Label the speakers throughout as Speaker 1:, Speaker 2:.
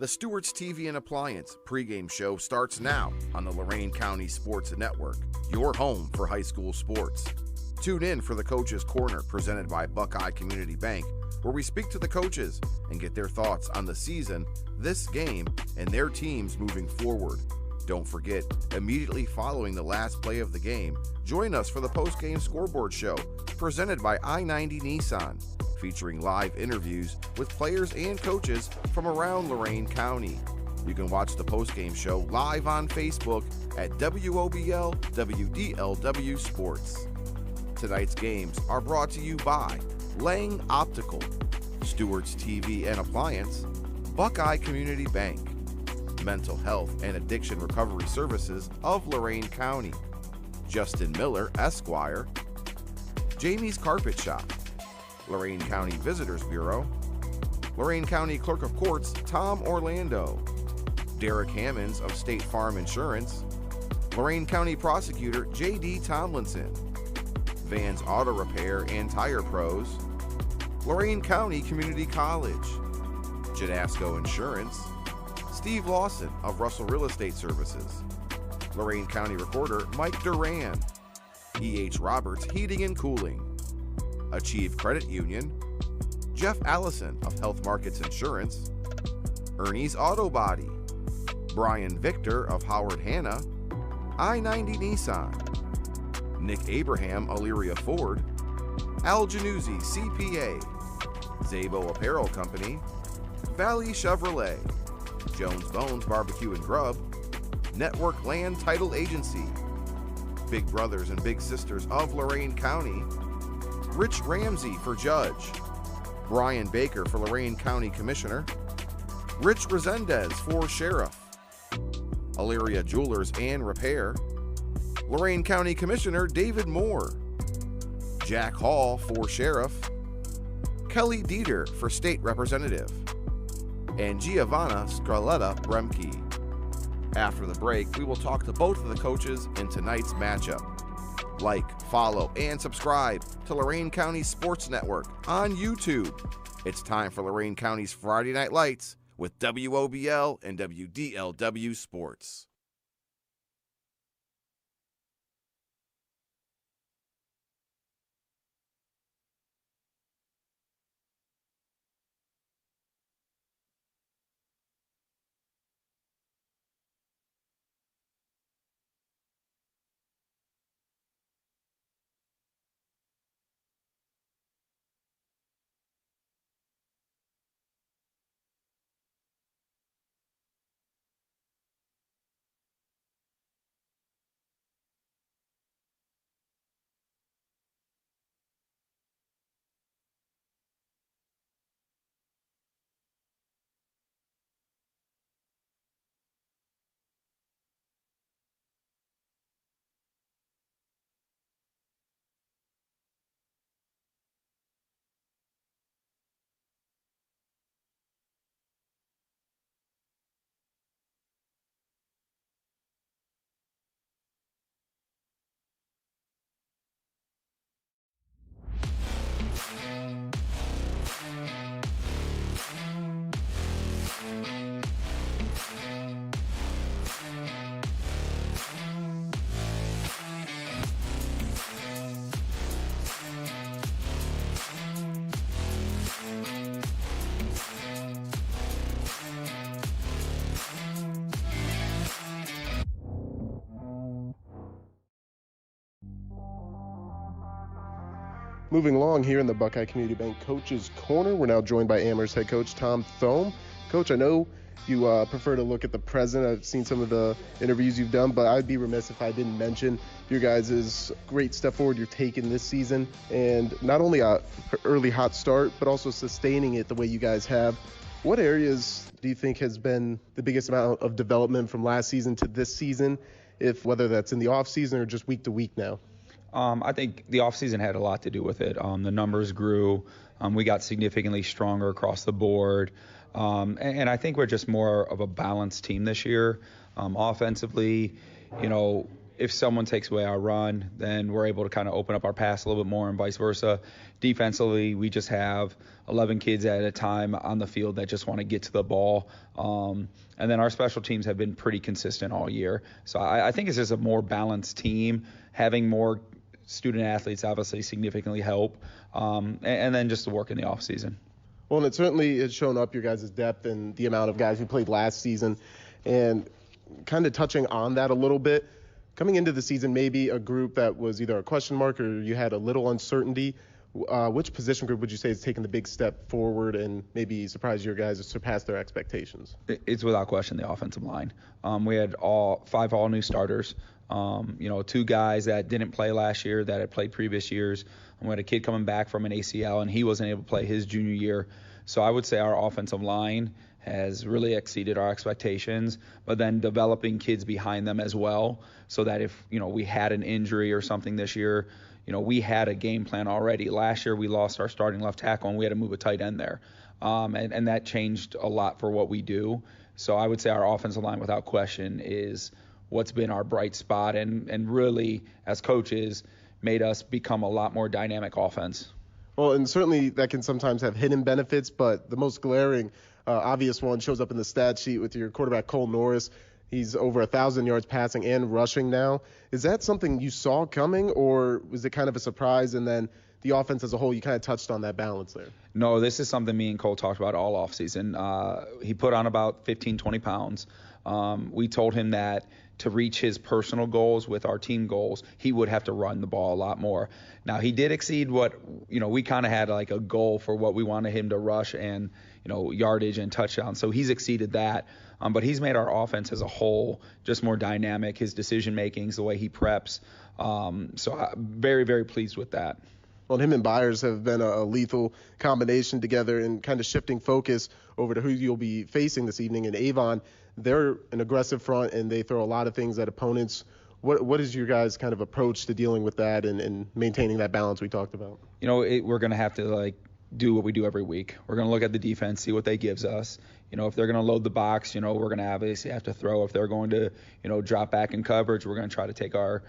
Speaker 1: The Stewart's TV and Appliance pregame show starts now on the Lorain County Sports Network, your home for high school sports. Tune in for the Coach's Corner presented by Buckeye Community Bank, where we speak to the coaches and get their thoughts on the season, this game, and their teams moving forward. Don't forget, immediately following the last play of the game, join us for the post-game scoreboard show presented by I-90 Nissan, featuring live interviews with players and coaches from around Lorain County. You can watch the post-game show live on Facebook at WOBL WDLW Sports. Tonight's games are brought to you by Lang Optical, Stewart's TV and Appliance, Buckeye Community Bank, Mental Health and Addiction Recovery Services of Lorain County, Justin Miller, Esquire, Jamie's Carpet Shop, Lorain County Visitors Bureau, Lorain County Clerk of Courts Tom Orlando, Derek Hammonds of State Farm Insurance, Lorain County Prosecutor J.D. Tomlinson, Vans Auto Repair and Tire Pros, Lorain County Community College, Jadasco Insurance, Steve Lawson of Russell Real Estate Services, Lorain County Recorder Mike Duran, E.H. Roberts Heating and Cooling, Achieve Credit Union, Jeff Allison of Health Markets Insurance, Ernie's Auto Body, Brian Victor of Howard Hanna, I-90 Nissan, Nick Abraham Elyria Ford, Al Januzzi CPA, Zabo Apparel Company, Valley Chevrolet, Jones Bones Barbecue and Grub, Network Land Title Agency, Big Brothers and Big Sisters of Lorain County, Rich Ramsey for Judge, Brian Baker for Lorain County Commissioner, Rich Resendez for Sheriff, Elyria Jewelers and Repair, Lorain County Commissioner David Moore, Jack Hall for Sheriff, Kelly Dieter for State Representative, and Giovanna Scarletta Bremke. After the break, we will talk to both of the coaches in tonight's matchup. Like, follow, and subscribe to Lorain County Sports Network on YouTube. It's time for Lorain County's Friday Night Lights with WOBL and WDLW Sports.
Speaker 2: Moving along here in the Buckeye Community Bank Coach's Corner, we're now joined by Amherst head coach Tom Thome. Coach, I know you prefer to look at the present. I've seen some of the interviews you've done, but I'd be remiss if I didn't mention your guys' great step forward you're taking this season, and not only a early hot start, but also sustaining it the way you guys have. What areas do you think has been the biggest amount of development from last season to this season, if whether that's in the off season or just week to week now?
Speaker 3: I think the offseason had a lot to do with it. The numbers grew. We got significantly stronger across the board. And I think we're just more of a balanced team this year. Offensively, if someone takes away our run, then we're able to kind of open up our pass a little bit more and vice versa. Defensively, we just have 11 kids at a time on the field that just want to get to the ball. And then our special teams have been pretty consistent all year. So I think it's just a more balanced team. Having more student athletes obviously significantly help. And then just the work in the off season.
Speaker 2: Well, and it certainly has shown up your guys' depth and the amount of guys who played last season. And kind of touching on that a little bit, coming into the season, maybe a group that was either a question mark or you had a little uncertainty. Which position group would you say has taken the big step forward and maybe surprised your guys to surpass their expectations?
Speaker 3: It's without question the offensive line. We had five all new starters. 2 guys that didn't play last year that had played previous years. We had a kid coming back from an ACL, and he wasn't able to play his junior year. So I would say our offensive line has really exceeded our expectations, but then developing kids behind them as well, so that if, we had an injury or something this year, we had a game plan already. Last year we lost our starting left tackle, and we had to move a tight end there. And that changed a lot for what we do. So I would say our offensive line, without question, is what's been our bright spot and really, as coaches, made us become a lot more dynamic offense.
Speaker 2: Well, and certainly that can sometimes have hidden benefits, but the most glaring, obvious one shows up in the stat sheet with your quarterback, Cole Norris. He's over 1,000 yards passing and rushing now. Is that something you saw coming, or was it kind of a surprise? And then the offense as a whole, you kind of touched on that balance there.
Speaker 3: No, this is something me and Cole talked about all offseason. He put on about 15, 20 pounds. We told him that to reach his personal goals with our team goals, he would have to run the ball a lot more. Now, he did exceed what, we kind of had like a goal for what we wanted him to rush and, yardage and touchdown. So he's exceeded that. But he's made our offense as a whole just more dynamic. His decision makings, the way he preps. So I'm very, very pleased with that.
Speaker 2: Well, him and Byers have been a lethal combination together and kind of shifting focus over to who you'll be facing this evening in Avon. They're an aggressive front, and they throw a lot of things at opponents. What is your guys' kind of approach to dealing with that and maintaining that balance we talked about?
Speaker 3: We're going to have to, do what we do every week. We're going to look at the defense, see what they gives us. If they're going to load the box, we're going to obviously have to throw. If they're going to, drop back in coverage, we're going to try to take our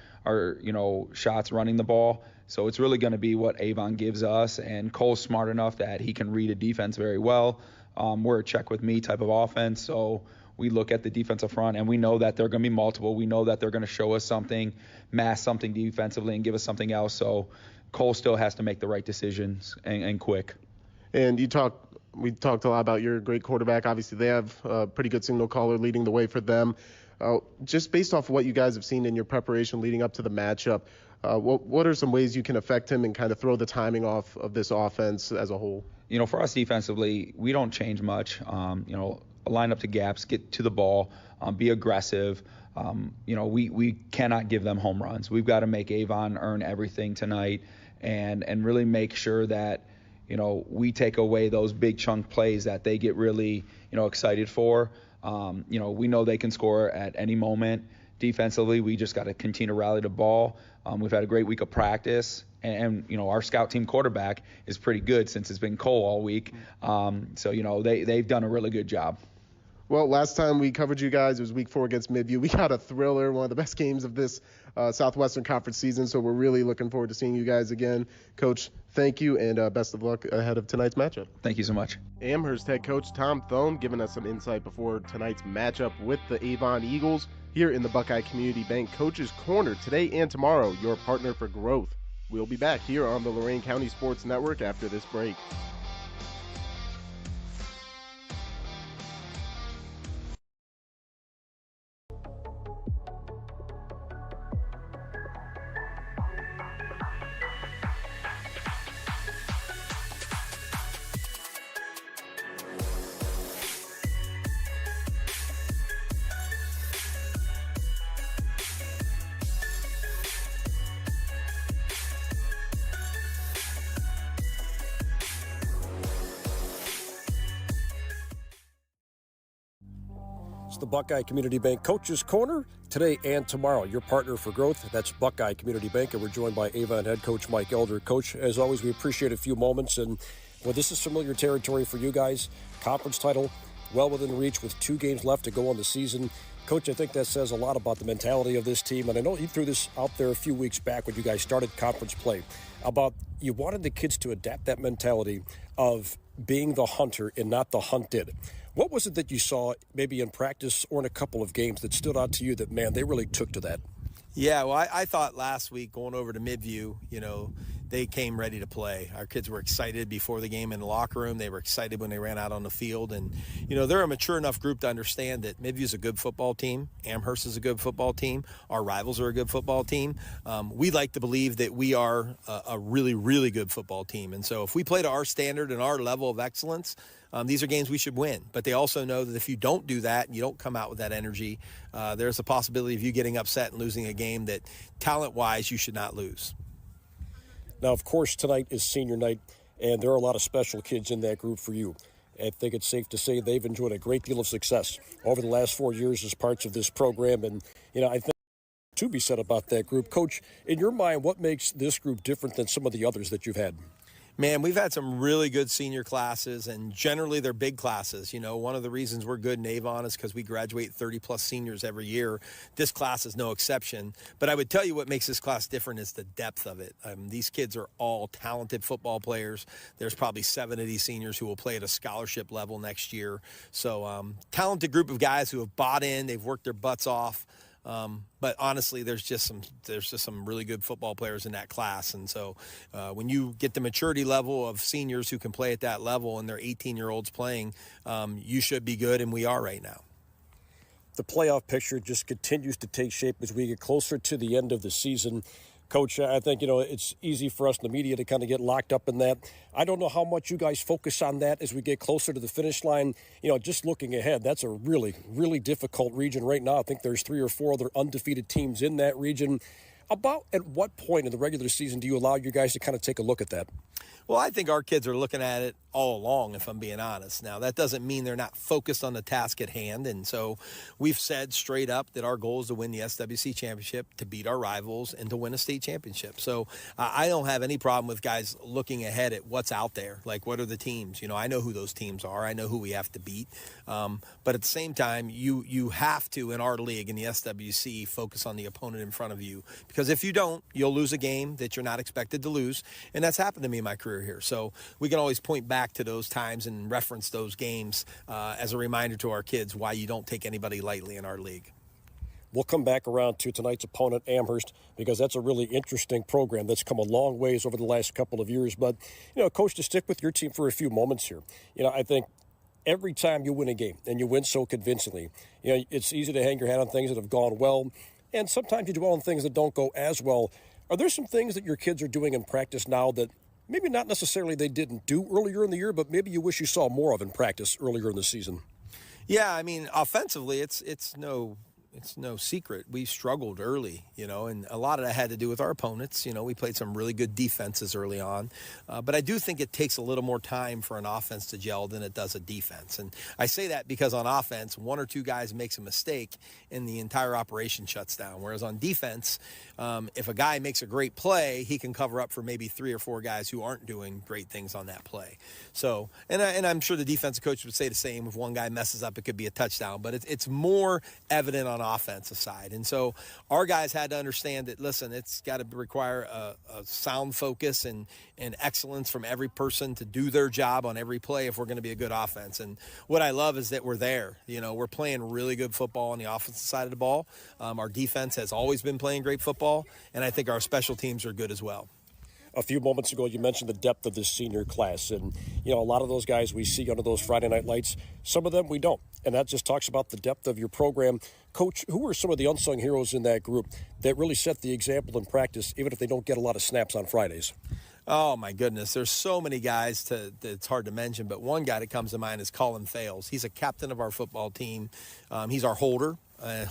Speaker 3: shots running the ball. So it's really going to be what Avon gives us, and Cole's smart enough that he can read a defense very well. We're a check with me type of offense, so we look at the defensive front, and we know that they're going to be multiple. We know that they're going to show us something, mask something defensively, and give us something else. So Cole still has to make the right decisions and quick.
Speaker 2: And we talked a lot about your great quarterback. Obviously, they have a pretty good signal caller leading the way for them. Just based off of what you guys have seen in your preparation leading up to the matchup, what are some ways you can affect him and kind of throw the timing off of this offense as a whole?
Speaker 3: For us defensively, we don't change much. Line up to gaps, get to the ball, be aggressive. We cannot give them home runs. We've got to make Avon earn everything tonight and really make sure that, we take away those big chunk plays that they get really, excited for. We know they can score at any moment. Defensively, we just got to continue to rally the ball. We've had a great week of practice, and our scout team quarterback is pretty good since it's been Cole all week. So they've done a really good job.
Speaker 2: Well, last time we covered you guys, it was week 4 against Midview. We got a thriller, one of the best games of this Southwestern Conference season, so we're really looking forward to seeing you guys again. Coach, thank you, and best of luck ahead of tonight's matchup.
Speaker 3: Thank you so much.
Speaker 2: Amherst head coach Tom Thome giving us some insight before tonight's matchup with the Avon Eagles here in the Buckeye Community Bank Coach's Corner today and tomorrow, your partner for growth. We'll be back here on the Lorain County Sports Network after this break.
Speaker 4: It's the Buckeye Community Bank Coach's Corner today and tomorrow. Your partner for growth, that's Buckeye Community Bank, and we're joined by Avon head coach Mike Elder. Coach, as always, we appreciate a few moments, and this is familiar territory for you guys. Conference title well within reach with 2 games left to go on the season. Coach, I think that says a lot about the mentality of this team. And I know you threw this out there a few weeks back when you guys started conference play about you wanted the kids to adapt that mentality of being the hunter and not the hunted. What was it that you saw maybe in practice or in a couple of games that stood out to you that, man, they really took to that?
Speaker 5: Yeah, well, I thought last week going over to Midview, they came ready to play. Our kids were excited before the game in the locker room. They were excited when they ran out on the field. And, they're a mature enough group to understand that Midview's a good football team. Amherst is a good football team. Our rivals are a good football team. We like to believe that we are a really, really good football team. And so if we play to our standard and our level of excellence, these are games we should win. But they also know that if you don't do that and you don't come out with that energy, there's a possibility of you getting upset and losing a game that talent-wise you should not lose.
Speaker 4: Now, of course, tonight is senior night, and there are a lot of special kids in that group for you. I think it's safe to say they've enjoyed a great deal of success over the last 4 years as parts of this program. And, I think to be said about that group. Coach, in your mind, what makes this group different than some of the others that you've had?
Speaker 5: Man, we've had some really good senior classes, and generally they're big classes. One of the reasons we're good in Avon is because we graduate 30-plus seniors every year. This class is no exception. But I would tell you what makes this class different is the depth of it. These kids are all talented football players. There's probably 7 of these seniors who will play at a scholarship level next year. So talented group of guys who have bought in. They've worked their butts off. But honestly, there's just some really good football players in that class. And so when you get the maturity level of seniors who can play at that level and they're 18-year-olds playing, you should be good, and we are right now.
Speaker 4: The playoff picture just continues to take shape as we get closer to the end of the season. Coach, I think, it's easy for us in the media to kind of get locked up in that. I don't know how much you guys focus on that as we get closer to the finish line. Just looking ahead, that's a really, really difficult region right now. I think there's 3 or 4 other undefeated teams in that region. About at what point in the regular season do you allow you guys to kind of take a look at that?
Speaker 5: Well, I think our kids are looking at it all along, if I'm being honest. Now, that doesn't mean they're not focused on the task at hand. And so we've said straight up that our goal is to win the SWC championship, to beat our rivals, and to win a state championship. So I don't have any problem with guys looking ahead at what's out there. Like, what are the teams? I know who those teams are. I know who we have to beat. But at the same time, you have to, in our league, in the SWC, focus on the opponent in front of you. Because if you don't, you'll lose a game that you're not expected to lose. And that's happened to me in my career here. So we can always point back to those times and reference those games as a reminder to our kids why you don't take anybody lightly in our league.
Speaker 4: We'll come back around to tonight's opponent, Amherst, because that's a really interesting program that's come a long ways over the last couple of years. But, Coach, to stick with your team for a few moments here, I think every time you win a game, and you win so convincingly, it's easy to hang your hat on things that have gone well, and sometimes you dwell on things that don't go as well. Are there some things that your kids are doing in practice now that maybe not necessarily they didn't do earlier in the year, but maybe you wish you saw more of in practice earlier in the season?
Speaker 5: Yeah, offensively, it's no secret. We struggled early, and a lot of that had to do with our opponents. We played some really good defenses early on. But I do think it takes a little more time for an offense to gel than it does a defense. And I say that because on offense, 1 or 2 guys makes a mistake and the entire operation shuts down. Whereas on defense, if a guy makes a great play, he can cover up for maybe 3 or 4 guys who aren't doing great things on that play. So, and I'm sure the defensive coach would say the same. If one guy messes up, it could be a touchdown. But it's more evident on offensive side. And so our guys had to understand that, listen, it's got to require a sound focus and excellence from every person to do their job on every play if we're going to be a good offense. And what I love is that we're there. We're playing really good football on the offensive side of the ball. Our defense has always been playing great football, and I think our special teams are good as well.
Speaker 4: A few moments ago, you mentioned the depth of this senior class. And, a lot of those guys we see under those Friday night lights, some of them we don't. And that just talks about the depth of your program. Coach, who are some of the unsung heroes in that group that really set the example in practice, even if they don't get a lot of snaps on Fridays?
Speaker 5: Oh, my goodness. There's so many guys that it's hard to mention, but one guy that comes to mind is Colin Fales. He's a captain of our football team. He's our holder,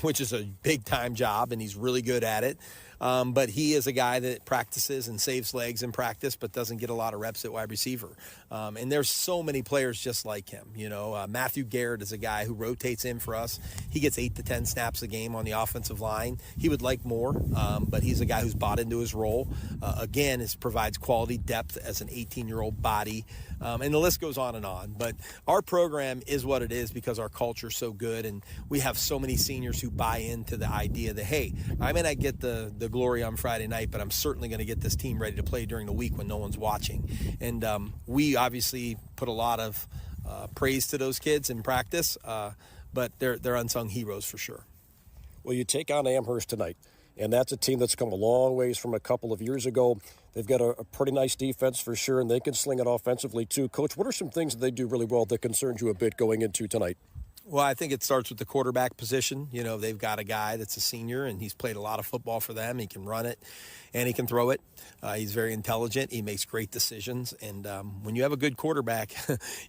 Speaker 5: which is a big-time job, and he's really good at it. but he is a guy that practices and saves legs in practice, but doesn't get a lot of reps at wide receiver. And there's so many players just like him. Matthew Garrett is a guy who rotates in for us. He gets 8 to 10 snaps a game on the offensive line. He would like more, but he's a guy who's bought into his role. Again, it provides quality depth as an 18-year-old body. And the list goes on and on. But our program is what it is because our culture is so good, and we have so many seniors who buy into the idea that, hey, I may not get the glory on Friday night, but I'm certainly going to get this team ready to play during the week when no one's watching. And we obviously put a lot of praise to those kids in practice, but they're unsung heroes for sure.
Speaker 4: Well, you take on Amherst tonight, and that's a team that's come a long ways from a couple of years ago. They've got a pretty nice defense for sure, and they can sling it offensively too. Coach, what are some things that they do really well that concerns you a bit going into tonight?
Speaker 5: Well, I think it starts with the quarterback position. They've got a guy that's a senior, and he's played a lot of football for them. He can run it, and he can throw it. He's very intelligent. He makes great decisions. And when you have a good quarterback,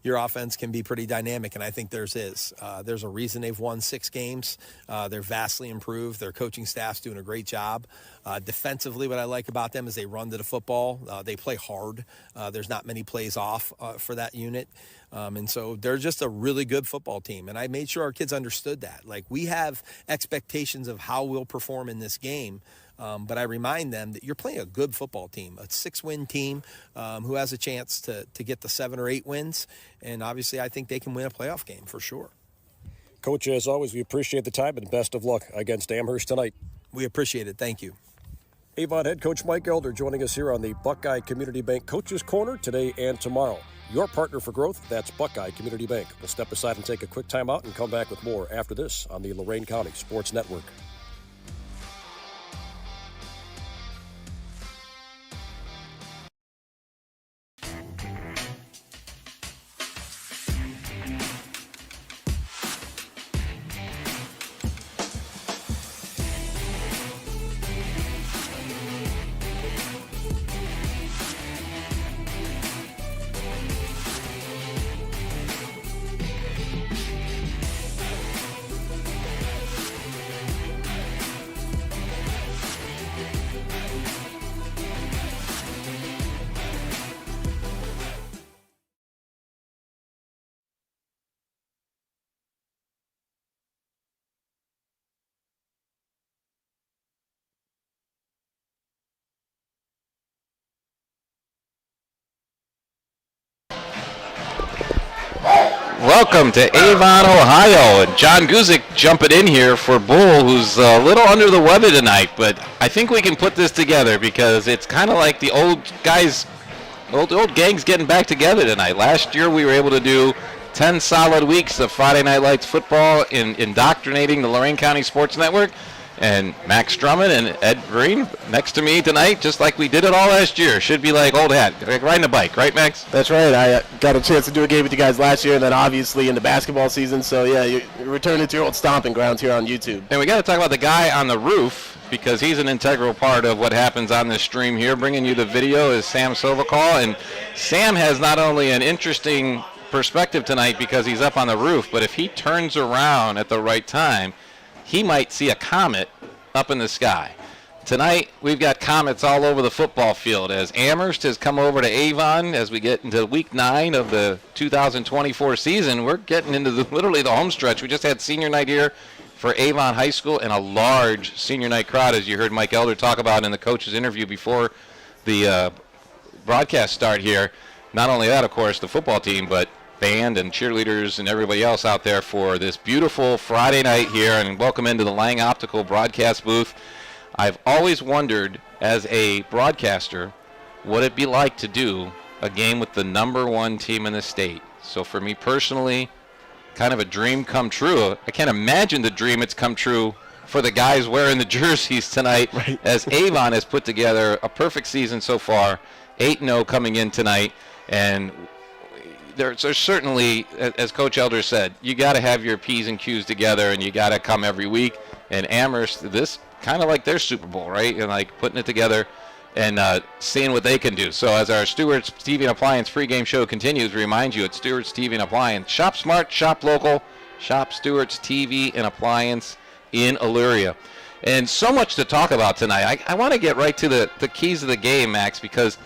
Speaker 5: your offense can be pretty dynamic, and I think theirs is. There's a reason they've won 6 games. They're vastly improved. Their coaching staff's doing a great job. Defensively, what I like about them is they run to the football. They play hard. There's not many plays off for that unit. And so they're just a really good football team. And I made sure our kids understood that. Like, we have expectations of how we'll perform in this game. But I remind them that you're playing a good football team, a 6-win team who has a chance to get the 7 or 8 wins. And obviously, I think they can win a playoff game for sure.
Speaker 4: Coach, as always, we appreciate the time and best of luck against Amherst tonight.
Speaker 5: We appreciate it. Thank you.
Speaker 4: Avon head coach Mike Elder joining us here on the Buckeye Community Bank Coaches Corner today and tomorrow. Your partner for growth, that's Buckeye Community Bank. We'll step aside and take a quick timeout and come back with more after this on the Lorain County Sports Network.
Speaker 6: Welcome to Avon, Ohio, and John Guzik jumping in here for Bull, who's a little under the weather tonight, but I think we can put this together because it's kind of like the old guys, old gangs getting back together tonight. Last year we were able to do 10 solid weeks of Friday Night Lights football in indoctrinating the Lorain County Sports Network. And Max Drummond and Ed Vereen next to me tonight, just like we did it all last year. Should be like old hat, like riding a bike, right, Max?
Speaker 7: That's right. I got a chance to do a game with you guys last year, and then obviously in the basketball season. So, yeah, you're returning to your old stomping grounds here on YouTube.
Speaker 6: And we got to talk about the guy on the roof because he's an integral part of what happens on this stream here. Bringing you the video is Sam Silvercall. And Sam has not only an interesting perspective tonight because he's up on the roof, but if he turns around at the right time, he might see a comet up in the sky. Tonight, we've got comets all over the football field as Amherst has come over to Avon as we get into week 9 of the 2024 season. We're getting into literally the home stretch. We just had senior night here for Avon High School and a large senior night crowd, as you heard Mike Elder talk about in the coach's interview before the broadcast start here. Not only that, of course, the football team, but band and cheerleaders and everybody else out there for this beautiful Friday night here, and welcome into the Lang Optical broadcast booth. I've always wondered as a broadcaster what it'd be like to do a game with the #1 team in the state. So for me personally, kind of a dream come true. I can't imagine the dream it's come true for the guys wearing the jerseys tonight, right, as Avon has put together a perfect season so far, 8-0 coming in tonight, and there's certainly, as Coach Elder said, you got to have your P's and Q's together, and you got to come every week. And Amherst, this kind of like their Super Bowl, right? And like putting it together and seeing what they can do. So as our Stewart's TV and Appliance pregame show continues, we remind you at Stewart's TV and Appliance, shop smart, shop local, shop Stewart's TV and Appliance in Illyria. And so much to talk about tonight. I want to get right to the keys of the game, Max, because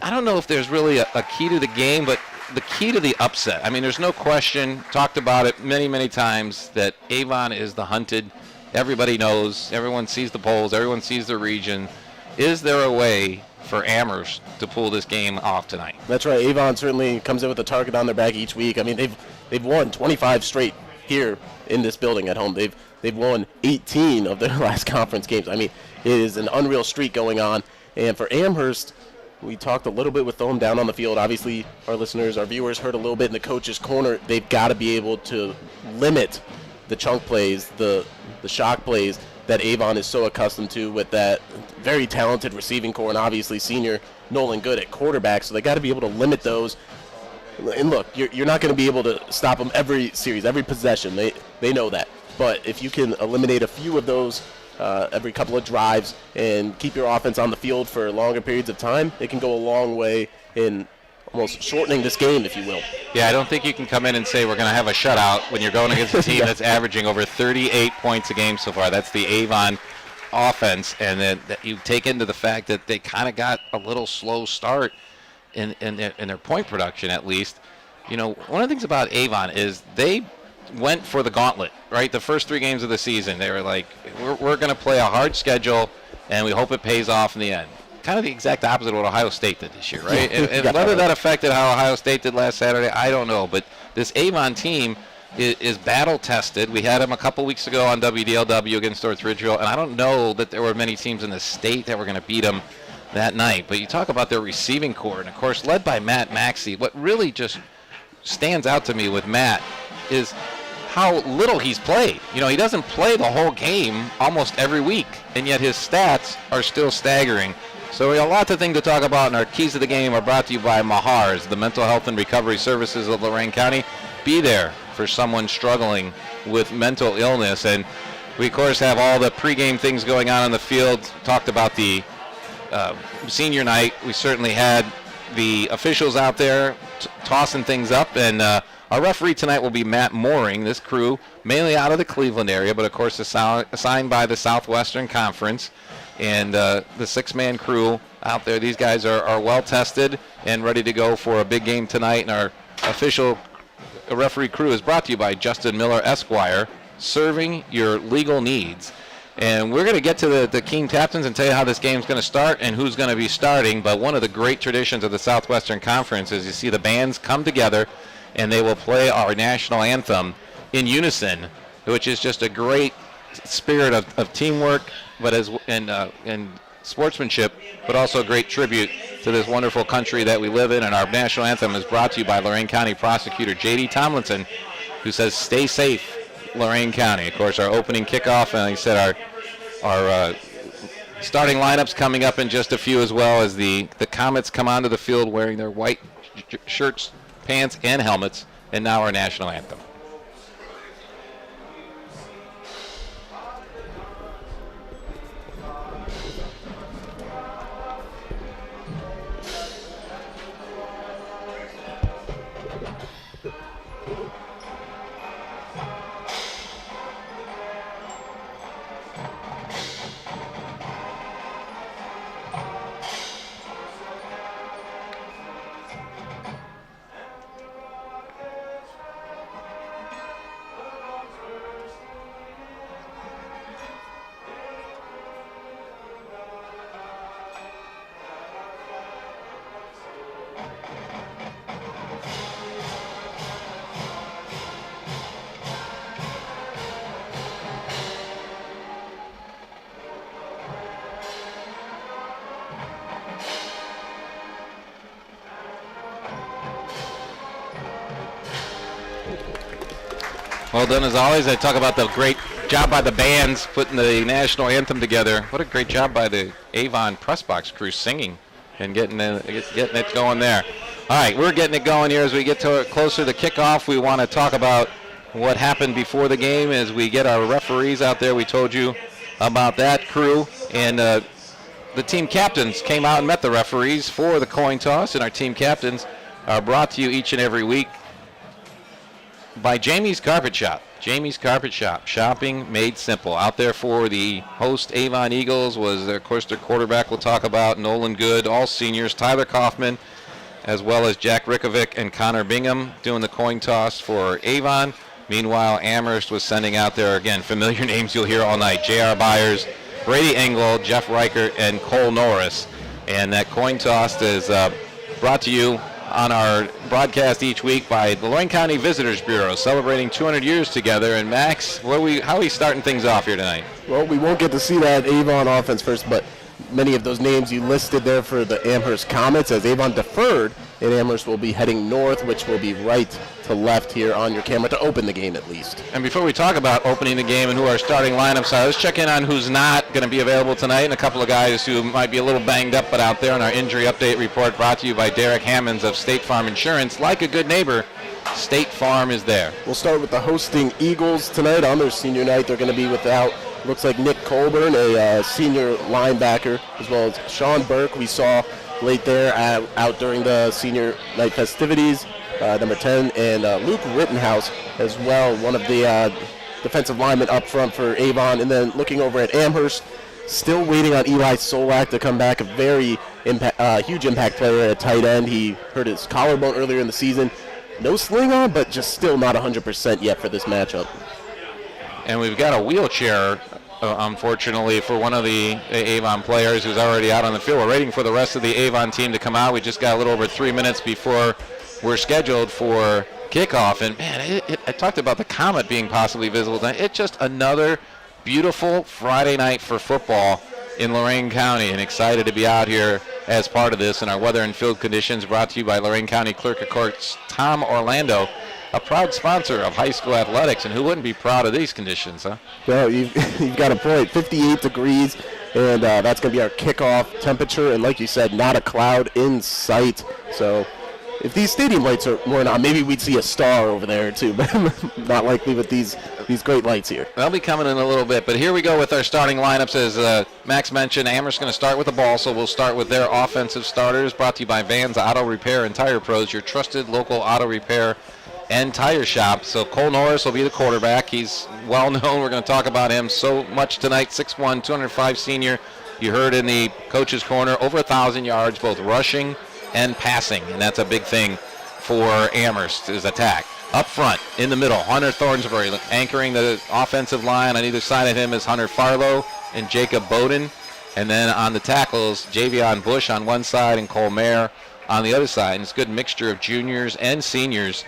Speaker 6: I don't know if there's really a key to the game, but the key to the upset. I mean, there's no question, talked about it many, many times, that Avon is the hunted. Everybody knows, everyone sees the polls, everyone sees the region. Is there a way for Amherst to pull this game off tonight?
Speaker 7: That's right. Avon certainly comes in with a target on their back each week. I mean, they've won 25 straight here in this building at home. They've won 18 of their last conference games. I mean, it is an unreal streak going on. And for Amherst, we talked a little bit with Thome down on the field. Obviously, our listeners, our viewers heard a little bit in the coach's corner. They've got to be able to limit the chunk plays, the shock plays that Avon is so accustomed to with that very talented receiving core and obviously senior Nolan Good at quarterback. So they got to be able to limit those. And look, you're not going to be able to stop them every series, every possession. They know that. But if you can eliminate a few of those every couple of drives and keep your offense on the field for longer periods of time, it can go a long way in almost shortening this game, if you will.
Speaker 6: Yeah, I don't think you can come in and say we're going to have a shutout when you're going against a team that's averaging over 38 points a game so far. That's the Avon offense, and then that you take into the fact that they kind of got a little slow start in their point production, at least. You know, one of the things about Avon is they went for the gauntlet, right? The first 3 games of the season, they were like, we're going to play a hard schedule, and we hope it pays off in the end. Kind of the exact opposite of what Ohio State did this year, right? And whether that affected how Ohio State did last Saturday, I don't know. But this Avon team is battle-tested. We had them a couple weeks ago on WDLW against North Ridgeville, and I don't know that there were many teams in the state that were going to beat them that night. But you talk about their receiving core, and, of course, led by Matt Maxey. What really just stands out to me with Matt is how little he's played. You know, he doesn't play the whole game almost every week, and yet his stats are still staggering. So we have a lot of things to talk about, and our keys of the game are brought to you by Mahars, the mental health and recovery services of Lorain County. Be there for someone struggling with mental illness. And we, of course, have all the pregame things going on the field. Talked about the senior night. We certainly had the officials out there tossing things up, and our referee tonight will be Matt Mooring. This crew, mainly out of the Cleveland area, but of course assigned by the Southwestern Conference. And the 6-man crew out there, these guys are well tested and ready to go for a big game tonight. And our official referee crew is brought to you by Justin Miller Esquire, serving your legal needs. And we're going to get to the team captains and tell you how this game's going to start and who's going to be starting. But one of the great traditions of the Southwestern Conference is you see the bands come together and they will play our national anthem in unison, which is just a great spirit of teamwork, but and sportsmanship, but also a great tribute to this wonderful country that we live in. And our national anthem is brought to you by Lorain County Prosecutor J.D. Tomlinson, who says, "Stay safe, Lorain County." Of course, our opening kickoff, and like I said, our starting lineups coming up in just a few, as well as the Comets come onto the field wearing their white shirts, pants, and helmets, and now our national anthem. Well done as always. I talk about the great job by the bands putting the national anthem together. What a great job by the Avon press box crew singing and getting it going there. All right, we're getting it going here as we get closer to the kickoff. We want to talk about what happened before the game as we get our referees out there. We told you about that crew, and the team captains came out and met the referees for the coin toss, and our team captains are brought to you each and every week by Jamie's Carpet Shop. Jamie's Carpet Shop, shopping made simple. Out there for the host Avon Eagles was, of course, their quarterback we'll talk about, Nolan Good, all seniors, Tyler Kaufman, as well as Jack Rickovic and Connor Bingham doing the coin toss for Avon. Meanwhile, Amherst was sending out there, again, familiar names you'll hear all night, J.R. Byers, Brady Engel, Jeff Reichert, and Cole Norris. And that coin toss is brought to you on our broadcast each week by the Lorraine County Visitors Bureau, celebrating 200 years together. And Max, how are we starting things off here tonight?
Speaker 7: Well, we won't get to see that Avon offense first, but many of those names you listed there for the Amherst Comets, as Avon deferred, and Amherst will be heading north, which will be right to left here on your camera to open the game at least.
Speaker 6: And before we talk about opening the game and who our starting lineups are, let's check in on who's not going to be available tonight and a couple of guys who might be a little banged up but out there on our injury update report brought to you by Derek Hammonds of State Farm Insurance. Like a good neighbor, State Farm is there.
Speaker 7: We'll start with the hosting Eagles tonight on their senior night. They're going to be without, looks like, Nick Colburn, a senior linebacker, as well as Sean Burke, we saw late there out during the senior night festivities, number 10, and Luke Rittenhouse as well, one of the defensive linemen up front for Avon. And then looking over at Amherst, still waiting on Eli Solak to come back, a very huge impact player at tight end. He hurt his collarbone earlier in the season. No sling on, but just still not 100% yet for this matchup.
Speaker 6: And we've got a wheelchair, unfortunately, for one of the Avon players who's already out on the field. We're waiting for the rest of the Avon team to come out. We just got a little over 3 minutes before we're scheduled for kickoff. And, man, I talked about the Comet being possibly visible tonight. It's just another beautiful Friday night for football in Lorain County, and excited to be out here as part of this. And our weather and field conditions brought to you by Lorain County Clerk of Courts Tom Orlando, a proud sponsor of high school athletics. And who wouldn't be proud of these conditions, huh?
Speaker 7: Well, you've got a point. 58 degrees, and that's going to be our kickoff temperature. And like you said, not a cloud in sight. So if these stadium lights weren't on, maybe we'd see a star over there too, but not likely with these great lights here.
Speaker 6: They'll be coming in a little bit, but here we go with our starting lineups. As Max mentioned, Amherst going to start with the ball, so we'll start with their offensive starters, brought to you by Vans Auto Repair and Tire Pros, your trusted local auto repair and tire shop. So Cole Norris will be the quarterback. He's well known. We're going to talk about him so much tonight. 6'1", 205 senior. You heard in the coach's corner, over 1,000 yards, both rushing and passing, and that's a big thing for Amherst, his attack. Up front, in the middle, Hunter Thornsbury anchoring the offensive line. On either side of him is Hunter Farlow and Jacob Bowden. And then on the tackles, Javion Bush on one side and Cole Mayer on the other side. And it's a good mixture of juniors and seniors.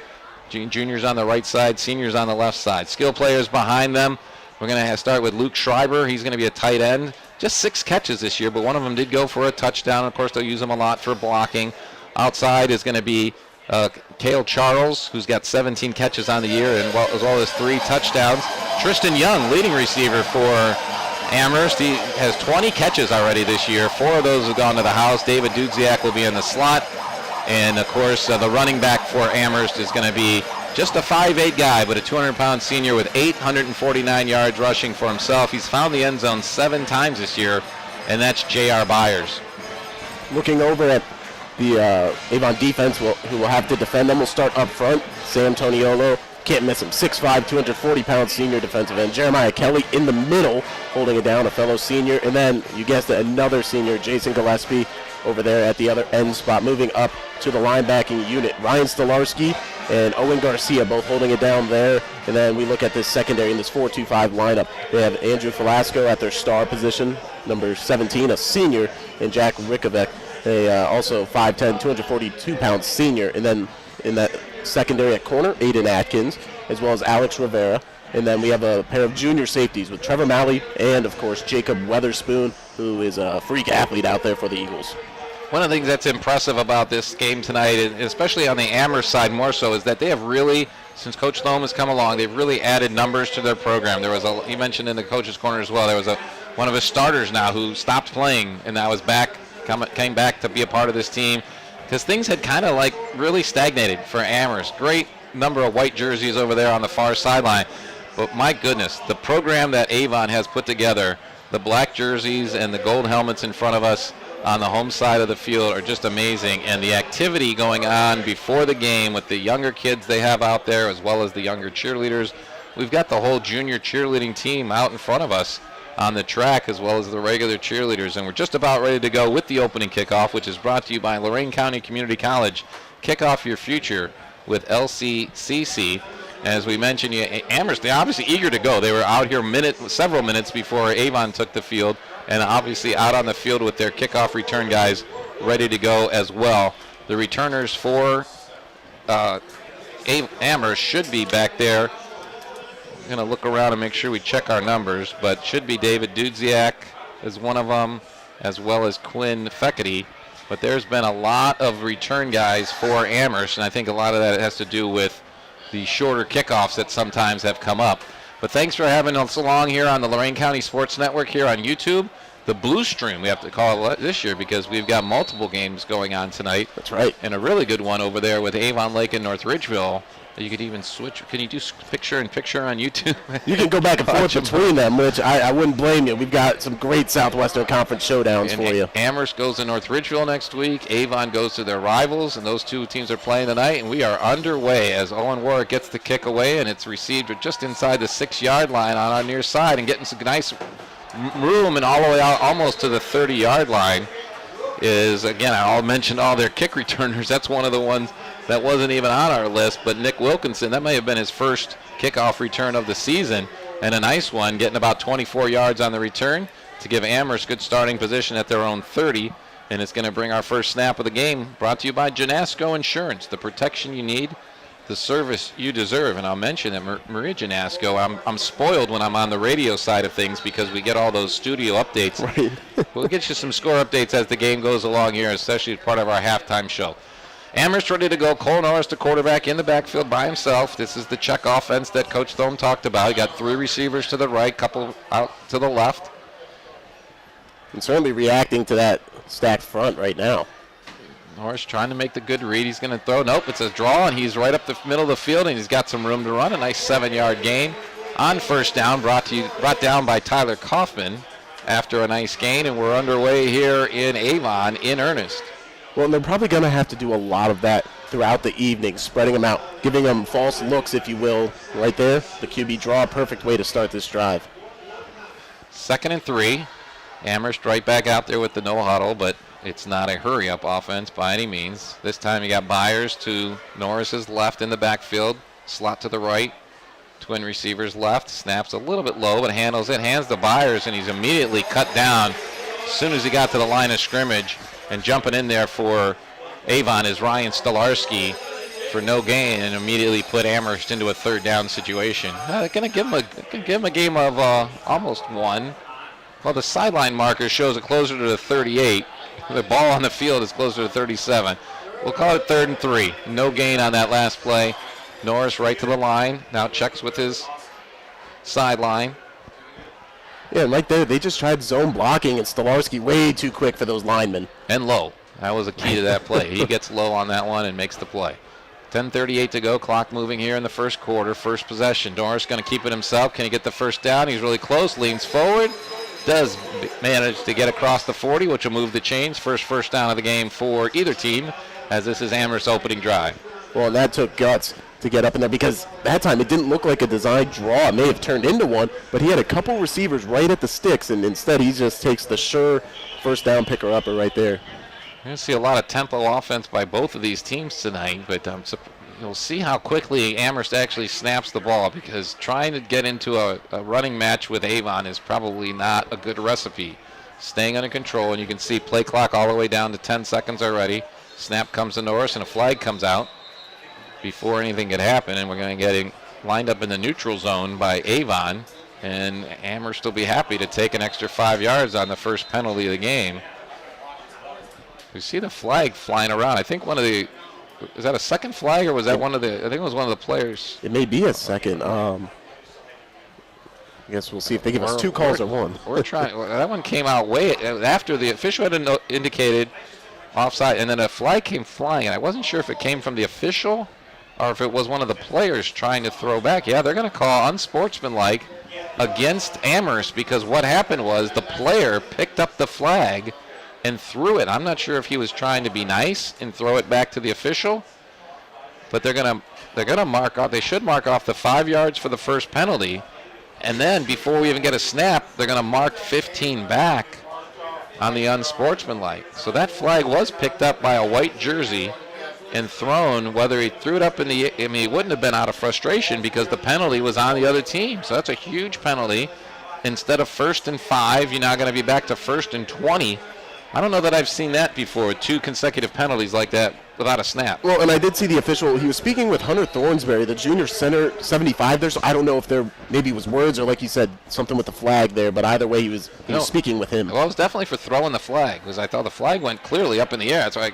Speaker 6: Juniors on the right side, seniors on the left side. Skill players behind them. We're going to start with Luke Schreiber. He's going to be a tight end. Just 6 catches this year, but one of them did go for a touchdown. Of course, they'll use him a lot for blocking. Outside is going to be Cale Charles, who's got 17 catches on the year, and as well as 3 touchdowns. Tristan Young, leading receiver for Amherst. He has 20 catches already this year. 4 of those have gone to the house. David Dudziak will be in the slot. And, of course, the running back for Amherst is going to be just a 5'8 guy, but a 200-pound senior with 849 yards rushing for himself. He's found the end zone 7 times this year, and that's J.R. Byers.
Speaker 7: Looking over at the Avon defense, who will have to defend them, will start up front. Sam Toniolo, can't miss him, 6'5", 240-pound senior defensive end. Jeremiah Kelly in the middle, holding it down, a fellow senior. And then, you guessed it, another senior, Jason Gillespie, over there at the other end spot. Moving up to the linebacking unit, Ryan Stolarski and Owen Garcia both holding it down there. And then we look at this secondary in this 4-2-5 lineup. They have Andrew Velasco at their star position, number 17, a senior, and Jack Rickovic, also 5'10", 242-pound senior. And then in that secondary at corner, Aiden Atkins, as well as Alex Rivera. And then we have a pair of junior safeties with Trevor Malley and, of course, Jacob Weatherspoon, who is a freak athlete out there for the Eagles.
Speaker 6: One of the things that's impressive about this game tonight, especially on the Amherst side more so, is that they have really, since Coach Thome has come along, they've really added numbers to their program. There was he mentioned in the coach's corner as well, there was one of his starters now who stopped playing and now is back, came back to be a part of this team, because things had kind of like really stagnated for Amherst. Great number of white jerseys over there on the far sideline. But my goodness, the program that Avon has put together, the black jerseys and the gold helmets in front of us, on the home side of the field are just amazing. And the activity going on before the game with the younger kids they have out there, as well as the younger cheerleaders. We've got the whole junior cheerleading team out in front of us on the track, as well as the regular cheerleaders. And we're just about ready to go with the opening kickoff, which is brought to you by Lorain County Community College. Kick off your future with LCCC. As we mentioned, Amherst, they're obviously eager to go. They were out here several minutes before Avon took the field, and obviously out on the field with their kickoff return guys ready to go as well. The returners for Amherst should be back there. I'm going to look around and make sure we check our numbers, but should be David Dudziak as one of them, as well as Quinn Feckerty. But there's been a lot of return guys for Amherst, and I think a lot of that has to do with the shorter kickoffs that sometimes have come up. But thanks for having us along here on the Lorain County Sports Network here on YouTube. The Blue Stream, we have to call it this year because we've got multiple games going on tonight.
Speaker 7: That's right.
Speaker 6: And a really good one over there with Avon Lake and North Ridgeville. You could even switch. Can you do picture-in-picture on YouTube?
Speaker 7: You can go back and forth between them, which I wouldn't blame you. We've got some great Southwestern Conference showdowns for you.
Speaker 6: Amherst goes to North Ridgeville next week. Avon goes to their rivals, and those two teams are playing tonight. And we are underway as Owen Warwick gets the kick away, and it's received just inside the 6-yard line on our near side and getting some nice room and all the way out almost to the 30-yard line. Is, again, I'll mention all their kick returners. That's one of the ones that wasn't even on our list, but Nick Wilkinson, that may have been his first kickoff return of the season, and a nice one, getting about 24 yards on the return to give Amherst good starting position at their own 30, and it's going to bring our first snap of the game, brought to you by Janasco Insurance, the protection you need, the service you deserve. And I'll mention that Maria Janasco, I'm spoiled when I'm on the radio side of things because we get all those studio updates.
Speaker 7: Right.
Speaker 6: We'll get you some score updates as the game goes along here, especially as part of our halftime show. Amherst ready to go. Cole Norris, the quarterback, in the backfield by himself. This is the check offense that Coach Thome talked about. He got 3 receivers to the right, couple out to the left.
Speaker 7: And certainly reacting to that stacked front right now.
Speaker 6: Norris trying to make the good read. He's going to throw. Nope, it's a draw, and he's right up the middle of the field, and he's got some room to run. A nice 7-yard gain on first down, brought down by Tyler Kaufman after a nice gain, and we're underway here in Avon in earnest.
Speaker 7: Well, and they're probably going to have to do a lot of that throughout the evening, spreading them out, giving them false looks, if you will. Right there, the QB draw, perfect way to start this drive.
Speaker 6: 2nd and 3. Amherst right back out there with the no huddle, but it's not a hurry-up offense by any means. This time you got Byers to Norris's left in the backfield, slot to the right, twin receivers left, snaps a little bit low, but handles it, hands to Byers, and he's immediately cut down as soon as he got to the line of scrimmage. And jumping in there for Avon is Ryan Stolarski for no gain, and immediately put Amherst into a 3rd down situation. They're going to give him a game of almost one. Well, the sideline marker shows it closer to the 38. The ball on the field is closer to 37. We'll call it 3rd and 3. No gain on that last play. Norris right to the line. Now checks with his sideline.
Speaker 7: Yeah, right there, they just tried zone blocking, and Stolarski way too quick for those linemen.
Speaker 6: And low. That was a key to that play. He gets low on that one and makes the play. 10:38 to go. Clock moving here in the first quarter. First possession. Norris going to keep it himself. Can he get the first down? He's really close. Leans forward. Does manage to get across the 40, which will move the chains. First down of the game for either team, as this is Amherst's opening drive.
Speaker 7: Well, and that took guts to get up in there, because that time it didn't look like a design draw. It may have turned into one, but he had a couple receivers right at the sticks, and instead he just takes the sure first down picker-upper right there.
Speaker 6: You're going to see a lot of tempo offense by both of these teams tonight, but you'll see how quickly Amherst actually snaps the ball, because trying to get into a running match with Avon is probably not a good recipe. Staying under control, and you can see play clock all the way down to 10 seconds already. Snap comes to Norris, and a flag comes out before anything could happen, and we're going to get lined up in the neutral zone by Avon, and Amherst will be happy to take an extra 5 yards on the first penalty of the game. We see the flag flying around. I think is that a second flag, or was that I think it was one of the players.
Speaker 7: It may be a second. I guess we'll see if they give us 2 calls or one.
Speaker 6: We're trying. That one came out way after the official had indicated offside, and then a flag came flying, and I wasn't sure if it came from the official or if it was one of the players trying to throw back. Yeah, they're going to call unsportsmanlike against Amherst, because what happened was the player picked up the flag and threw it. I'm not sure if he was trying to be nice and throw it back to the official, but they're gonna mark off. They should mark off the 5 yards for the first penalty, and then before we even get a snap, they're gonna mark 15 back on the unsportsmanlike. So that flag was picked up by a white jersey and thrown. Whether he threw it up in the, I mean, it wouldn't have been out of frustration because the penalty was on the other team. So that's a huge penalty. Instead of 1st and 5, you're now going to be back to 1st and 20. I don't know that I've seen that before, 2 consecutive penalties like that without a snap.
Speaker 7: Well, and I did see the official. He was speaking with Hunter Thornsberry, the junior center, 75 there. So I don't know if there maybe was words or, like you said, something with the flag there. But either way, he was speaking with him.
Speaker 6: Well, it was definitely for throwing the flag, because I thought the flag went clearly up in the air. So I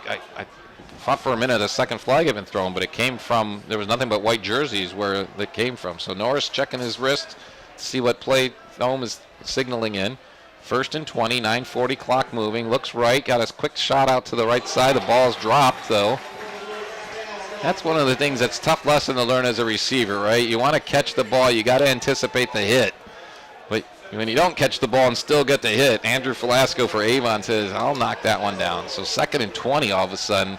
Speaker 6: thought for a minute a second flag had been thrown, but it came from, there was nothing but white jerseys where it came from. So Norris checking his wrist to see what play Thome is signaling in. 1st and 20, 9:40 clock moving. Looks right, got a quick shot out to the right side. The ball's dropped, though. That's one of the things that's a tough lesson to learn as a receiver, right? You want to catch the ball, you got to anticipate the hit. But when you don't catch the ball and still get the hit, Andrew Velasco for Avon says, I'll knock that one down. So 2nd and 20 all of a sudden.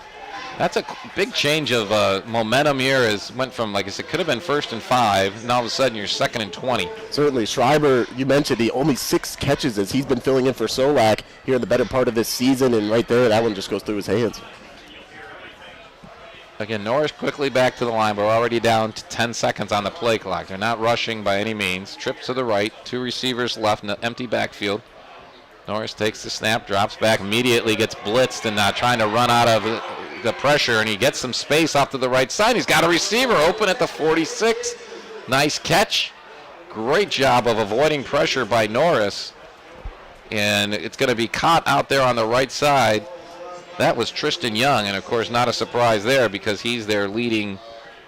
Speaker 6: That's a big change of momentum here. Went from, like I said, could have been 1st and 5, and all of a sudden you're 2nd and 20.
Speaker 7: Certainly. Schreiber, you mentioned the only 6 catches as he's been filling in for Solak here in the better part of this season, and right there, that one just goes through his hands.
Speaker 6: Again, Norris quickly back to the line. We're already down to 10 seconds on the play clock. They're not rushing by any means. Trip to the right, 2 receivers left, empty backfield. Norris takes the snap, drops back, immediately gets blitzed and trying to run out of the pressure, and he gets some space off to the right side. He's got a receiver open at the 46. Nice catch. Great job of avoiding pressure by Norris. And it's going to be caught out there on the right side. That was Tristan Young, and of course not a surprise there because he's their leading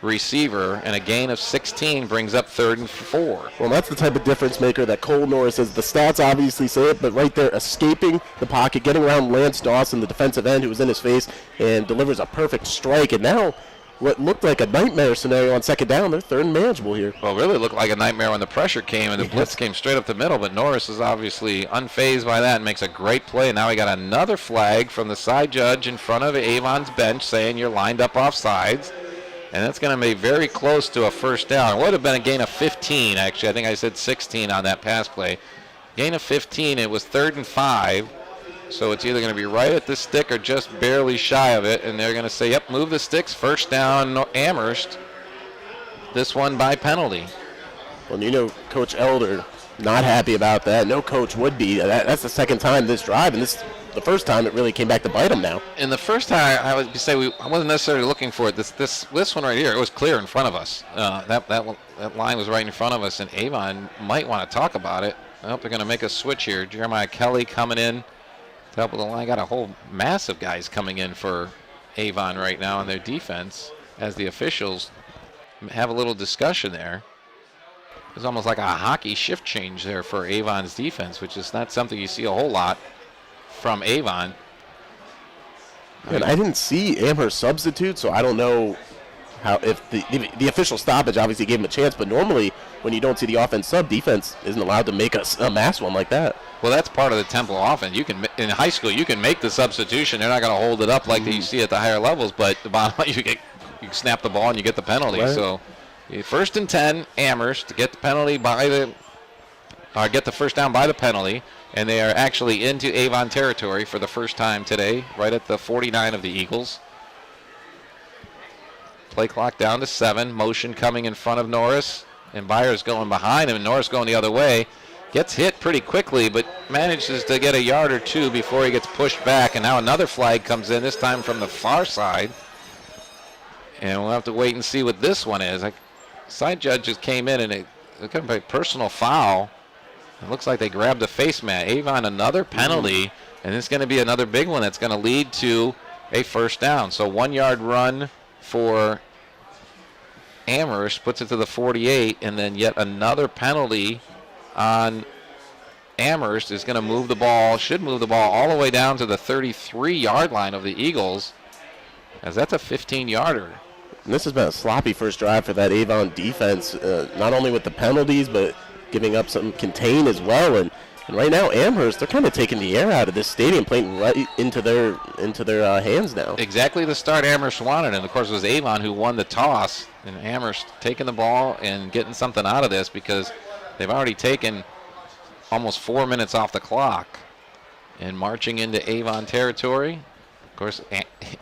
Speaker 6: receiver, and a gain of 16 brings up 3rd and 4.
Speaker 7: Well, that's the type of difference maker that Cole Norris is. The stats obviously say it, but right there, escaping the pocket, getting around Lance Dawson, the defensive end who was in his face, and delivers a perfect strike. And now what looked like a nightmare scenario on 2nd down, they're 3rd and manageable here.
Speaker 6: Well, it really looked like a nightmare when the pressure came and the blitz came straight up the middle, but Norris is obviously unfazed by that and makes a great play. And now we got another flag from the side judge in front of Avon's bench saying you're lined up off sides. And that's going to be very close to a 1st down. It would have been a gain of 15, actually. I think I said 16 on that pass play. Gain of 15, it was 3rd and 5. So it's either going to be right at the stick or just barely shy of it. And they're going to say, yep, move the sticks. 1st down, Amherst. This one by penalty.
Speaker 7: Well, you know, Coach Elder not happy about that. No coach would be. That's the 2nd time this drive, and this the 1st time it really came back to bite him now.
Speaker 6: In the first time, I would say I wasn't necessarily looking for it. This one right here, it was clear in front of us. That line was right in front of us, and Avon might want to talk about it. I hope they're going to make a switch here. Jeremiah Kelly coming in to help with the line. Got a whole mass of guys coming in for Avon right now on their defense as the officials have a little discussion there. It's almost like a hockey shift change there for Avon's defense, which is not something you see a whole lot from Avon.
Speaker 7: And I didn't see Amherst substitute, so I don't know how if the official stoppage obviously gave him a chance, but normally when you don't see the offense sub, defense isn't allowed to make a mass one like that.
Speaker 6: Well, that's part of the Temple offense. You can in high school you can make the substitution. They're not going to hold it up like you see at the higher levels, but the bottom line you snap the ball and you get the penalty. Right. So 1st and 10, Amherst to get the penalty get the 1st down by the penalty. And they are actually into Avon territory for the first time today, right at the 49 of the Eagles. Play clock down to 7. Motion coming in front of Norris. And Byers going behind him, and Norris going the other way. Gets hit pretty quickly, but manages to get a yard or 2 before he gets pushed back. And now another flag comes in, this time from the far side. And we'll have to wait and see what this one is. Side judges came in, and it could be a personal foul. It looks like they grabbed a face mat. Avon, another penalty, and it's going to be another big one that's going to lead to a 1st down. So 1-yard run for Amherst puts it to the 48, and then yet another penalty on Amherst is going to move the ball, should move the ball all the way down to the 33-yard line of the Eagles, as that's a 15-yarder.
Speaker 7: And this has been a sloppy first drive for that Avon defense, not only with the penalties, but giving up some contain as well. And And right now, Amherst, they're kind of taking the air out of this stadium, playing right into their hands now.
Speaker 6: Exactly the start Amherst wanted, and of course it was Avon who won the toss, and Amherst taking the ball and getting something out of this because they've already taken almost 4 minutes off the clock and marching into Avon territory. Of course,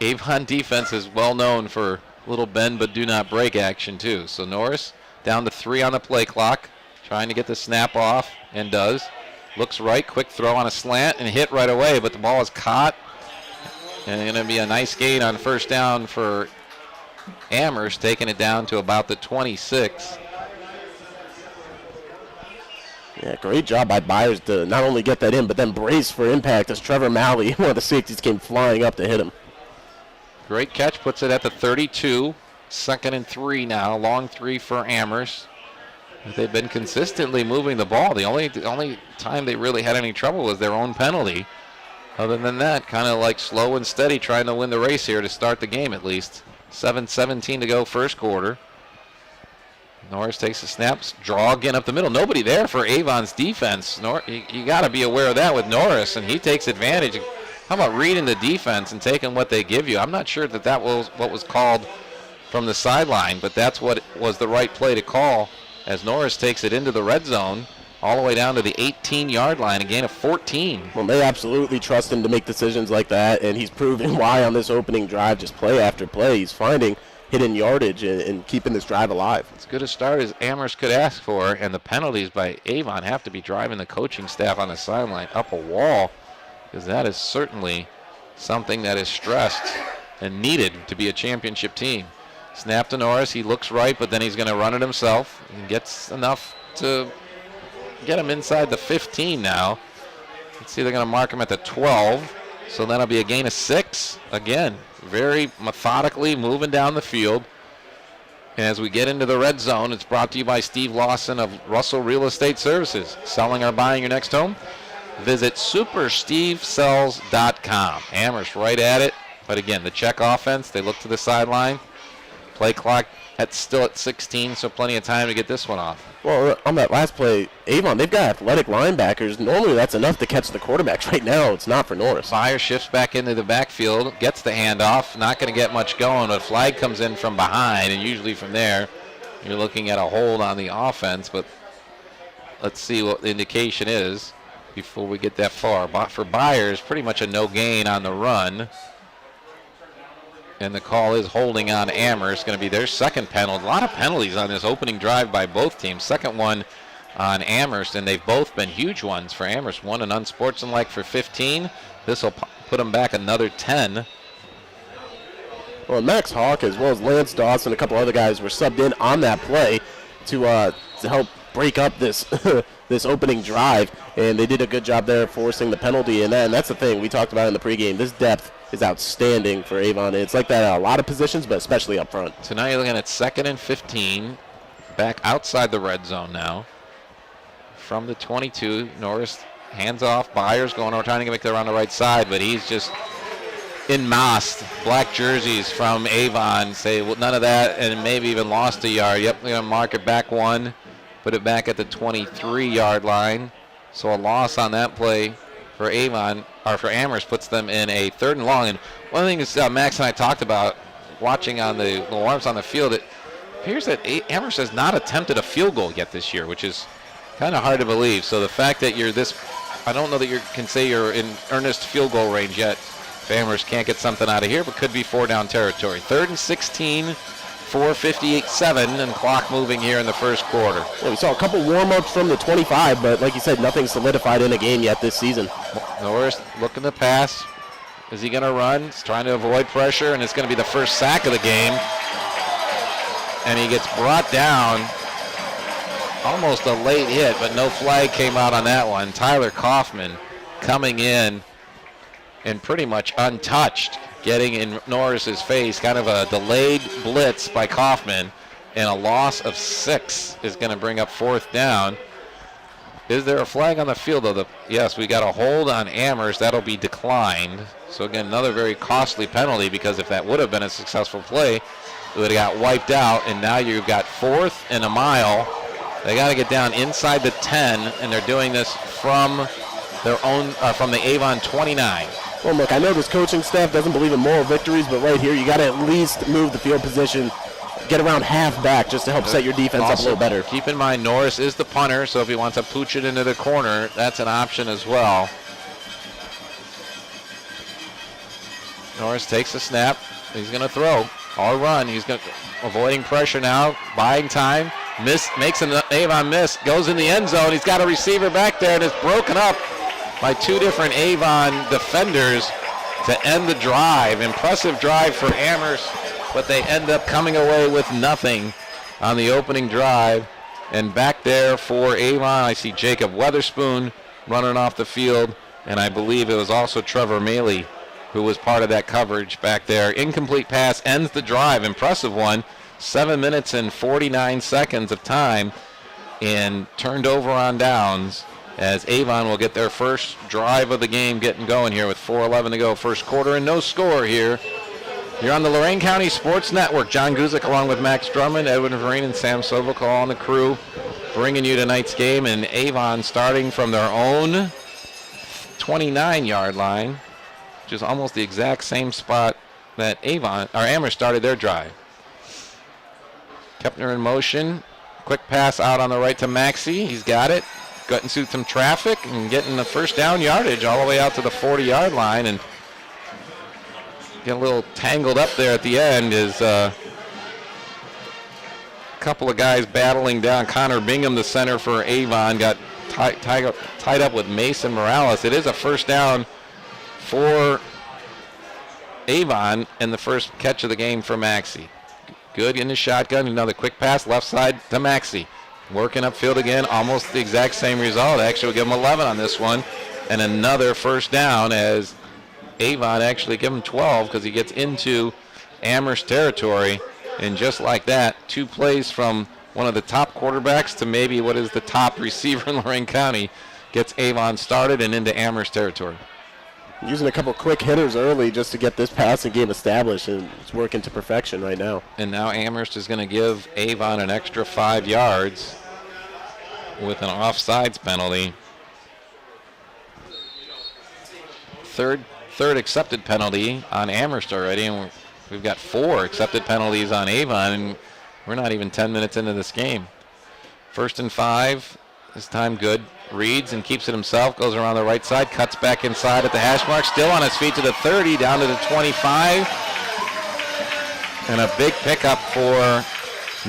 Speaker 6: Avon defense is well known for little bend but do not break action too. So Norris down to 3 on the play clock, trying to get the snap off, and does. Looks right, quick throw on a slant and hit right away, but the ball is caught. And it's going to be a nice gain on first down for Amherst, taking it down to about the 26.
Speaker 7: Yeah, great job by Byers to not only get that in, but then brace for impact as Trevor Malley, one of the safeties, came flying up to hit him.
Speaker 6: Great catch, puts it at the 32. 2nd and 3 now, long 3 for Amherst. They've been consistently moving the ball. The only time they really had any trouble was their own penalty. Other than that, kind of like slow and steady, trying to win the race here to start the game at least. 7:17 to go first quarter. Norris takes the snaps, draw again up the middle. Nobody there for Avon's defense. You got to be aware of that with Norris, and he takes advantage. How about reading the defense and taking what they give you? I'm not sure that was what was called from the sideline, but that's what was the right play to call as Norris takes it into the red zone all the way down to the 18-yard line, a gain of 14.
Speaker 7: Well, they absolutely trust him to make decisions like that, and he's proving why on this opening drive, just play after play. He's finding hidden yardage and keeping this drive alive.
Speaker 6: As good a start as Amherst could ask for, and the penalties by Avon have to be driving the coaching staff on the sideline up a wall, because that is certainly something that is stressed and needed to be a championship team. Snap to Norris. He looks right, but then he's going to run it himself and gets enough to get him inside the 15 now. Let's see, they're going to mark him at the 12. So that'll be a gain of 6. Again, very methodically moving down the field. And as we get into the red zone, it's brought to you by Steve Lawson of Russell Real Estate Services. Selling or buying your next home? Visit superstevesells.com. Amherst right at it. But again, the check offense, they look to the sideline. Play clock still at 16, so plenty of time to get this one off.
Speaker 7: Well, on that last play, Avon, they've got athletic linebackers. Normally that's enough to catch the quarterbacks. Right now, it's not for Norris.
Speaker 6: Byers shifts back into the backfield, gets the handoff, not going to get much going, but a flag comes in from behind, and usually from there, you're looking at a hold on the offense, but let's see what the indication is before we get that far. But for Byers, pretty much a no gain on the run. And the call is holding on Amherst. Going to be their second penalty. A lot of penalties on this opening drive by both teams. Second one on Amherst, and they've both been huge ones for Amherst. One an unsportsmanlike for 15. This will put them back another 10.
Speaker 7: Well, Max Hawk as well as Lance Dawson, a couple other guys were subbed in on that play to help break up this this opening drive, and they did a good job there forcing the penalty. And that's the thing we talked about in the pregame. This depth is outstanding for Avon. It's like that at a lot of positions, but especially up front.
Speaker 6: Tonight you're looking at 2nd and 15, back outside the red zone now. From the 22, Norris hands off. Byers going over, trying to make it around the right side, but he's just in mass. Black jerseys from Avon say, well, none of that, and maybe even lost a yard. Yep, we're going to mark it back 1, put it back at the 23-yard line. So a loss on that play for Avon, or for Amherst, puts them in a 3rd and long. And one of the things Max and I talked about watching on the warm-ups on the field, it appears that Amherst has not attempted a field goal yet this year, which is kind of hard to believe. So the fact that you're this, I don't know that you can say you're in earnest field goal range yet. If Amherst can't get something out of here, but could be 4-down territory. 3rd and 16, 4:58-7, and clock moving here in the first quarter.
Speaker 7: Yeah, we saw a couple warm-ups from the 25, but like you said, nothing solidified in a game yet this season.
Speaker 6: Norris looking to pass. Is he going to run? He's trying to avoid pressure, and it's going to be the first sack of the game. And he gets brought down. Almost a late hit, but no flag came out on that one. Tyler Kaufman coming in and pretty much untouched, getting in Norris's face. Kind of a delayed blitz by Kaufman, and a loss of 6 is going to bring up 4th down. Is there a flag on the field, though? Yes, we got a hold on Amherst. That'll be declined. So, again, another very costly penalty, because if that would have been a successful play, it would have got wiped out, and now you've got 4th and a mile They got to get down inside the 10, and they're doing this from their own, from the Avon 29.
Speaker 7: Well, look, I know this coaching staff doesn't believe in moral victories, but right here you got to at least move the field position, get around half back just to help set your defense up a little better.
Speaker 6: Keep in mind, Norris is the punter, so if he wants to pooch it into the corner, that's an option as well. Norris takes the snap. He's going to throw or run. He's avoiding pressure now, buying time. Makes an Avon miss, goes in the end zone. He's got a receiver back there, and it's broken up by two different Avon defenders to end the drive. Impressive drive for Amherst, but they end up coming away with nothing on the opening drive. And back there for Avon, I see Jacob Weatherspoon running off the field, and I believe it was also Trevor Maley who was part of that coverage back there. Incomplete pass ends the drive. Impressive one. 7 minutes and 49 seconds of time, and turned over on downs as Avon will get their first drive of the game getting going here with 4:11 to go first quarter, and no score here. You're on the Lorain County Sports Network. John Guzik along with Max Drummond, Edwin Vereen, and Sam Sovokal on the crew bringing you tonight's game, and Avon starting from their own 29-yard line, which is almost the exact same spot that Amherst started their drive. Kepner in motion. Quick pass out on the right to Maxey. He's got it. Gutting through some traffic and getting the first down yardage all the way out to the 40-yard line. And get a little tangled up there at the end is a couple of guys battling down. Connor Bingham, the center for Avon, got tied up with Mason Morales. It is a first down for Avon and the first catch of the game for Maxey. Good in the shotgun. Another quick pass left side to Maxey. Working upfield again. Almost the exact same result. Actually, we'll give him 11 on this one. And another first down as Avon actually give him 12 because he gets into Amherst territory. And just like that, 2 plays from one of the top quarterbacks to maybe what is the top receiver in Lorain County gets Avon started and into Amherst territory.
Speaker 7: Using a couple quick hitters early just to get this passing game established, and it's working to perfection right now.
Speaker 6: And now Amherst is going to give Avon an extra 5 yards with an offsides penalty. Third accepted penalty on Amherst already, and we've got 4 accepted penalties on Avon, and we're not even 10 minutes into this game. 1st and 5, this time good. Reads and keeps it himself, goes around the right side, cuts back inside at the hash mark, still on his feet to the 30, down to the 25. And a big pickup for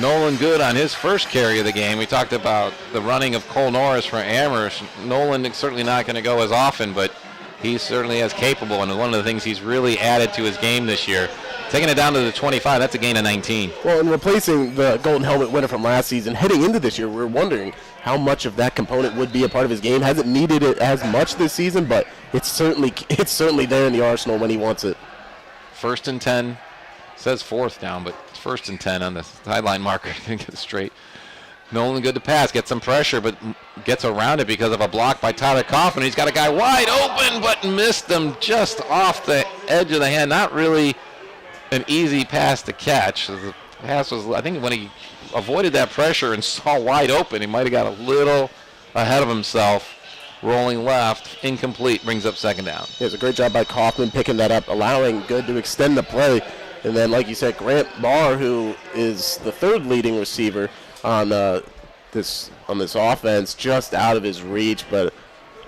Speaker 6: Nolan Good on his first carry of the game. We talked about the running of Cole Norris for Amherst. Nolan is certainly not going to go as often, but he's certainly as capable, and one of the things he's really added to his game this year. Taking it down to the 25, that's a gain of 19.
Speaker 7: Well, in replacing the Golden Helmet winner from last season, heading into this year, we're wondering how much of that component would be a part of his game. Hasn't needed it as much this season, but it's certainly there in the arsenal when he wants it.
Speaker 6: 1st and 10. Says 4th down, but it's 1st and 10 on the sideline marker to get it straight. Nolan Good to pass, gets some pressure, but gets around it because of a block by Tyler Kaufman. He's got a guy wide open, but missed him just off the edge of the hand. Not really an easy pass to catch. The pass was, I think when he avoided that pressure and saw wide open, he might have got a little ahead of himself. Rolling left, incomplete, brings up 2nd down.
Speaker 7: Yeah, it's a great job by Kaufman picking that up, allowing Good to extend the play. And then, like you said, Grant Barr, who is the 3rd leading receiver on this offense, just out of his reach, but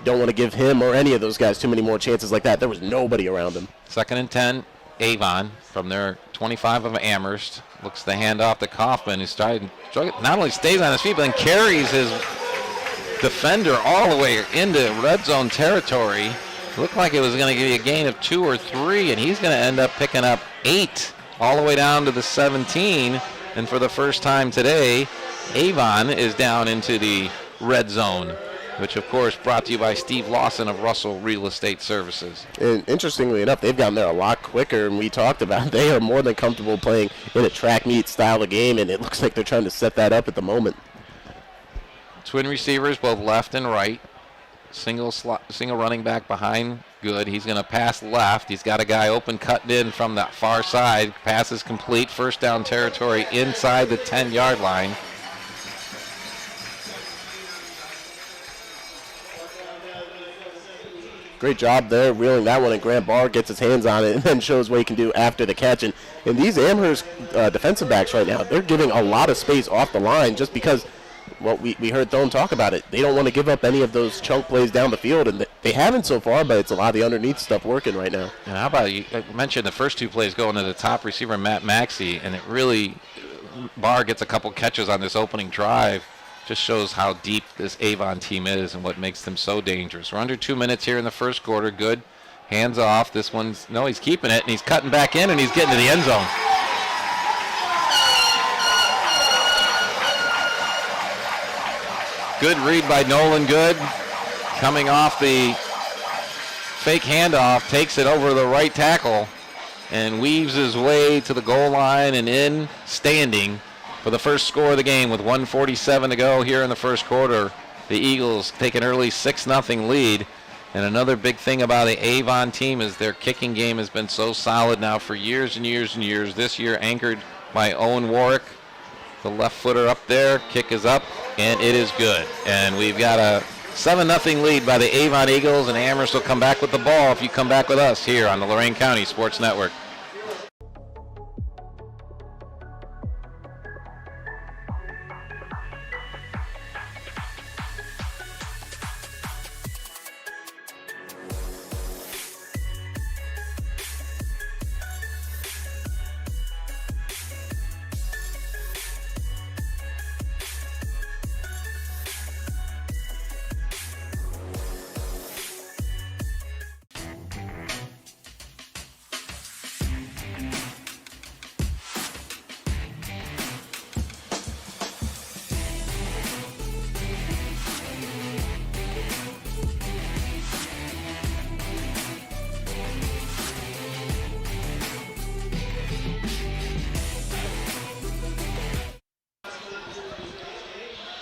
Speaker 7: don't want to give him or any of those guys too many more chances like that. There was nobody around him.
Speaker 6: 2nd and 10, Avon from their 25 of Amherst. Looks the hand off to Kaufman, who not only stays on his feet, but then carries his defender all the way into red zone territory. Looked like it was going to give you a gain of 2 or 3, and he's going to end up picking up 8 all the way down to the 17. And for the first time today, Avon is down into the red zone, which, of course, brought to you by Steve Lawson of Russell Real Estate Services.
Speaker 7: And interestingly enough, they've gotten there a lot quicker, and we talked about they are more than comfortable playing in a track meet style of game, and it looks like they're trying to set that up at the moment.
Speaker 6: Twin receivers, both left and right. Single running back behind Good. He's going to pass left. He's got a guy open, cutting in from that far side. Pass is complete. 1st down territory inside the 10-yard line.
Speaker 7: Great job there, reeling that one, and Grant Barr gets his hands on it and then shows what he can do after the catch. And these Amherst defensive backs right now, they're giving a lot of space off the line just because, well, we heard Thone talk about it. They don't want to give up any of those chunk plays down the field, and they haven't so far, but it's a lot of the underneath stuff working right now.
Speaker 6: And how about you mentioned the first two plays going to the top receiver, Matt Maxey, and it really, Barr gets a couple catches on this opening drive. Just shows how deep this Avon team is and what makes them so dangerous. We're under 2 minutes here in the first quarter. Good. Hands off. This one's, no, he's keeping it, and he's cutting back in, and he's getting to the end zone. Good read by Nolan Good. Coming off the fake handoff, takes it over to the right tackle, and weaves his way to the goal line and in, standing for the first score of the game with 1:47 to go here in the first quarter. The Eagles take an early 6-0 lead. And another big thing about the Avon team is their kicking game has been so solid now for years and years and years. This year anchored by Owen Warwick. The left footer up there, kick is up, and it is good. And we've got a 7-0 lead by the Avon Eagles, and Amherst will come back with the ball if you come back with us here on the Lorain County Sports Network.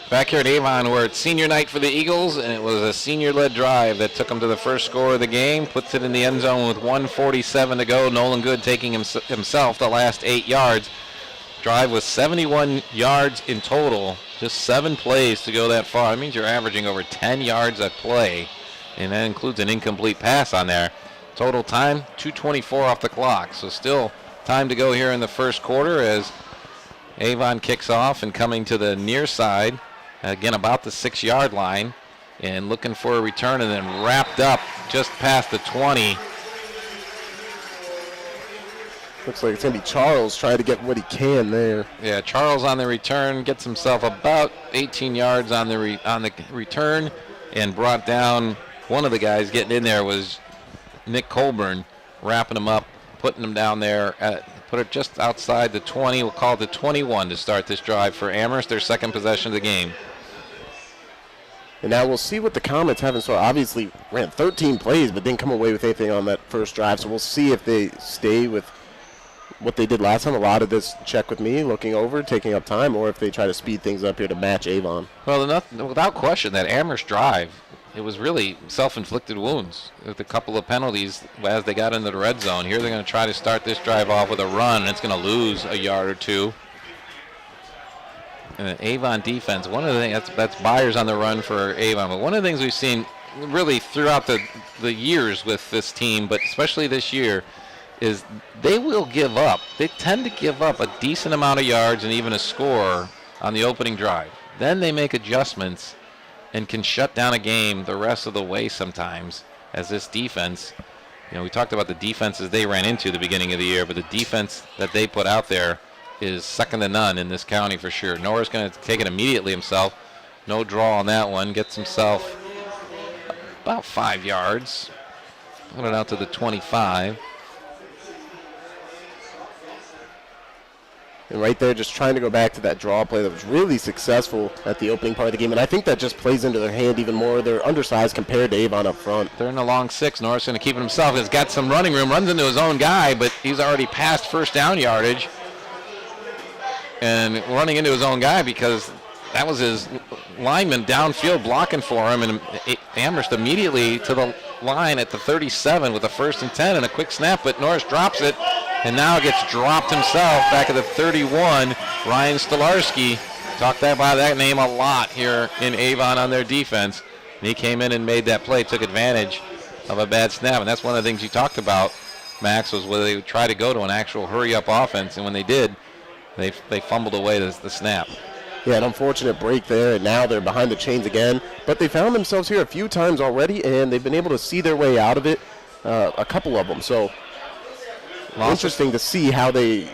Speaker 6: Back here at Avon, where it's senior night for the Eagles, and it was a senior-led drive that took them to the first score of the game, puts it in the end zone with 1:47 to go. Nolan Good taking himself the last 8 yards. Drive was 71 yards in total, just 7 plays to go that far. That means you're averaging over 10 yards a play, and that includes an incomplete pass on there. Total time, 2:24 off the clock, so still time to go here in the first quarter as Avon kicks off and coming to the near side. Again, about the 6-yard line, and looking for a return, and then wrapped up just past the 20.
Speaker 7: Looks like it's going to be Charles trying to get what he can there.
Speaker 6: Yeah, Charles on the return gets himself about 18 yards on the return, and brought down. One of the guys getting in there was Nick Colburn, wrapping him up, putting him down there put it just outside the 20. We'll call it the 21 to start this drive for Amherst, their second possession of the game.
Speaker 7: And now we'll see what the Comets have in store. Obviously ran 13 plays, but didn't come away with anything on that first drive. So we'll see if they stay with what they did last time. A lot of this check with me, looking over, taking up time, or if they try to speed things up here to match Avon.
Speaker 6: Well, without question, that Amherst drive, it was really self-inflicted wounds with a couple of penalties as they got into the red zone. Here they're going to try to start this drive off with a run, and it's going to lose a yard or two. And the Avon defense, one of the things, that's Byers on the run for Avon, but one of the things we've seen really throughout the years with this team, but especially this year, is they will give up. They tend to give up a decent amount of yards and even a score on the opening drive. Then they make adjustments and can shut down a game the rest of the way sometimes, as this defense, we talked about the defenses they ran into the beginning of the year, but the defense that they put out there is second to none in this county for sure. Norris going to take it immediately himself. No draw on that one. Gets himself about 5 yards. Put it out to the 25.
Speaker 7: And right there, just trying to go back to that draw play that was really successful at the opening part of the game. And I think that just plays into their hand even more. They're undersized compared to Avon up front.
Speaker 6: They're in the long six. Norris going to keep it himself. He's got some running room. Runs into his own guy, but he's already past first down yardage. And running into his own guy because that was his lineman downfield blocking for him. And Amherst immediately to the line at the 37 with a 1st and 10 and a quick snap, but Norris drops it. And now gets dropped himself back at the 31. Ryan Stolarski, talked about that name a lot here in Avon on their defense. And he came in and made that play, took advantage of a bad snap. And that's one of the things you talked about, Max, was whether they would try to go to an actual hurry-up offense. And when they did, they fumbled away the snap.
Speaker 7: Yeah, an unfortunate break there, and now they're behind the chains again. But they found themselves here a few times already, and they've been able to see their way out of it, a couple of them. So interesting to see how they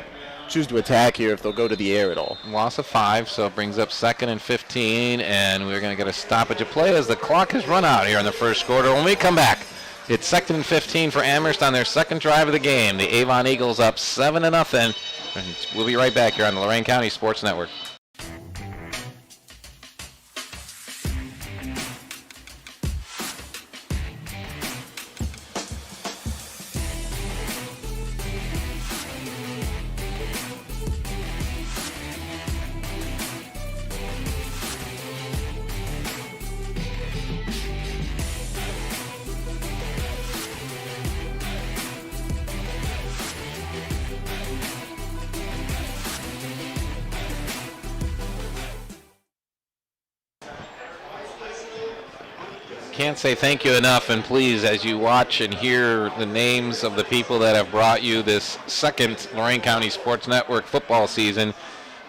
Speaker 7: choose to attack here, if they'll go to the air at all.
Speaker 6: Loss of 5, so it brings up 2nd and 15, and we're going to get a stoppage of play as the clock has run out here in the first quarter. When we come back, it's 2nd and 15 for Amherst on their second drive of the game. The Avon Eagles up 7-0. We'll be right back here on the Lorain County Sports Network. Can't say thank you enough, and please, as you watch and hear the names of the people that have brought you this second Lorain County Sports Network football season,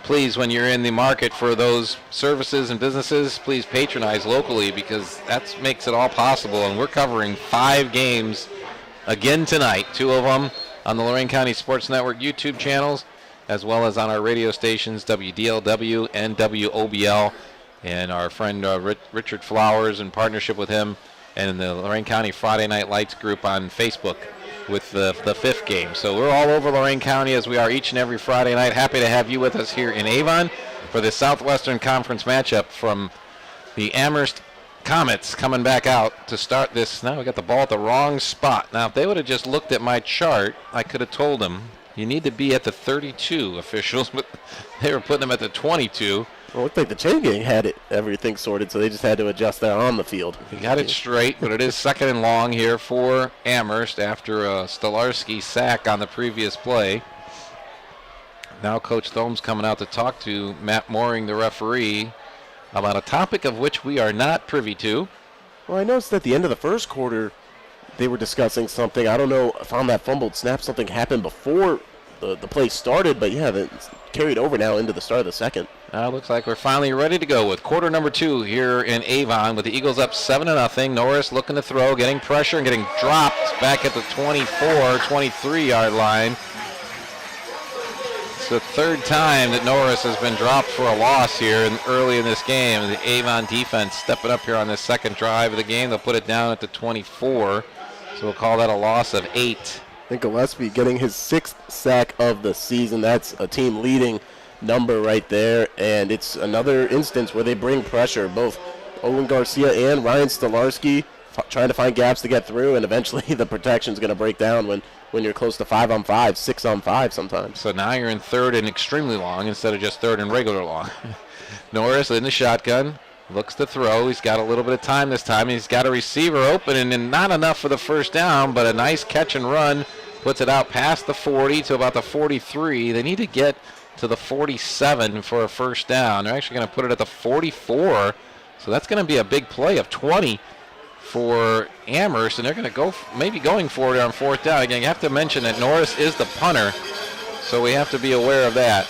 Speaker 6: please, when you're in the market for those services and businesses, please patronize locally, because that makes it all possible. And we're covering 5 games again tonight, 2 of them on the Lorain County Sports Network YouTube channels, as well as on our radio stations, WDLW and WOBL. And our friend Richard Flowers, in partnership with him, and the Lorain County Friday Night Lights group on Facebook with the 5th game. So we're all over Lorain County, as we are each and every Friday night. Happy to have you with us here in Avon for the Southwestern Conference matchup from the Amherst Comets coming back out to start this. Now we got the ball at the wrong spot. Now if they would have just looked at my chart, I could have told them you need to be at the 32 officials, but they were putting them at the 22.
Speaker 7: Well, it looked like the chain gang had everything sorted, so they just had to adjust that on the field.
Speaker 6: He got it straight, but it is 2nd and long here for Amherst after a Stolarski sack on the previous play. Now Coach Thome's coming out to talk to Matt Mooring, the referee, about a topic of which we are not privy to.
Speaker 7: Well, I noticed at the end of the first quarter, they were discussing something. I don't know if on that fumbled snap something happened before the play started, but yeah, it's carried over now into the start of the second.
Speaker 6: Now it looks like we're finally ready to go with quarter number 2 here in Avon, with the Eagles up 7-0. Norris looking to throw, getting pressure, and getting dropped back at the 24, 23-yard line. It's the 3rd time that Norris has been dropped for a loss here early in this game. The Avon defense stepping up here on this second drive of the game. They'll put it down at the 24, so we'll call that a loss of 8.
Speaker 7: I think Gillespie getting his 6th sack of the season. That's a team leading number right there, and it's another instance where they bring pressure. Both Owen Garcia and Ryan Stolarski trying to find gaps to get through, and eventually the protection's going to break down when you're close to 5-on-5, 6-on-5 sometimes.
Speaker 6: So now you're in 3rd and extremely long instead of just 3rd and regular long. Norris in the shotgun, looks to throw. He's got a little bit of time this time. He's got a receiver open, and not enough for the first down, but a nice catch and run puts it out past the 40 to about the 43. They need to get to the 47 for a first down. They're actually going to put it at the 44, so that's going to be a big play of 20 for Amherst, and they're going to go maybe going for it on 4th down. Again, you have to mention that Norris is the punter, so we have to be aware of that.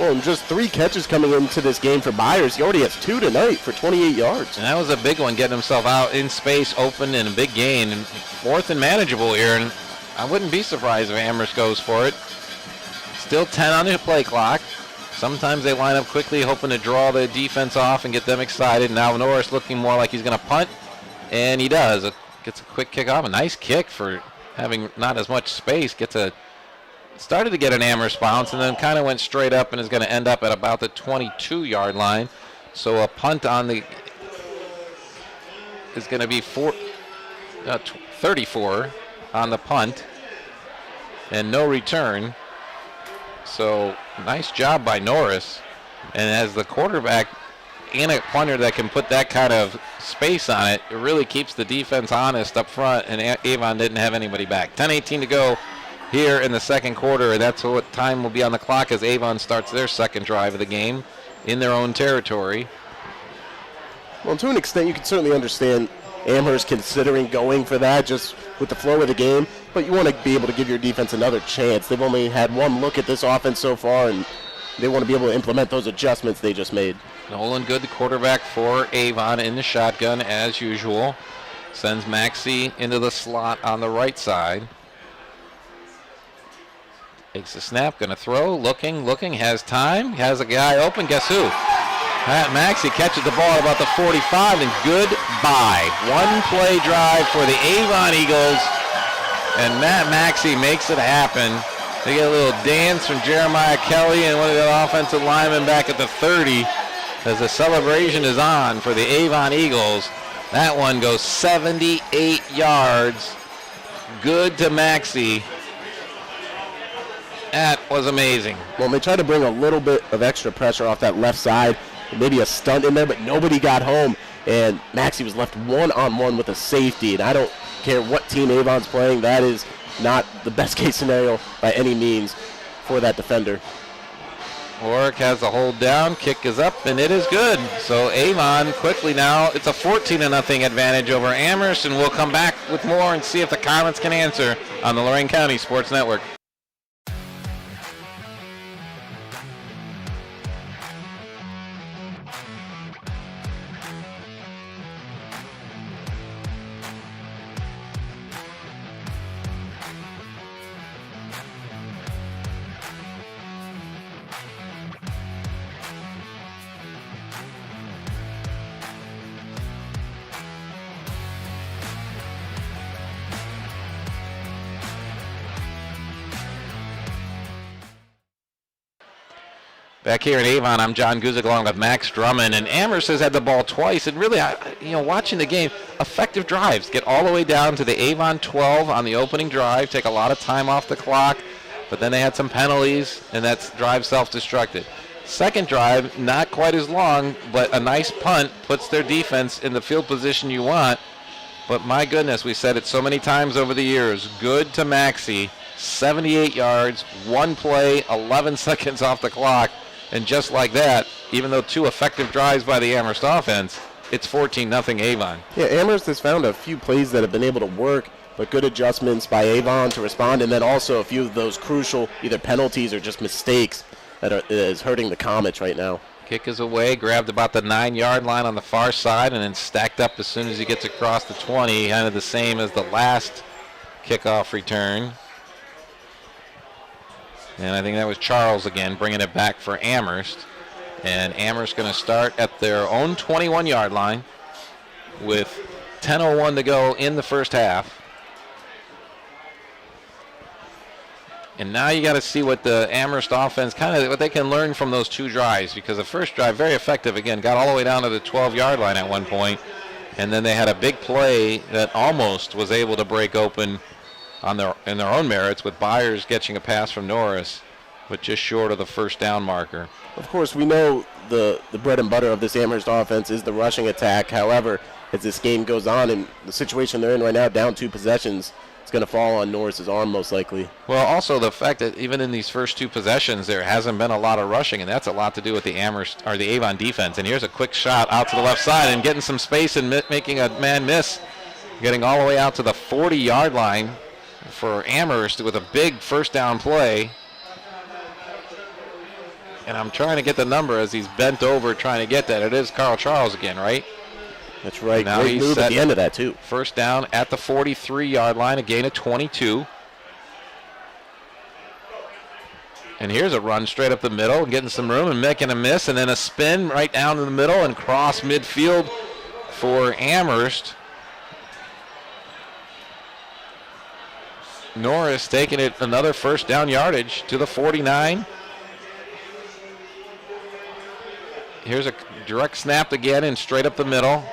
Speaker 7: Well, and just 3 catches coming into this game for Byers. He already has 2 tonight for 28 yards.
Speaker 6: And that was a big one, getting himself out in space, open, and a big gain. And 4th and manageable here, and I wouldn't be surprised if Amherst goes for it. Still 10 on the play clock. Sometimes they line up quickly, hoping to draw the defense off and get them excited. Now Norris looking more like he's going to punt, and he does. Gets a quick kick off. A nice kick for having not as much space. Started to get an Amherst bounce, and then kind of went straight up and is going to end up at about the 22-yard line. So a punt on the is going to be 34 on the punt, and no return. So nice job by Norris. And as the quarterback and a punter that can put that kind of space on it, it really keeps the defense honest up front, and Avon didn't have anybody back. 10:18 to go here in the second quarter, and that's what time will be on the clock as Avon starts their second drive of the game in their own territory.
Speaker 7: Well, to an extent, you can certainly understand Amherst considering going for that just with the flow of the game, but you want to be able to give your defense another chance. They've only had one look at this offense so far, and they want to be able to implement those adjustments they just made.
Speaker 6: Nolan Good, the quarterback for Avon, in the shotgun as usual. Sends Maxey into the slot on the right side. Takes the snap, going to throw, looking, has time, has a guy open. Guess who? Matt Maxey catches the ball at about the 45, and goodbye. One-play drive for the Avon Eagles, and Matt Maxey makes it happen. They get a little dance from Jeremiah Kelly and one of the offensive linemen back at the 30 as the celebration is on for the Avon Eagles. That one goes 78 yards. Good to Maxey. That was amazing.
Speaker 7: Well, they tried to bring a little bit of extra pressure off that left side, maybe a stunt in there, but nobody got home, and Maxey was left one-on-one with a safety, and I don't care what team Avon's playing, that is not the best case scenario by any means for that defender.
Speaker 6: Warwick has the hold down, kick is up, and it is good. So Avon quickly now, it's a 14-0 advantage over Amherst, and we'll come back with more and see if the Comets can answer on the Lorain County Sports Network. Back here in Avon, I'm John Guzik along with Max Drummond, and Amherst has had the ball twice, and really, watching the game, effective drives. Get all the way down to the Avon 12 on the opening drive, take a lot of time off the clock, but then they had some penalties, and that drive self-destructed. Second drive, not quite as long, but a nice punt puts their defense in the field position you want. But my goodness, we said it so many times over the years, good to Maxey, 78 yards, one play, 11 seconds off the clock. And just like that, even though two effective drives by the Amherst offense, it's 14-0 Avon.
Speaker 7: Yeah, Amherst has found a few plays that have been able to work, but good adjustments by Avon to respond, and then also a few of those crucial either penalties or just mistakes that is hurting the Comets right now.
Speaker 6: Kick is away, grabbed about the 9-yard line on the far side, and then stacked up as soon as he gets across the 20, kind of the same as the last kickoff return. And I think that was Charles again bringing it back for Amherst. And Amherst going to start at their own 21-yard line with 10:01 to go in the first half. And now you got to see what the Amherst offense, kind of what they can learn from those two drives, because the first drive, very effective, again, got all the way down to the 12-yard line at one point. And then they had a big play that almost was able to break open in their own merits, with Byers catching a pass from Norris, but just short of the first down marker.
Speaker 7: Of course, we know the bread and butter of this Amherst offense is the rushing attack. However, as this game goes on and the situation they're in right now, down 2 possessions, it's going to fall on Norris's arm most likely.
Speaker 6: Well, also the fact that even in these first 2 possessions, there hasn't been a lot of rushing, and that's a lot to do with the Avon defense. And here's a quick shot out to the left side and getting some space and making a man miss, getting all the way out to the 40-yard line for Amherst with a big first down play. And I'm trying to get the number as he's bent over trying to get that. It is Carl Charles again, right?
Speaker 7: That's right.
Speaker 6: Now
Speaker 7: Great move at the end of that, too.
Speaker 6: First down at the 43-yard line, a gain of 22. And here's a run straight up the middle, getting some room and making a miss, and then a spin right down to the middle and cross midfield for Amherst. Norris taking it another first down yardage to the 49. Here's a direct snap again and straight up the middle.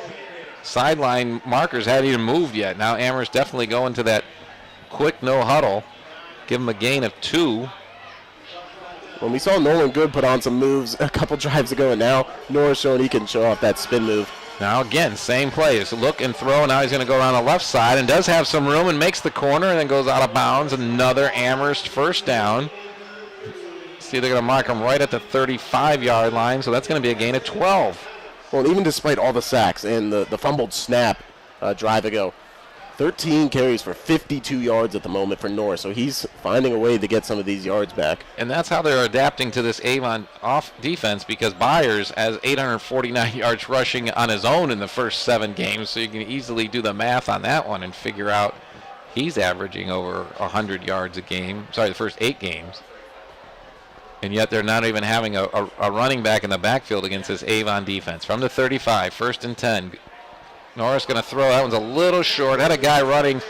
Speaker 6: Sideline markers hadn't even moved yet. Now Amherst definitely going to that quick no huddle. Give him a gain of 2.
Speaker 7: When we saw Nolan Good put on some moves a couple drives ago, and now Norris showing he can show off that spin move.
Speaker 6: Now again, same plays. Look and throw. Now he's going to go around the left side and does have some room and makes the corner and then goes out of bounds. Another Amherst first down. See, they're going to mark him right at the 35-yard line, so that's going to be a gain of 12.
Speaker 7: Well, even despite all the sacks and the fumbled snap drive ago, 13 carries for 52 yards at the moment for Norris, so he's finding a way to get some of these yards back.
Speaker 6: And that's how they're adapting to this Avon off defense, because Byers has 849 yards rushing on his own in the first 7 games, so you can easily do the math on that one and figure out he's averaging over 100 yards a game. Sorry, the first 8 games. And yet they're not even having a running back in the backfield against this Avon defense. From the 35, 1st and 10. Norris going to throw. That one's a little short. Had a guy running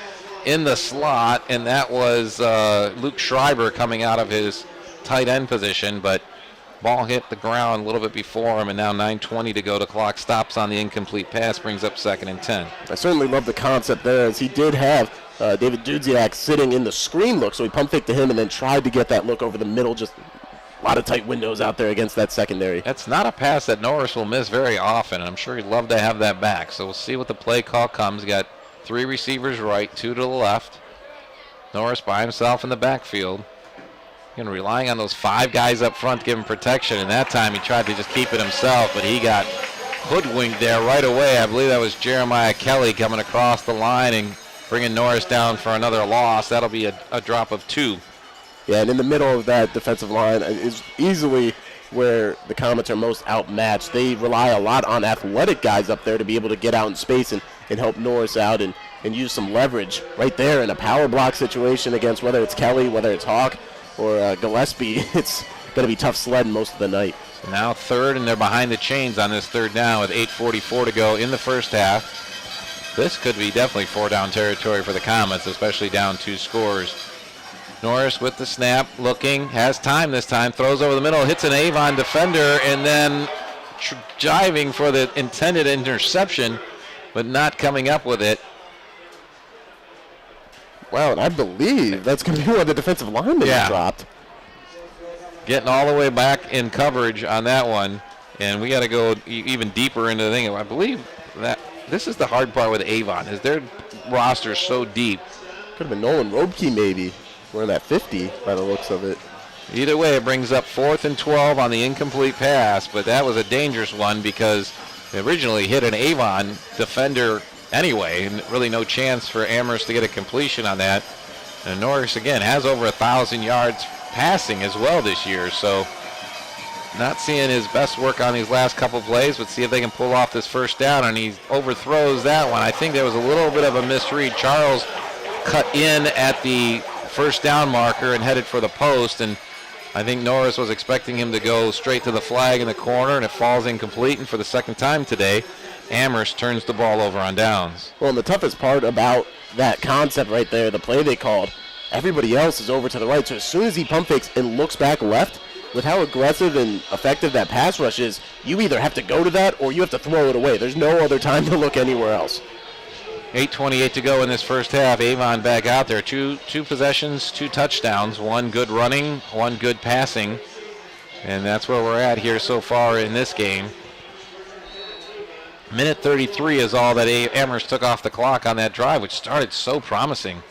Speaker 6: in the slot, and that was Luke Schreiber coming out of his tight end position, but ball hit the ground a little bit before him, and now 9:20 to go. The clock stops on the incomplete pass, brings up 2nd and 10.
Speaker 7: I certainly love the concept there, as he did have David Dudziak sitting in the screen look, so he pump faked to him and then tried to get that look over the middle. Just a lot of tight windows out there against that secondary.
Speaker 6: That's not a pass that Norris will miss very often, and I'm sure he'd love to have that back. So we'll see what the play call comes. Got 3 receivers right, 2 to the left. Norris by himself in the backfield. Again, relying on those 5 guys up front to give him protection, and that time he tried to just keep it himself, but he got hoodwinked there right away. I believe that was Jeremiah Kelly coming across the line and bringing Norris down for another loss. That'll be a drop of 2.
Speaker 7: Yeah, and in the middle of that defensive line is easily where the Comets are most outmatched. They rely a lot on athletic guys up there to be able to get out in space and help Norris out and use some leverage right there in a power block situation against whether it's Kelly, whether it's Hawk, or Gillespie. It's going to be tough sledding most of the night.
Speaker 6: So now 3rd, and they're behind the chains on this 3rd down with 8:44 to go in the first half. This could be definitely 4-down territory for the Comets, especially down 2 scores. Norris with the snap, looking, has time this time, throws over the middle, hits an Avon defender, and then jiving for the intended interception, but not coming up with it.
Speaker 7: Wow, and I believe that's going to be where the defensive lineman dropped.
Speaker 6: Getting all the way back in coverage on that one, and we got to go even deeper into the thing. I believe that this is the hard part with Avon, is their roster so deep.
Speaker 7: Could have been Nolan Robke maybe. We're in that 50 by the looks of it.
Speaker 6: Either way, it brings up 4th and 12 on the incomplete pass, but that was a dangerous one because they originally hit an Avon defender anyway, and really no chance for Amherst to get a completion on that. And Norris, again, has over 1,000 yards passing as well this year, so not seeing his best work on these last couple plays, but see if they can pull off this 1st down, and he overthrows that one. I think there was a little bit of a misread. Charles cut in at the 1st down marker and headed for the post, and I think Norris was expecting him to go straight to the flag in the corner, and it falls incomplete, and for the 2nd time today, Amherst turns the ball over on downs.
Speaker 7: Well, and the toughest part about that concept right there, the play they called, everybody else is over to the right, so as soon as he pump fakes and looks back left, with how aggressive and effective that pass rush is, you either have to go to that or you have to throw it away. There's no other time to look anywhere else.
Speaker 6: 8:28 to go in this first half. Avon back out there. Two possessions, 2 touchdowns, 1 good running, 1 good passing. And that's where we're at here so far in this game. Minute 33 is all that Amherst took off the clock on that drive, which started so promising.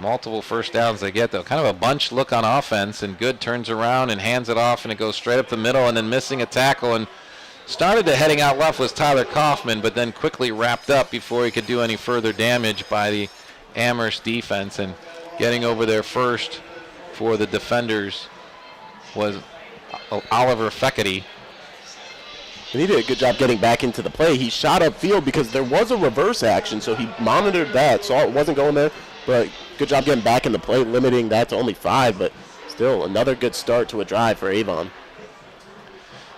Speaker 6: Multiple 1st downs they get, though. Kind of a bunch look on offense, and Good turns around and hands it off, and it goes straight up the middle, and then missing a tackle. And started to heading out left was Tyler Kaufman, but then quickly wrapped up before he could do any further damage by the Amherst defense. And getting over there first for the defenders was Oliver Feckety.
Speaker 7: And he did a good job getting back into the play. He shot upfield because there was a reverse action, so he monitored that, saw it wasn't going there, but good job getting back in the play, limiting that to only 5, but still another good start to a drive for Avon.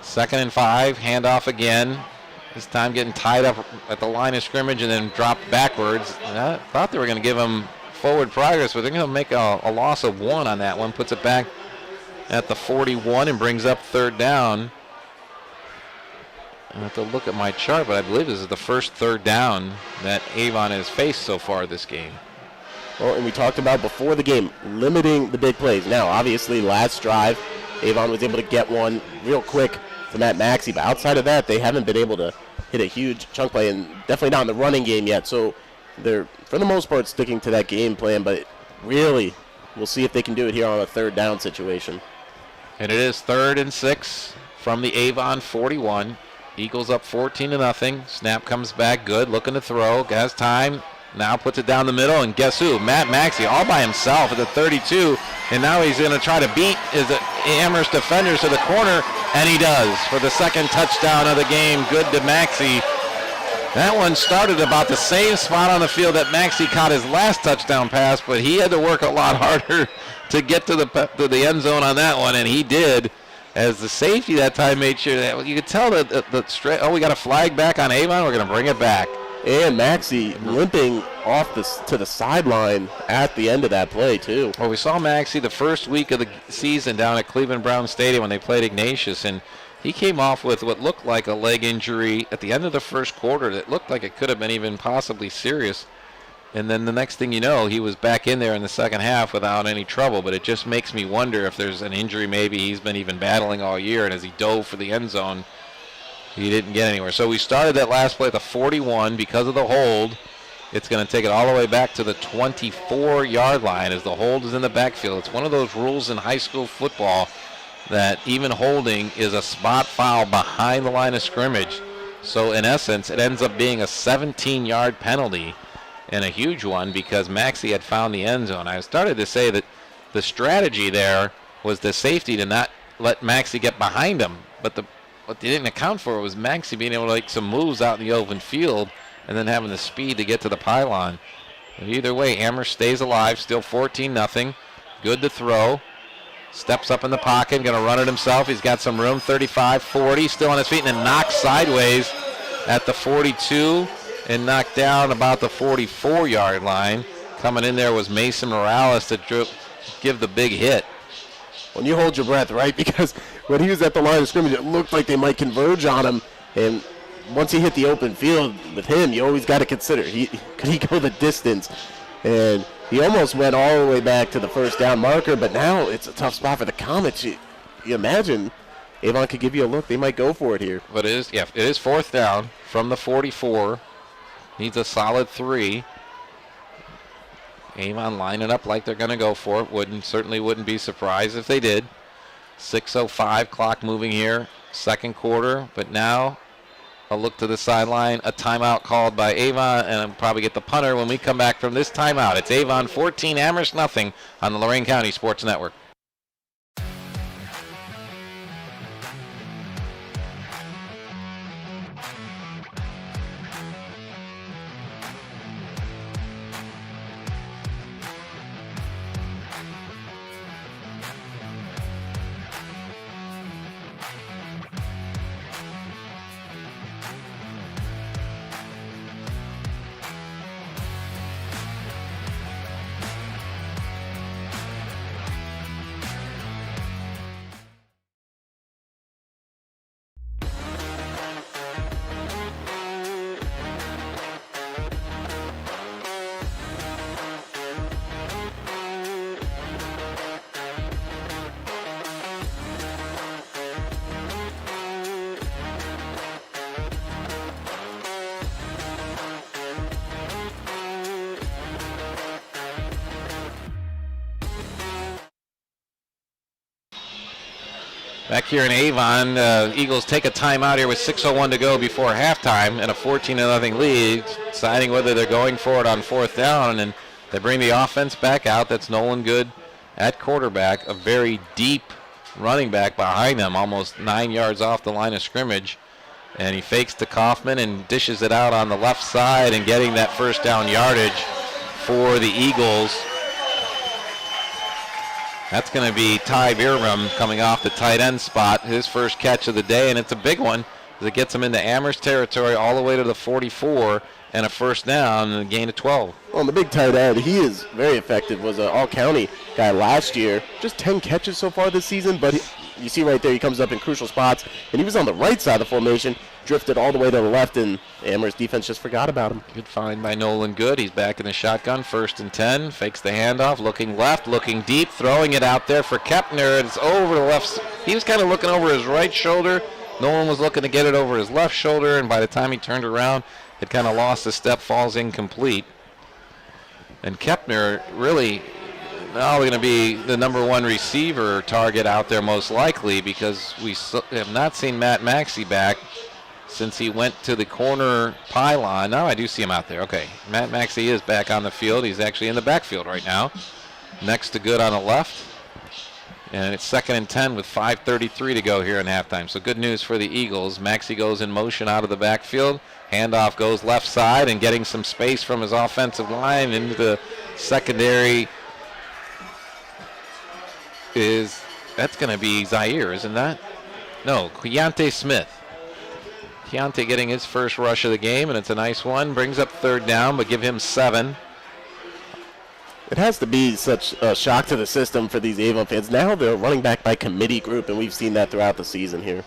Speaker 6: 2nd and 5, handoff again. This time getting tied up at the line of scrimmage and then dropped backwards. And I thought they were going to give him forward progress, but they're going to make a loss of 1 on that one. Puts it back at the 41 and brings up 3rd down. I have to look at my chart, but I believe this is the first 3rd down that Avon has faced so far this game.
Speaker 7: Well, and we talked about before the game, limiting the big plays. Now, obviously, last drive, Avon was able to get one real quick to Matt Maxey, but outside of that, they haven't been able to hit a huge chunk play, and definitely not in the running game yet. So they're, for the most part, sticking to that game plan, but really, we'll see if they can do it here on a 3rd down situation.
Speaker 6: And it is 3rd and 6 from the Avon 41. Eagles up 14-0. Snap comes back, good, looking to throw, has time. Now puts it down the middle, and guess who? Matt Maxey all by himself at the 32, and now he's going to try to beat his Amherst defenders to the corner, and he does for the second touchdown of the game. Good to Maxey. That one started about the same spot on the field that Maxey caught his last touchdown pass, but he had to work a lot harder to get to the end zone on that one, and he did. As the safety that time made sure that you could tell that the we got a flag back on Avon. We're going to bring it back.
Speaker 7: And Maxey limping off to the sideline at the end of that play, too.
Speaker 6: Well, we saw Maxey the first week of the season down at Cleveland Brown Stadium when they played Ignatius, and he came off with what looked like a leg injury at the end of the first quarter that looked like it could have been even possibly serious. And then the next thing you know, he was back in there in the second half without any trouble. But it just makes me wonder if there's an injury maybe he's been even battling all year, and as he dove for the end zone, he didn't get anywhere. So we started that last play at the 41 because of the hold. It's going to take it all the way back to the 24-yard line as the hold is in the backfield. It's one of those rules in high school football that even holding is a spot foul behind the line of scrimmage. So in essence, it ends up being a 17-yard penalty, and a huge one because Maxey had found the end zone. I started to say that the strategy there was the safety to not let Maxey get behind him, but what they didn't account for was Maxey being able to make some moves out in the open field and then having the speed to get to the pylon. But either way, Amherst stays alive, still 14-0. Good to throw. Steps up in the pocket, going to run it himself. He's got some room, 35-40, still on his feet, and then knocks sideways at the 42 and knocked down about the 44-yard line. Coming in there was Mason Morales to give the big hit.
Speaker 7: When you hold your breath, right? Because when he was at the line of scrimmage, it looked like they might converge on him. And once he hit the open field with him, you always got to consider, could he go the distance? And he almost went all the way back to the first down marker, but now it's a tough spot for the Comets. You imagine Avon could give you a look. They might go for it here.
Speaker 6: But it is fourth down from the 44. Needs a solid 3. Avon lining up like they're going to go for it. Certainly wouldn't be surprised if they did. 6:05, clock moving here, second quarter. But now a look to the sideline, a timeout called by Avon, and I'll probably get the punter when we come back from this timeout. It's Avon 14, Amherst nothing on the Lorain County Sports Network. Back here in Avon, Eagles take a timeout here with 6:01 to go before halftime and a 14-0 lead, deciding whether they're going for it on fourth down, and they bring the offense back out. That's Nolan Good at quarterback, a very deep running back behind them, almost 9 yards off the line of scrimmage, and he fakes to Kaufman and dishes it out on the left side and getting that first down yardage for the Eagles. That's going to be Ty Bierman coming off the tight end spot, his first catch of the day, and it's a big one as it gets him into Amherst territory all the way to the 44 and a first down and a gain of 12.
Speaker 7: Well, the big tight end, he is very effective, was an all-county guy last year. Just 10 catches so far this season, but you see right there he comes up in crucial spots, and he was on the right side of the formation, drifted all the way to the left, and Amherst defense just forgot about him.
Speaker 6: Good find by Nolan Good. He's back in the shotgun, 1st and 10. Fakes the handoff, looking left, looking deep, throwing it out there for Kepner. It's over the left. He was kind of looking over his right shoulder. Nolan was looking to get it over his left shoulder, and by the time he turned around, it kind of lost a step, falls incomplete. And Kepner really now going to be the number one receiver target out there most likely because we have not seen Matt Maxey back. since he went to the corner pylon. Now I do see him out there. Okay, Matt Maxey is back on the field. He's actually in the backfield right now. Next to Good on the left. And it's 2nd and 10 with 5:33 to go here in halftime. So good news for the Eagles. Maxey goes in motion out of the backfield. Handoff goes left side and getting some space from his offensive line into the secondary that's going to be Zaire, isn't that? No, Keontae Smith. Keontae getting his first rush of the game, and it's a nice one. Brings up 3rd down, but give him 7.
Speaker 7: It has to be such a shock to the system for these Avon fans. Now they're running back by committee group, and we've seen that throughout the season here.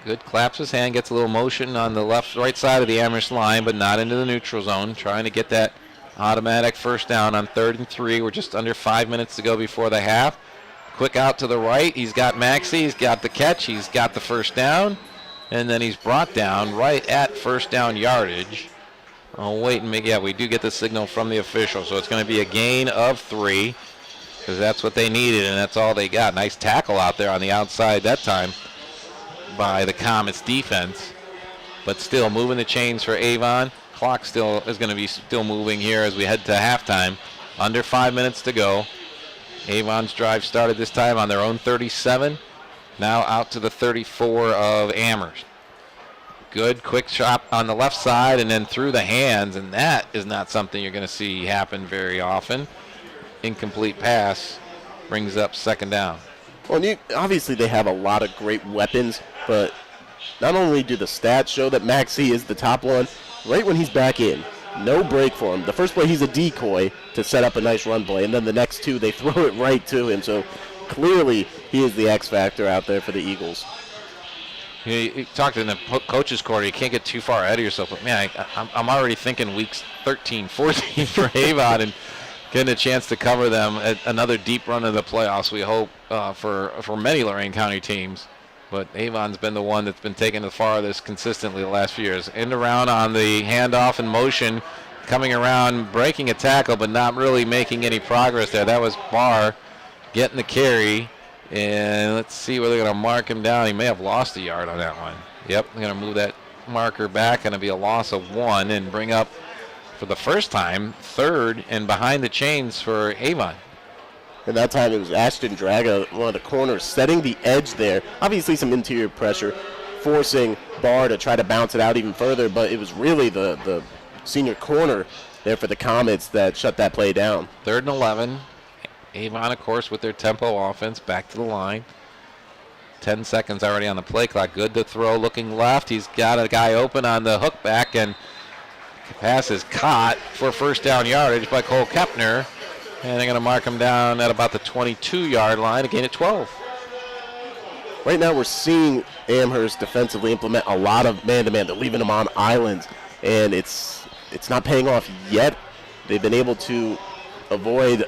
Speaker 6: Good, claps his hand, gets a little motion on the right side of the Amherst line, but not into the neutral zone. Trying to get that automatic first down on 3rd and 3. We're just under 5 minutes to go before the half. Quick out to the right. He's got Maxey. He's got the catch. He's got the first down. And then he's brought down right at first down yardage. Oh, wait, and yeah, we do get the signal from the official. So it's going to be a gain of 3 because that's what they needed, and that's all they got. Nice tackle out there on the outside that time by the Comets defense. But still moving the chains for Avon. Clock still is going to be still moving here as we head to halftime. Under 5 minutes to go. Avon's drive started this time on their own 37. Now out to the 34 of Amherst. Good quick shot on the left side and then through the hands, and that is not something you're going to see happen very often. Incomplete pass brings up 2nd down.
Speaker 7: Well, obviously they have a lot of great weapons, but not only do the stats show that Maxey is the top one, right when he's back in, no break for him. The first play, he's a decoy to set up a nice run play, and then the next 2, they throw it right to him. So clearly he is the X factor out there for the Eagles.
Speaker 6: You talked in the coach's corner, you can't get too far ahead of yourself, but man, I'm already thinking weeks 13, 14 for Avon and getting a chance to cover them at another deep run of the playoffs, we hope, for many Lorain County teams. But Avon's been the one that's been taking the farthest consistently the last few years. End around on the handoff and motion, coming around, breaking a tackle, but not really making any progress there. That was Barr getting the carry. And let's see where they're going to mark him down. He may have lost a yard on that one. Yep, they're going to move that marker back. Going to be a loss of 1 and bring up, for the first time, 3rd and behind the chains for Avon.
Speaker 7: And that time it was Ashton Draga, one of the corners, setting the edge there. Obviously some interior pressure, forcing Barr to try to bounce it out even further, but it was really the senior corner there for the Comets that shut that play down.
Speaker 6: 3rd and 11. Avon, of course, with their tempo offense, back to the line. 10 seconds already on the play clock. Good to throw, looking left. He's got a guy open on the hook back, and the pass is caught for first down yardage by Cole Kepner. And they're going to mark him down at about the 22-yard line, a gain of 12.
Speaker 7: Right now we're seeing Amherst defensively implement a lot of man-to-man. They're leaving them on islands, and it's not paying off yet. They've been able to avoid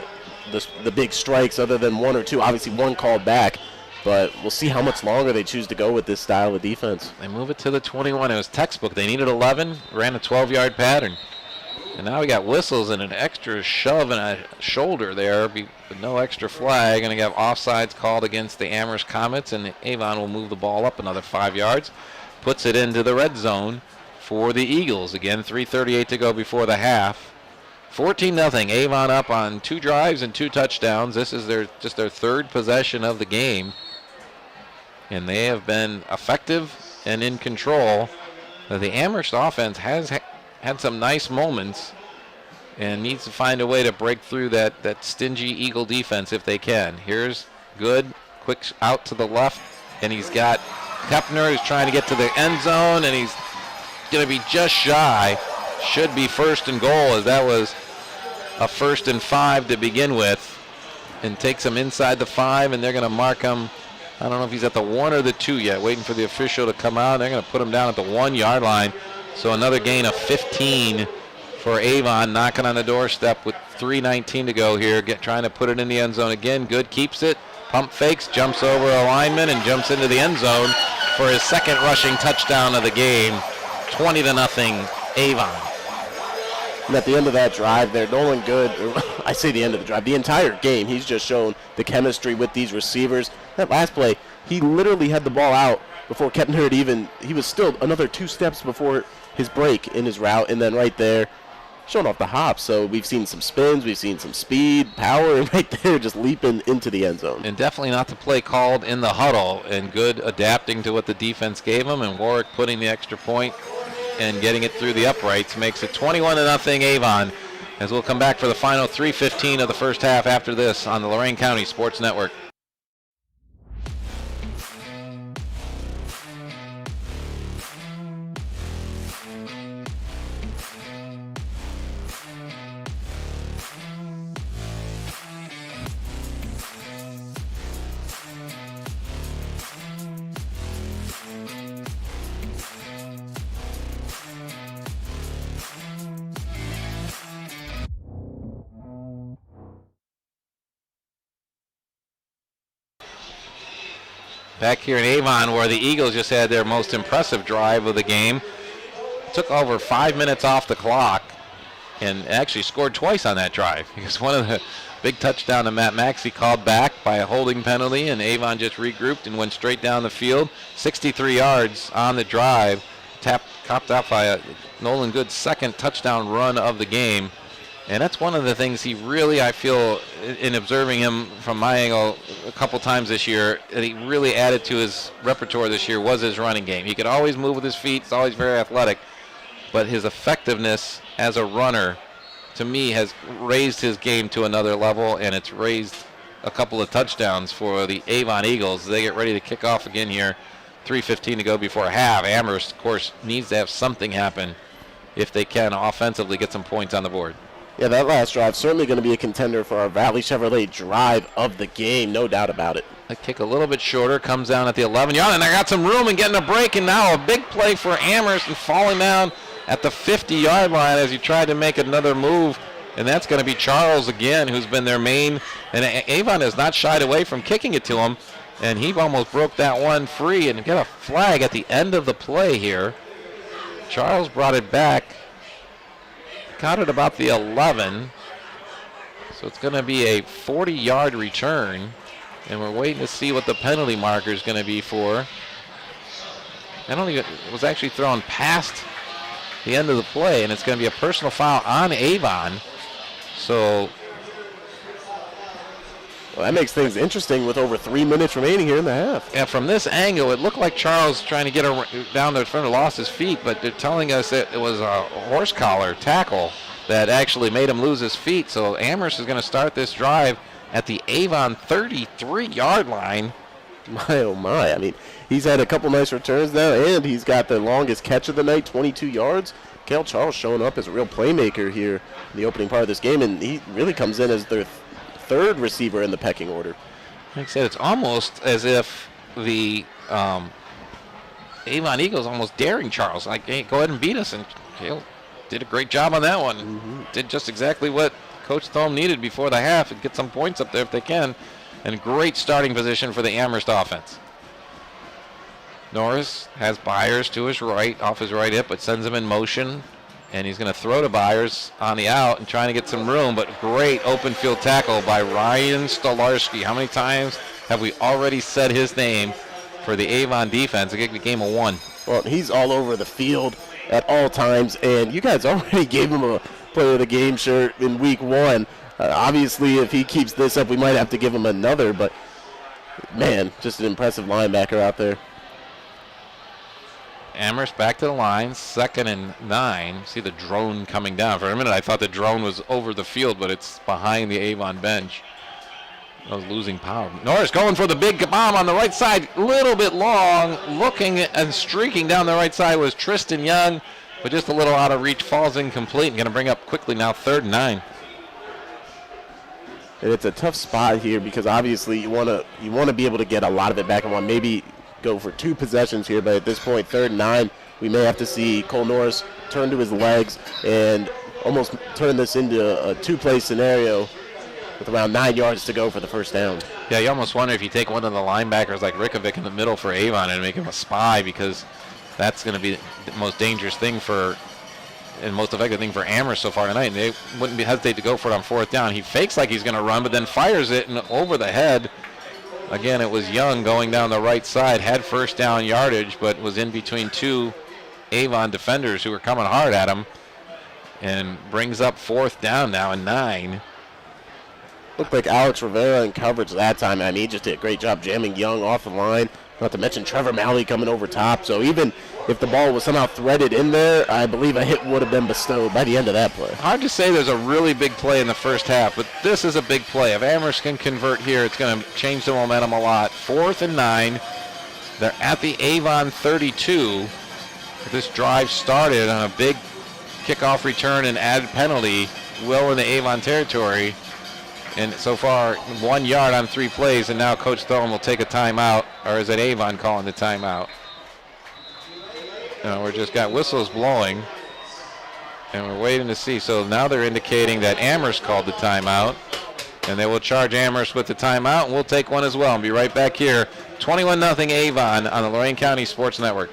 Speaker 7: the big strikes other than 1 or 2. Obviously 1 called back, but we'll see how much longer they choose to go with this style of defense.
Speaker 6: They move it to the 21. It was textbook. They needed 11, ran a 12-yard pattern. And now we got whistles and an extra shove and a shoulder there, with no extra flag. And they got offsides called against the Amherst Comets, and Avon will move the ball up another 5 yards. Puts it into the red zone for the Eagles. Again, 3:38 to go before the half. 14-0. Avon up on 2 drives and 2 touchdowns. This is their 3rd possession of the game. And they have been effective and in control. The Amherst offense has had some nice moments and needs to find a way to break through that stingy Eagle defense if they can. Here's Good, quick out to the left, and he's got Kepner who's trying to get to the end zone, and he's going to be just shy. Should be 1st and goal, as that was a 1st and 5 to begin with, and takes him inside the 5, and they're going to mark him. I don't know if he's at the 1 or the 2 yet, waiting for the official to come out. They're going to put him down at the 1-yard line. So another gain of 15 for Avon, knocking on the doorstep with 3:19 to go here, trying to put it in the end zone again. Good, keeps it, pump fakes, jumps over a lineman, and jumps into the end zone for his 2nd rushing touchdown of the game. 20-0 Avon.
Speaker 7: And at the end of that drive there, Nolan Good, I say the end of the drive, the entire game, he's just shown the chemistry with these receivers. That last play, he literally had the ball out before Kettenherd he was still another 2 steps before his break in his route, and then right there, showing off the hop. So we've seen some spins, we've seen some speed, power, and right there just leaping into the end zone.
Speaker 6: And definitely not the play called in the huddle, and good adapting to what the defense gave him, and Warwick putting the extra point and getting it through the uprights makes it 21-0 Avon, as we'll come back for the final 3:15 of the first half after this on the Lorain County Sports Network. Back here in Avon, where the Eagles just had their most impressive drive of the game. Took over 5 minutes off the clock and actually scored twice on that drive, because one of the big touchdown to Matt Maxey called back by a holding penalty, and Avon just regrouped and went straight down the field. 63 yards on the drive, topped off by a Nolan Good second touchdown run of the game. And that's one of the things he really, I feel, in observing him from my angle a couple times this year, that he really added to his repertoire this year was his running game. He could always move with his feet. He's always very athletic. But his effectiveness as a runner, to me, has raised his game to another level, and it's raised a couple of touchdowns for the Avon Eagles. They get ready to kick off again here. 3:15 to go before half. Amherst, of course, needs to have something happen if they can offensively get some points on the board.
Speaker 7: Yeah, that last drive certainly going to be a contender for our Valley Chevrolet drive of the game, no doubt about it.
Speaker 6: A kick a little bit shorter, comes down at the 11-yard, and they got some room and getting a break, and now a big play for Amherst and falling down at the 50-yard line as he tried to make another move, and that's going to be Charles again, who's been their main, and Avon has not shied away from kicking it to him, and he almost broke that one free and got a flag at the end of the play here. Charles brought it back. Got it about the 11, so it's going to be a 40-yard return, and we're waiting to see what the penalty marker is going to be for. It was actually thrown past the end of the play, and it's going to be a personal foul on Avon. So
Speaker 7: well, that makes things interesting with over 3 minutes remaining here in the half.
Speaker 6: Yeah, from this angle, it looked like Charles trying to get down there in front of lost his feet, but they're telling us that it was a horse collar tackle that actually made him lose his feet. So Amherst is going to start this drive at the Avon 33-yard line.
Speaker 7: My, oh my. I mean, he's had a couple nice returns now, and he's got the longest catch of the night, 22 yards. Cale Charles showing up as a real playmaker here in the opening part of this game, and he really comes in as their third receiver in the pecking order.
Speaker 6: Like I said, it's almost as if the Avon Eagles almost daring Charles, like, hey, go ahead and beat us, and Cale did a great job on that one. Mm-hmm. Did just exactly what Coach Thome needed before the half, and get some points up there if they can, and great starting position for the Amherst offense. Norris has Byers to his right, off his right hip, but sends him in motion. And he's going to throw to Byers on the out and trying to get some room, but great open field tackle by Ryan Stolarski. How many times have we already said his name for the Avon defense? It became a 1.
Speaker 7: Well, he's all over the field at all times, and you guys already gave him a player of the game shirt in week 1. Obviously, if he keeps this up, we might have to give him another, but man, just an impressive linebacker out there.
Speaker 6: Amherst back to the line, 2nd and 9. See the drone coming down. For a minute, I thought the drone was over the field, but it's behind the Avon bench. I was losing power. Norris going for the big bomb on the right side, a little bit long. Looking and streaking down the right side was Tristan Young, but just a little out of reach, falls incomplete. And going to bring up quickly now 3rd and 9.
Speaker 7: And it's a tough spot here because obviously you want to be able to get a lot of it back in one. Maybe go for 2 possessions here, but at this point, 3rd and 9, we may have to see Cole Norris turn to his legs and almost turn this into a 2-play scenario with around 9 yards to go for the first down.
Speaker 6: Yeah, you almost wonder if you take one of the linebackers like Rikovic in the middle for Avon and make him a spy, because that's going to be the most dangerous thing and most effective thing for Amherst so far tonight. And they wouldn't hesitate to go for it on 4th down. He fakes like he's going to run, but then fires it and over the head Again, it was Young going down the right side, had first down yardage, but was in between two Avon defenders who were coming hard at him, and brings up 4th down now and 9.
Speaker 7: Looked like Alex Rivera in coverage that time. I mean, he just did a great job jamming Young off the line. Not to mention Trevor Malley coming over top. So even if the ball was somehow threaded in there, I believe a hit would have been bestowed by the end of that play.
Speaker 6: Hard to say there's a really big play in the first half, but this is a big play. If Amherst can convert here, it's going to change the momentum a lot. 4th and 9. They're at the Avon 32. This drive started on a big kickoff return and added penalty well in the Avon territory. And so far, 1 yard on 3 plays, and now Coach Thome will take a timeout, or is it Avon calling the timeout? No, we're just got whistles blowing, and we're waiting to see. So now they're indicating that Amherst called the timeout, and they will charge Amherst with the timeout, and we'll take one as well and be right back here. 21-0 Avon on the Lorain County Sports Network.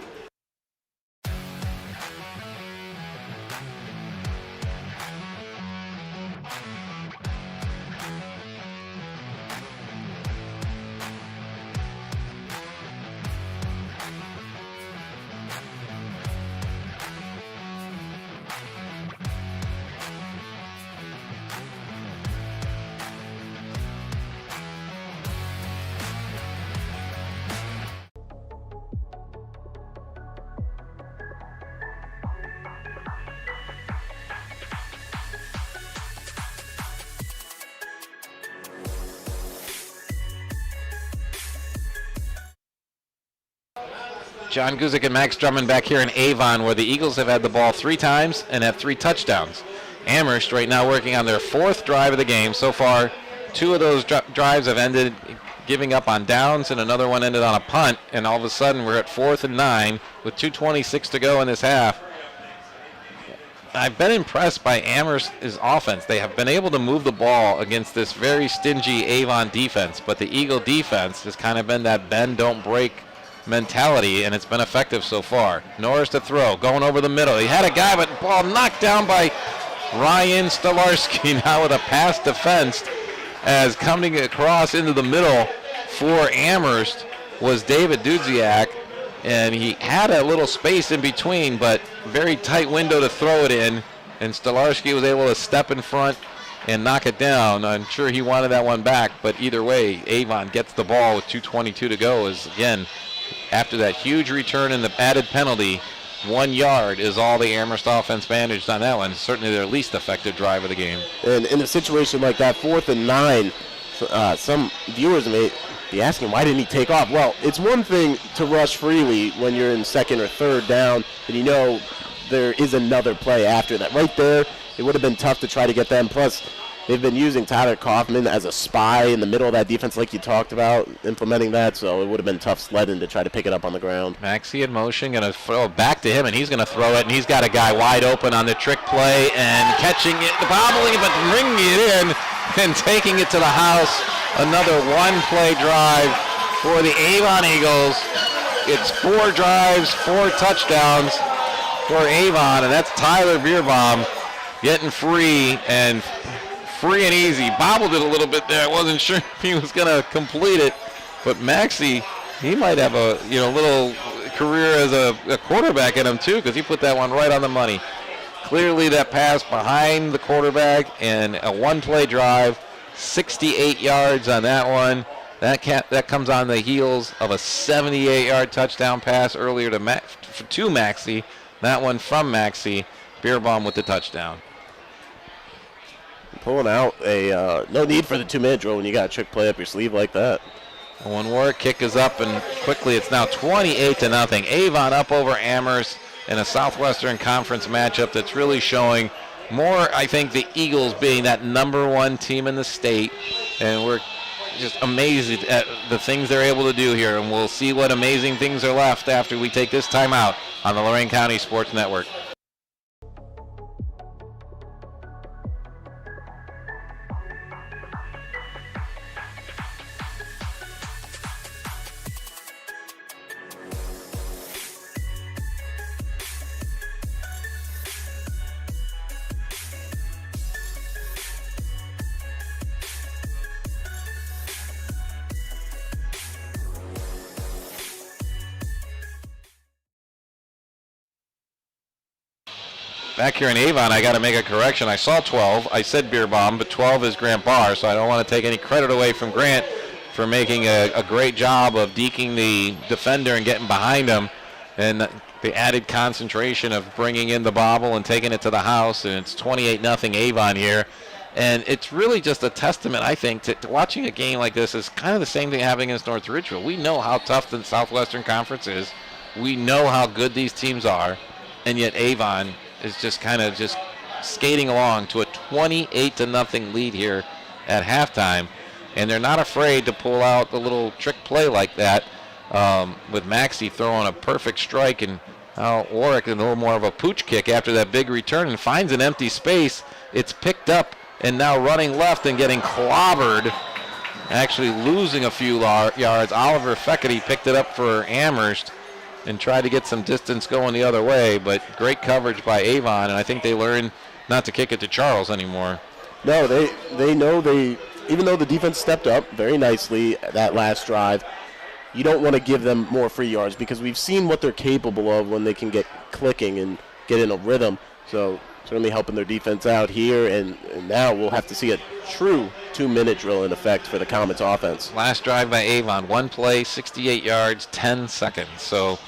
Speaker 6: John Guzik and Max Drummond back here in Avon, where the Eagles have had the ball 3 times and have 3 touchdowns. Amherst right now working on their 4th drive of the game. So far, 2 of those drives have ended giving up on downs, and another one ended on a punt. And all of a sudden, we're at 4th and 9 with 2:26 to go in this half. I've been impressed by Amherst's offense. They have been able to move the ball against this very stingy Avon defense, but the Eagle defense has kind of been that bend, don't break mentality, and it's been effective so far. Norris to throw, going over the middle. He had a guy, but ball knocked down by Ryan Stolarski now with a pass defense, as coming across into the middle for Amherst was David Dudziak, and he had a little space in between, but very tight window to throw it in, and Stolarski was able to step in front and knock it down. I'm sure he wanted that one back, but either way, Avon gets the ball with 2:22 to go. As again, after that huge return and the added penalty, 1 yard is all the Amherst offense managed on that one. Certainly their least effective drive of the game.
Speaker 7: And in a situation like that, 4th and 9, some viewers may be asking, why didn't he take off? Well, it's one thing to rush freely when you're in 2nd or 3rd down, and you know there is another play after that. Right there, it would have been tough to try to get them. Plus, they've been using Tyler Kaufman as a spy in the middle of that defense like you talked about, implementing that, so it would have been tough sledding to try to pick it up on the ground.
Speaker 6: Maxey in motion, going to throw it back to him, and he's going to throw it, and he's got a guy wide open on the trick play and catching it, bobbling it, but bringing it in and taking it to the house. Another 1-play drive for the Avon Eagles. It's 4 drives, 4 touchdowns for Avon, and that's Tyler Bierbaum getting free and easy. Bobbled it a little bit there. I wasn't sure if he was going to complete it, but Maxey, he might have a little career as a quarterback in him too, because he put that one right on the money. Clearly that pass behind the quarterback, and a 1-play drive, 68 yards on that one. That comes on the heels of a 78-yard touchdown pass earlier to Maxey. That one from Maxey. Bierbaum with the touchdown.
Speaker 7: Pulling out no need for the 2-minute drill when you got a trick play up your sleeve like that.
Speaker 6: One more kick is up, and quickly it's now 28-0. Avon up over Amherst in a Southwestern Conference matchup that's really showing more, I think, the Eagles being that #1 team in the state, and we're just amazed at the things they're able to do here, and we'll see what amazing things are left after we take this time out on the Lorain County Sports Network. back here in Avon, I got to make a correction. I saw 12. I said Beer Bomb, but 12 is Grant Barr, so I don't want to take any credit away from Grant for making a great job of deking the defender and getting behind him. And the added concentration of bringing in the bobble and taking it to the house, and it's 28-0 Avon here. And it's really just a testament, I think, to watching a game like this is kind of the same thing happening against North Ridgeville. We know how tough the Southwestern Conference is. We know how good these teams are, and yet Avon is just kind of just skating along to a 28-0 lead here at halftime. And they're not afraid to pull out the little trick play like that, with Maxey throwing a perfect strike, and Warwick a little more of a pooch kick after that big return and finds an empty space. It's picked up and now running left and getting clobbered, actually losing a few yards. Oliver Feckerty picked it up for Amherst and tried to get some distance going the other way, but great coverage by Avon, and I think they learned not to kick it to Charles anymore.
Speaker 7: No, they know even though the defense stepped up very nicely that last drive, you don't want to give them more free yards because we've seen what they're capable of when they can get clicking and get in a rhythm. So certainly helping their defense out here, and now we'll have to see a true 2-minute drill in effect for the Comets offense.
Speaker 6: Last drive by Avon, one play, 68 yards, 10 seconds. So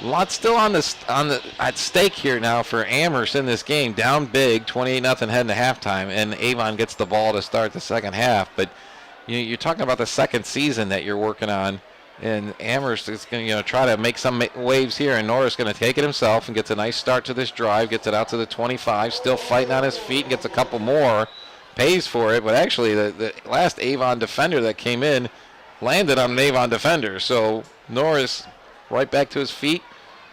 Speaker 6: a lot still at stake here now for Amherst in this game. Down big, 28-0 heading to halftime, and Avon gets the ball to start the second half. But you're talking about the second season that you're working on, and Amherst is going to try to make some waves here, and Norris going to take it himself and gets a nice start to this drive, gets it out to the 25, still fighting on his feet, and gets a couple more, pays for it. But actually the last Avon defender that came in landed on an Avon defender. So Norris right back to his feet,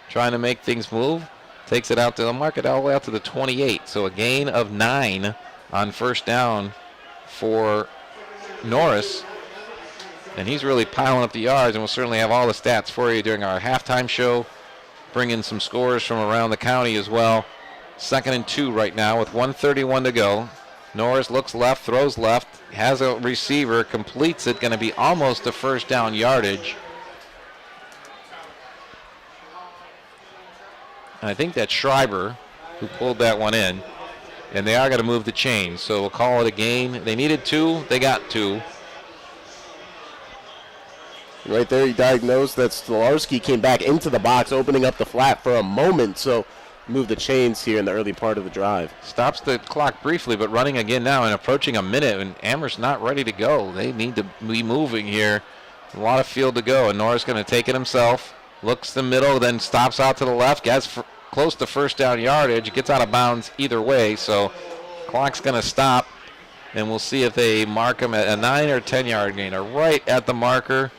Speaker 6: trying to make things move, takes it out to the market all the way out to the 28. So a gain of 9 on first down for Norris. And he's really piling up the yards, and we'll certainly have all the stats for you during our halftime show. Bring in some scores from around the county as well. 2nd and 2 right now with 1:31 to go. Norris looks left, throws left, has a receiver, completes it, going to be almost a first down yardage. And I think that's Schreiber who pulled that one in. And they are going to move the chains, so we'll call it a gain. They needed 2, they got 2.
Speaker 7: Right there, he diagnosed that Stolarski came back into the box, opening up the flat for a moment. So move the chains here in the early part of the drive.
Speaker 6: Stops the clock briefly, but running again now and approaching a minute, and Amherst not ready to go. They need to be moving here. A lot of field to go, and Norris going to take it himself. Looks the middle, then stops out to the left, gets close to first down yardage, gets out of bounds either way, so clock's going to stop, and we'll see if they mark him at a 9 or 10 yard gain, or right at the marker.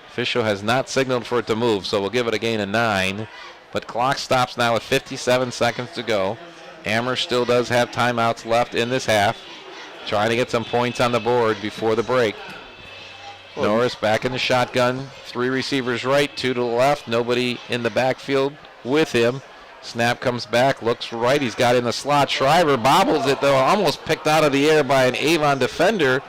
Speaker 6: Official has not signaled for it to move, so we'll give it a gain of 9. But clock stops now with 57 seconds to go. Amherst still does have timeouts left in this half, trying to get some points on the board before the break. Norris back in the shotgun. 3 receivers right, 2 to the left. Nobody in the backfield with him. Snap comes back, looks right. He's got in the slot. Schreiber bobbles it, though, almost picked out of the air by an Avon defender.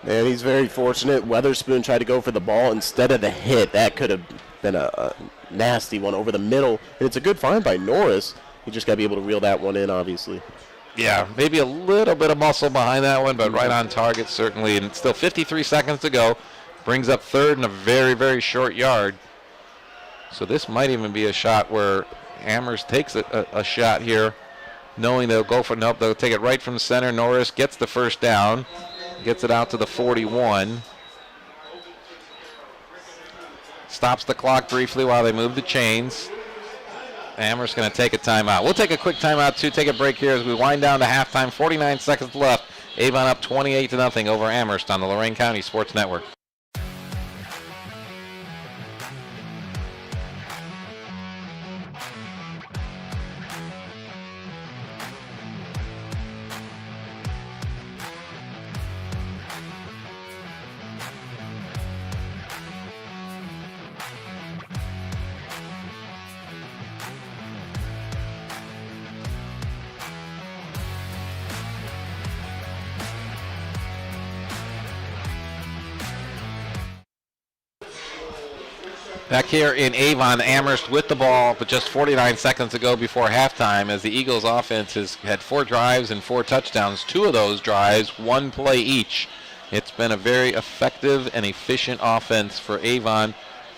Speaker 7: And he's very fortunate. Weatherspoon tried to go for the ball instead of the hit. That could have been a nasty one over the middle. And it's a good find by Norris. You just got to be able to reel that one in, obviously.
Speaker 6: Yeah, maybe a little bit of muscle behind that one, but right on target, certainly. And it's still 53 seconds to go. Brings up 3rd and a very, very short yard. So this might even be a shot where Amherst takes a shot here, knowing they'll go for it. Nope, they'll take it right from the center. Norris gets the first down. Gets it out to the 41. Stops the clock briefly while they move the chains. Amherst going to take a timeout. We'll take a quick timeout, too. Take a break here as we wind down to halftime. 49 seconds left. Avon up 28-0 over Amherst on the Lorain County Sports Network. Back here in Avon, Amherst with the ball, but just 49 seconds to go before halftime as the Eagles offense has had 4 drives and 4 touchdowns. 2 of those drives, 1 play each. It's been a very effective and efficient offense for Avon.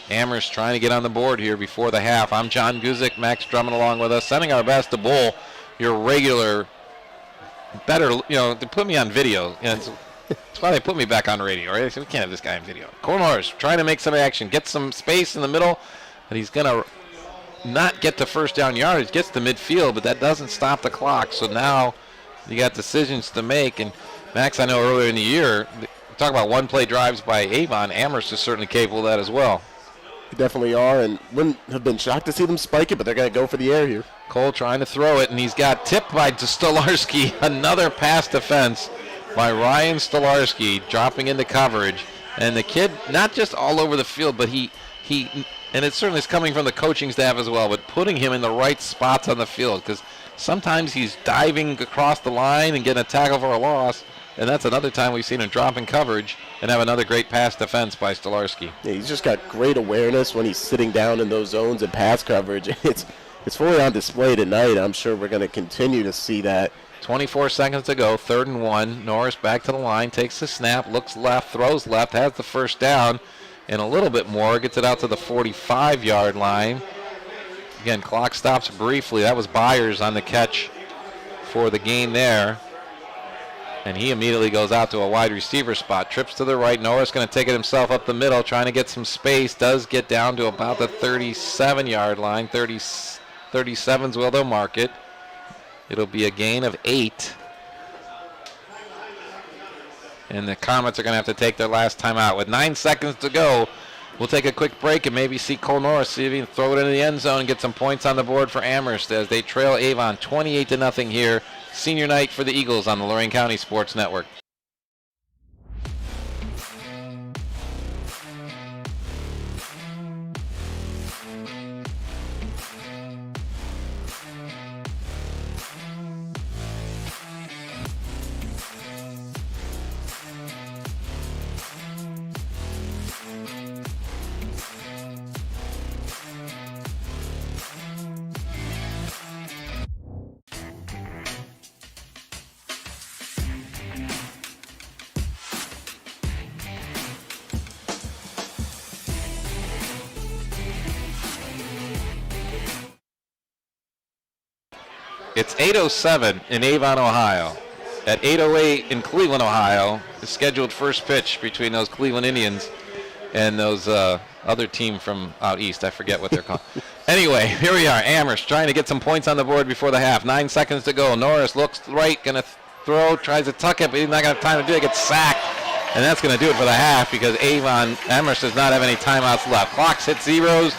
Speaker 6: Amherst trying to get on the board here before the half. I'm John Guzik, Max Drummond along with us, sending our best to Bull, your regular, better, they put me on video. That's why they put me back on radio, right? They said, we can't have this guy in video. Corners trying to make some action, get some space in the middle, but he's going to not get to first down yardage, gets to midfield, but that doesn't stop the clock. So now you got decisions to make. And Max, I know earlier in the year, talk about one-play drives by Avon. Amherst is certainly capable of that as well.
Speaker 7: They definitely are, and wouldn't have been shocked to see them spike it, but they're going to go for the air here.
Speaker 6: Cole trying to throw it, and he's got tipped by Stolarski. Another pass defense by Ryan Stolarski, dropping into coverage. And the kid, not just all over the field, but he and it certainly is coming from the coaching staff as well, but putting him in the right spots on the field, because sometimes he's diving across the line and getting a tackle for a loss, and that's another time we've seen him drop in coverage and have another great pass defense by Stolarski.
Speaker 7: Yeah, he's just got great awareness when he's sitting down in those zones and pass coverage. It's fully on display tonight. I'm sure we're going to continue to see that.
Speaker 6: 24 seconds to go, 3rd and 1. Norris back to the line, takes the snap, looks left, throws left, has the first down, and a little bit more, gets it out to the 45-yard line. Again, clock stops briefly. That was Byers on the catch for the gain there. And he immediately goes out to a wide receiver spot. Trips to the right. Norris going to take it himself up the middle, trying to get some space. Does get down to about the 37-yard line. 37's where they'll mark it. It'll be a gain of 8. And the Comets are going to have to take their last time out. With 9 seconds to go, we'll take a quick break and maybe see Cole Norris see if he can throw it into the end zone and get some points on the board for Amherst as they trail Avon 28-0 here. Senior night for the Eagles on the Lorain County Sports Network. It's 8:07 in Avon, Ohio. At 8:08 in Cleveland, Ohio, the scheduled first pitch between those Cleveland Indians and those other team from out east. I forget what they're called. Anyway, here we are. Amherst trying to get some points on the board before the half. 9 seconds to go. Norris looks right, going to throw, tries to tuck it, but he's not going to have time to do it. Gets sacked, and that's going to do it for the half because Amherst does not have any timeouts left. Clocks hit zeros.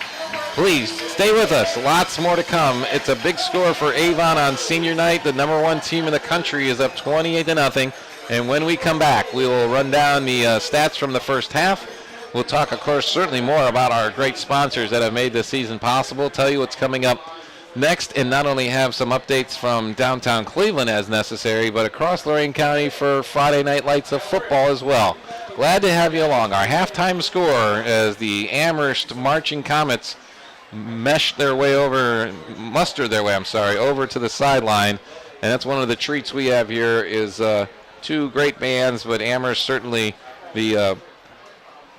Speaker 6: Please stay with us. Lots more to come. It's a big score for Avon on senior night. The number 1 team in the country is up 28-0. And when we come back, we will run down the stats from the first half. We'll talk, of course, certainly more about our great sponsors that have made this season possible. Tell you what's coming up next, and not only have some updates from downtown Cleveland as necessary, but across Lorain County for Friday Night Lights of football as well. Glad to have you along. Our halftime score as the Amherst Marching Comets muster their way over to the sideline. And that's one of the treats we have here is 2 great bands, but Amherst certainly the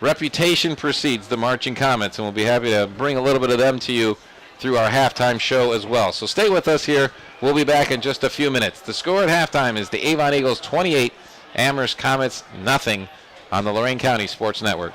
Speaker 6: reputation precedes the Marching Comets, and we'll be happy to bring a little bit of them to you through our halftime show as well. So stay with us here. We'll be back in just a few minutes. The score at halftime is the Avon Eagles 28, Amherst Comets nothing on the Lorain County Sports Network.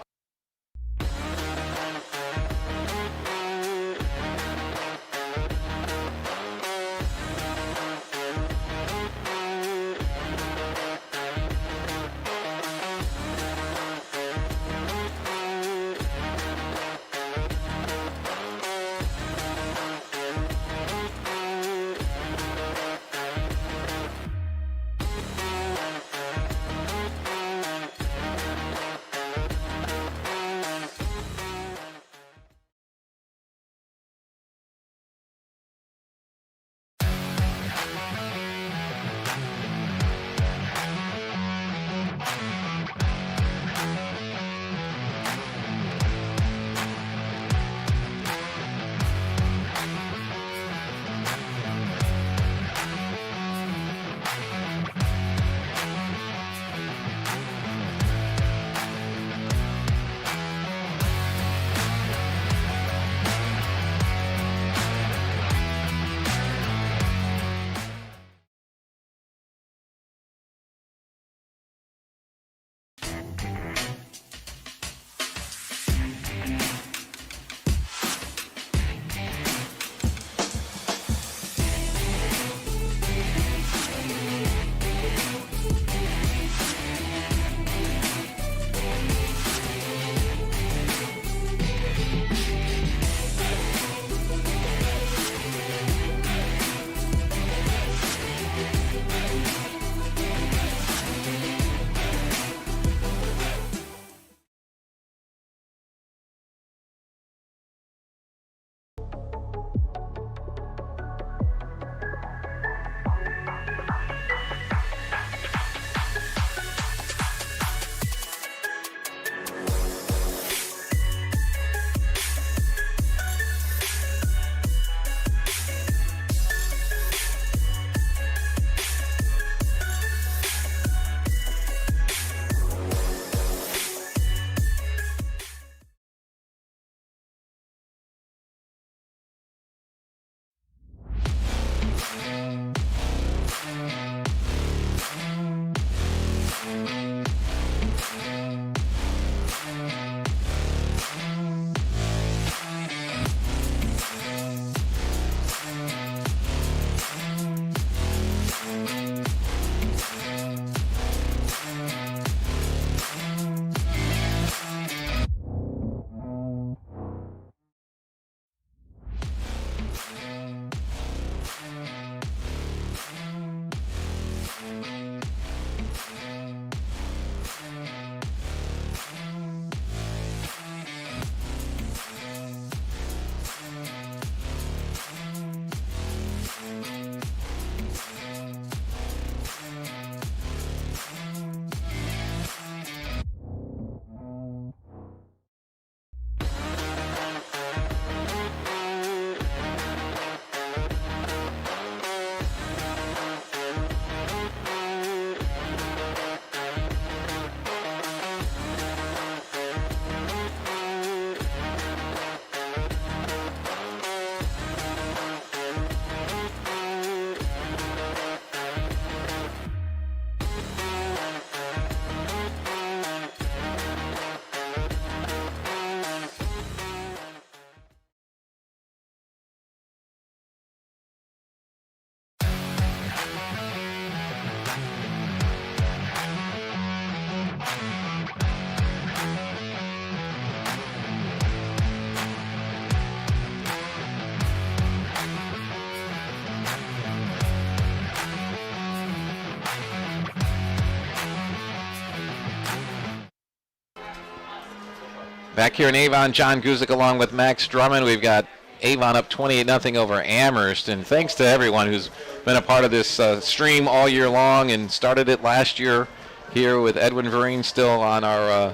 Speaker 6: Back here in Avon, John Guzik along with Max Drummond. We've got Avon up 28-0 over Amherst. And thanks to everyone who's been a part of this stream all year long and started it last year here with Edwin Vereen still on our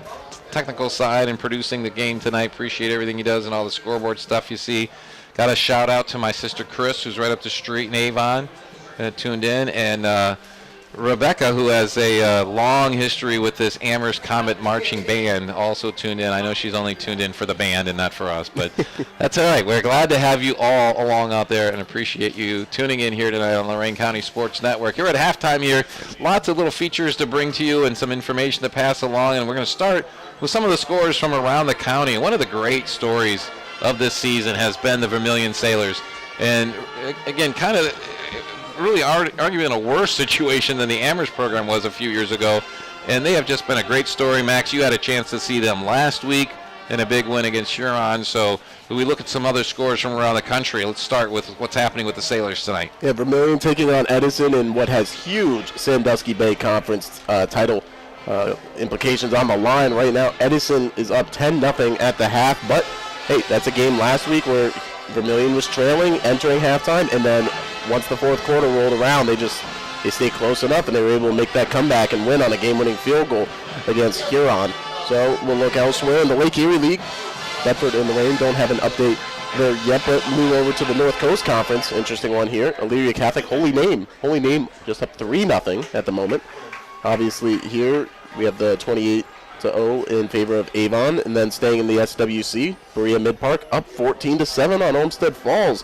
Speaker 6: technical side and producing the game tonight. Appreciate everything he does and all the scoreboard stuff you see. Got a shout out to my sister Chris, who's right up the street in Avon, tuned in, and Rebecca, who has a long history with this Amherst Comet marching band, also tuned in. I know she's only tuned in for the band and not for us, but that's all right. We're glad to have you all along out there and appreciate you tuning in here tonight on Lorain County Sports Network. You're at halftime here. Lots of little features to bring to you and some information to pass along, and we're going to start with some of the scores from around the county. One of the great stories of this season has been the Vermilion Sailors. And again, kind of really arguably in a worse situation than the Amherst program was a few years ago. And they have just been a great story. Max, you had a chance to see them last week in a big win against Huron. So when we look at some other scores from around the country, let's start with what's happening with the Sailors tonight.
Speaker 7: Yeah, Vermilion taking on Edison in what has huge Sandusky Bay Conference title implications on the line right now. Edison is up 10-0 at the half, but hey, that's a game last week where Vermilion was trailing entering halftime, and then once the fourth quarter rolled around, they stayed close enough, and they were able to make that comeback and win on a game-winning field goal against Huron. So we'll look elsewhere in the Lake Erie League. Bedford and Lorain don't have an update there yet, but move over to the North Coast Conference. Interesting one here. Elyria Catholic, Holy Name just up 3-0 at the moment. Obviously here we have the 28-0 in favor of Avon, and then staying in the SWC, Berea Mid-Park up 14-7 on Olmsted Falls.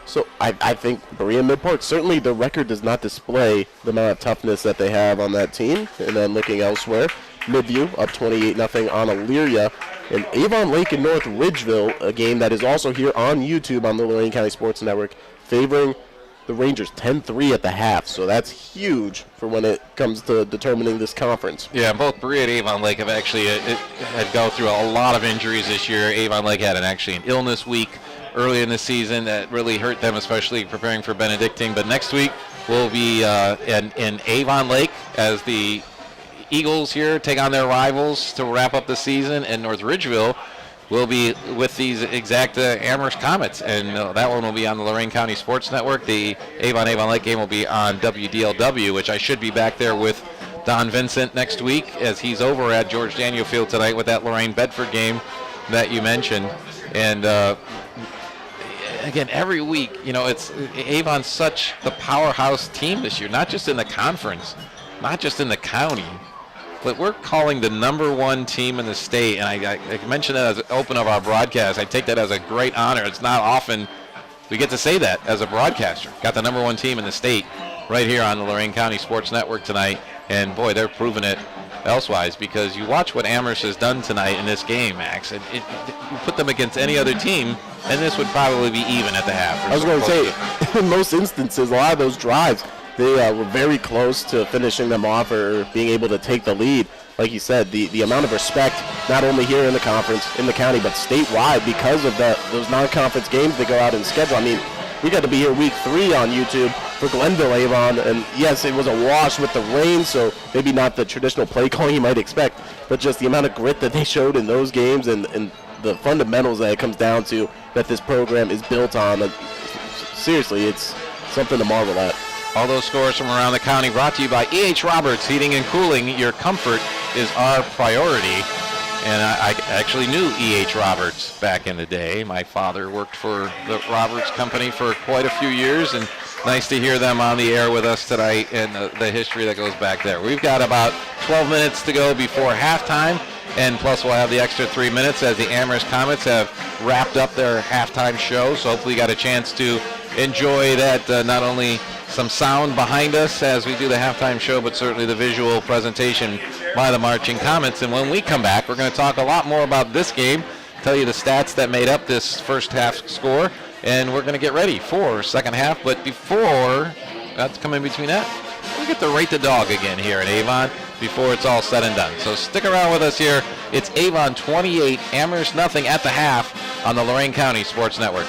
Speaker 7: So I think Berea Mid-Park, certainly the record does not display the amount of toughness that they have on that team. And then looking elsewhere, Midview up 28-0 on Elyria. And Avon Lake and North Ridgeville, a game that is also here on YouTube on the Lorain County Sports Network, favoring the Rangers 10-3 at the half. So that's huge for when it comes to determining this conference.
Speaker 6: Yeah, both Berea and Avon Lake have actually had go through a lot of injuries this year. Avon Lake had an illness week early in the season that really hurt them, especially preparing for Benedictine. But next week will be in Avon Lake as the Eagles here take on their rivals to wrap up the season, and North Ridgeville will be with these exact Amherst Comets, and that one will be on the Lorain County Sports Network. The Avon Lake game will be on WDLW, which I should be back there with Don Vincent next week, as he's over at George Daniel Field tonight with that Lorain Bedford game that you mentioned. And again, every week, it's Avon's such the powerhouse team this year, not just in the conference, not just in the county, but we're calling the #1 team in the state. And I mentioned that as an open of our broadcast. I take that as a great honor. It's not often we get to say that as a broadcaster. Got the #1 team in the state right here on the Lorain County Sports Network tonight. And boy, they're proving it elsewise, because you watch what Amherst has done tonight in this game, Max. You put them against any other team, and this would probably be even at the half.
Speaker 7: I was going to say, in most instances, a lot of those drives, they were very close to finishing them off or being able to take the lead. Like you said, the amount of respect, not only here in the conference, in the county, but statewide, because of those non-conference games they go out and schedule. I mean, we got to be here week 3 on YouTube for Glenville Avon, and yes, it was a wash with the rain, so maybe not the traditional play calling you might expect, but just the amount of grit that they showed in those games and the fundamentals that it comes down to that this program is built on. Seriously, it's something to marvel at.
Speaker 6: All those scores from around the county brought to you by E.H. Roberts Heating and Cooling. Your comfort is our priority. And I actually knew E.H. Roberts back in the day. My father worked for the Roberts Company for quite a few years, and nice to hear them on the air with us tonight and the history that goes back there. We've got about 12 minutes to go before halftime, and plus we'll have the extra 3 minutes as the Amherst Comets have wrapped up their halftime show. So hopefully you got a chance to enjoy that, not only some sound behind us as we do the halftime show, but certainly the visual presentation by the Marching Comets. And when we come back, we're going to talk a lot more about this game, tell you the stats that made up this first half score, and we're going to get ready for second half. But before that's coming between that, we get to rate the dog again here at Avon before it's all said and done. So stick around with us here. It's Avon 28, Amherst nothing at the half on the Lorain County Sports Network.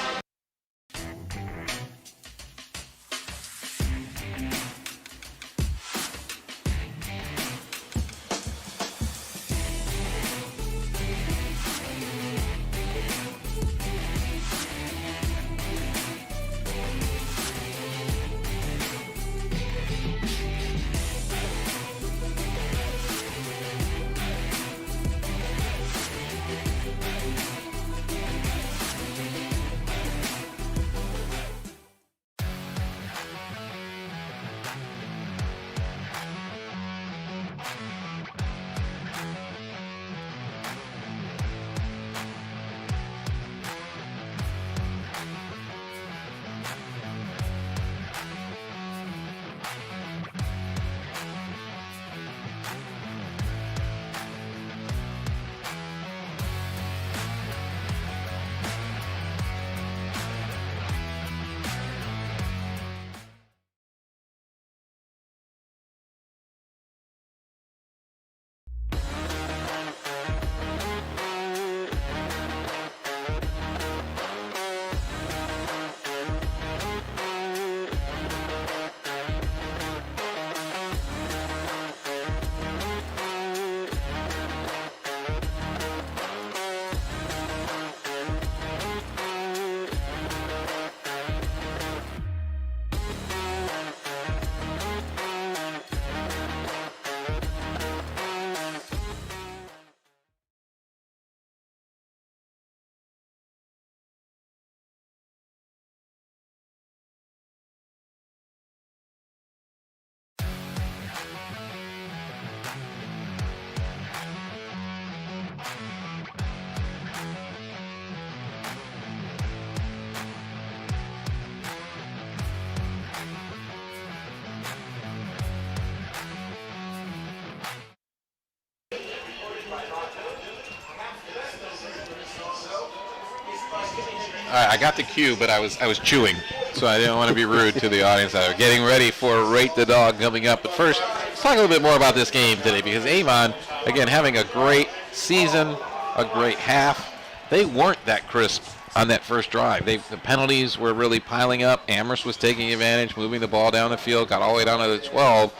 Speaker 6: I got the cue, but I was chewing, so I didn't want to be rude to the audience. I was getting ready for Rate the Dog coming up. But first, let's talk a little bit more about this game today, because Avon, again, having a great season, a great half. They weren't that crisp on that first drive. The penalties were really piling up. Amherst was taking advantage, moving the ball down the field, got all the way down to the 12.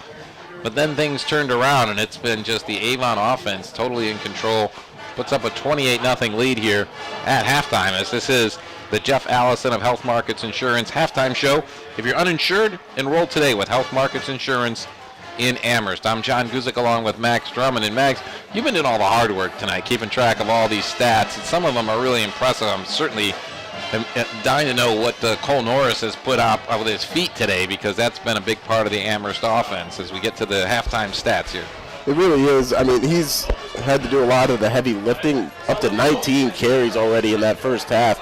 Speaker 6: But then things turned around, and it's been just the Avon offense totally in control. Puts up a 28-0 lead here at halftime, as this is the Jeff Allison of Health Markets Insurance halftime show. If you're uninsured, enroll today with Health Markets Insurance in Amherst. I'm John Guzik along with Max Drummond. And Max, you've been doing all the hard work tonight, keeping track of all these stats. And some of them are really impressive. I'm certainly dying to know what Cole Norris has put up with his feet today, because that's been a big part of the Amherst offense as we get to the halftime stats here.
Speaker 7: It really is. I mean, he's had to do a lot of the heavy lifting, up to 19 carries already in that first half,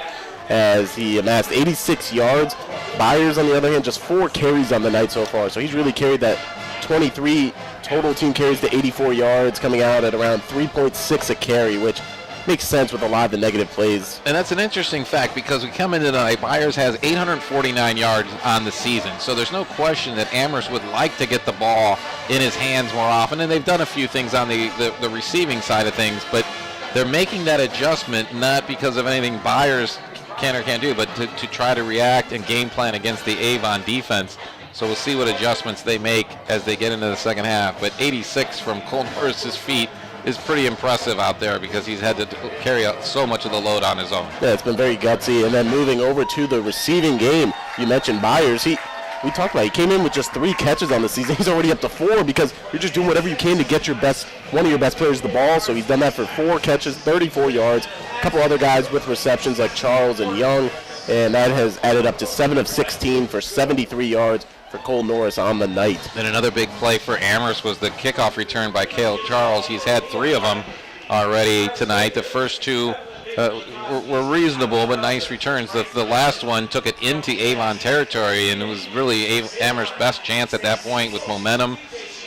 Speaker 7: as he amassed 86 yards. Byers, on the other hand, just 4 carries on the night so far. So he's really carried that 23 total team carries to 84 yards, coming out at around 3.6 a carry, which makes sense with a lot of the negative plays.
Speaker 6: And that's an interesting fact, because we come into tonight, Byers has 849 yards on the season. So there's no question that Amherst would like to get the ball in his hands more often. And they've done a few things on the receiving side of things, but they're making that adjustment not because of anything Byers can or can't do, but to try to react and game plan against the Avon defense. So we'll see what adjustments they make as they get into the second half. But 86 from Cole Norris's feet is pretty impressive out there, because he's had to carry out so much of the load on his own.
Speaker 7: Yeah, it's been very gutsy. And then moving over to the receiving game, you mentioned Byers. We talked about it. He came in with just 3 catches on the season. He's already up to 4, because you're just doing whatever you can to get one of your best players the ball. So he's done that for 4 catches, 34 yards. A couple other guys with receptions like Charles and Young, and that has added up to 7 of 16 for 73 yards for Cole Norris on the night.
Speaker 6: Then another big play for Amherst was the kickoff return by Cale Charles. He's had 3 of them already tonight. The first 2 were reasonable but nice returns. The last one took it into Avon territory, and it was really Amherst's best chance at that point with momentum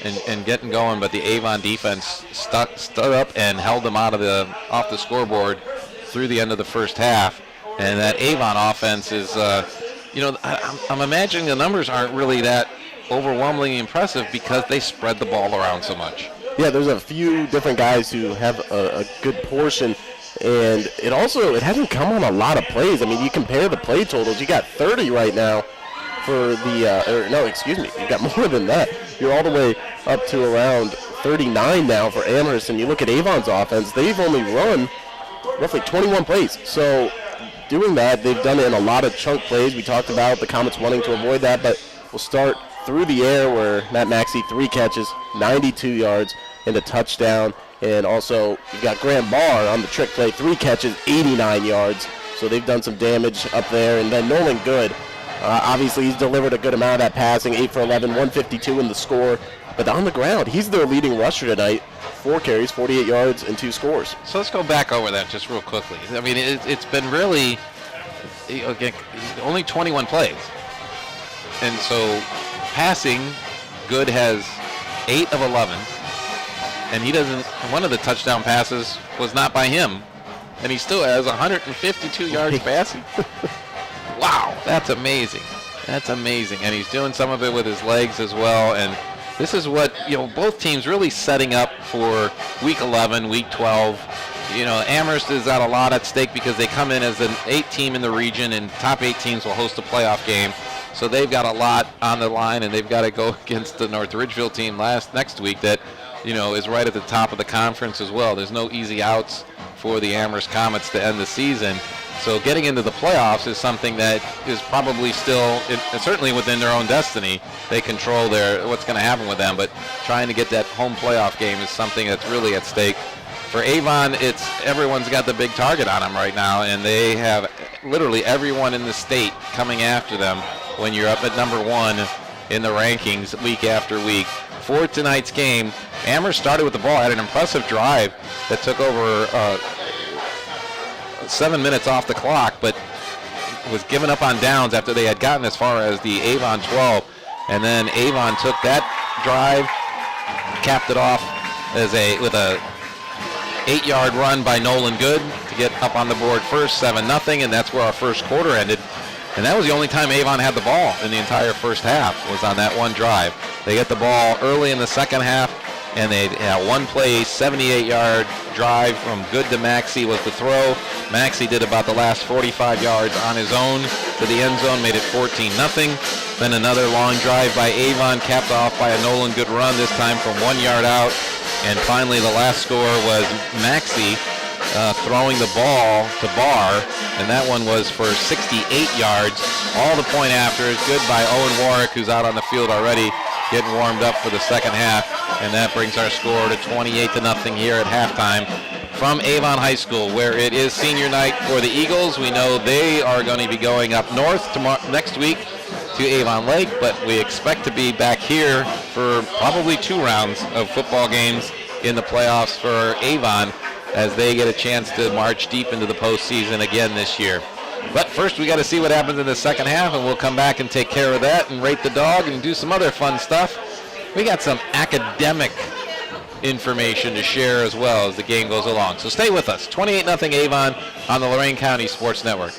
Speaker 6: and getting going. But the Avon defense stood up and held them off the scoreboard through the end of the first half. And that Avon offense is, I'm imagining the numbers aren't really that overwhelmingly impressive, because they spread the ball around so much.
Speaker 7: Yeah, there's a few different guys who have a good portion. And it hasn't come on a lot of plays. I mean, you compare the play totals, you got 30 right now for you got more than that. You're all the way up to around 39 now for Amherst, and you look at Avon's offense, they've only run roughly 21 plays. So doing that, they've done it in a lot of chunk plays. We talked about the Comets wanting to avoid that, but we'll start through the air, where Matt Maxey, 3 catches, 92 yards, and a touchdown. And also, you've got Grant Barr on the trick play, 3 catches, 89 yards. So they've done some damage up there. And then Nolan Good, obviously he's delivered a good amount of that passing, 8 for 11, 152 in the score. But on the ground, he's their leading rusher tonight, 4 carries, 48 yards, and 2 scores.
Speaker 6: So let's go back over that just real quickly. I mean, it's been really, again, only 21 plays. And so passing, Good has 8 of 11. And one of the touchdown passes was not by him. And he still has 152 yards passing. Wow, that's amazing. That's amazing. And he's doing some of it with his legs as well. And this is what, both teams really setting up for Week 11, Week 12. Amherst is got a lot at stake, because they come in as an 8 team in the region, and top 8 teams will host a playoff game. So they've got a lot on the line, and they've got to go against the North Ridgeville team next week that is right at the top of the conference as well. There's no easy outs for the Amherst Comets to end the season. So getting into the playoffs is something that is probably still, certainly within their own destiny. They control what's going to happen with them, but trying to get that home playoff game is something that's really at stake. For Avon, everyone's got the big target on them right now, and they have literally everyone in the state coming after them when you're up at number 1 in the rankings week after week. For tonight's game, Amherst started with the ball, had an impressive drive that took over 7 minutes off the clock, but was given up on downs after they had gotten as far as the Avon 12. And then Avon took that drive, capped it off with a 8-yard run by Nolan Good to get up on the board first, 7-0, and that's where our first quarter ended. And that was the only time Avon had the ball in the entire first half, was on that one drive. They get the ball early in the second half, and they had one play, 78-yard drive from Good to Maxey was the throw. Maxey did about the last 45 yards on his own to the end zone, made it 14-0. Then another long drive by Avon, capped off by a Nolan Good run, this time from 1 yard out. And finally, the last score was Maxey throwing the ball to Barr, and that one was for 68 yards. All the point after is good by Owen Warwick, who's out on the field already, getting warmed up for the second half, and that brings our score to 28-0 here at halftime from Avon High School, where it is senior night for the Eagles. We know they are going to be going up north next week to Avon Lake, but we expect to be back here for probably 2 rounds of football games in the playoffs for Avon, as they get a chance to march deep into the postseason again this year. But first, we got to see what happens in the second half, and we'll come back and take care of that and rate the dog and do some other fun stuff. We got some academic information to share as well as the game goes along. So stay with us. 28-0 Avon on the Lorain County Sports Network.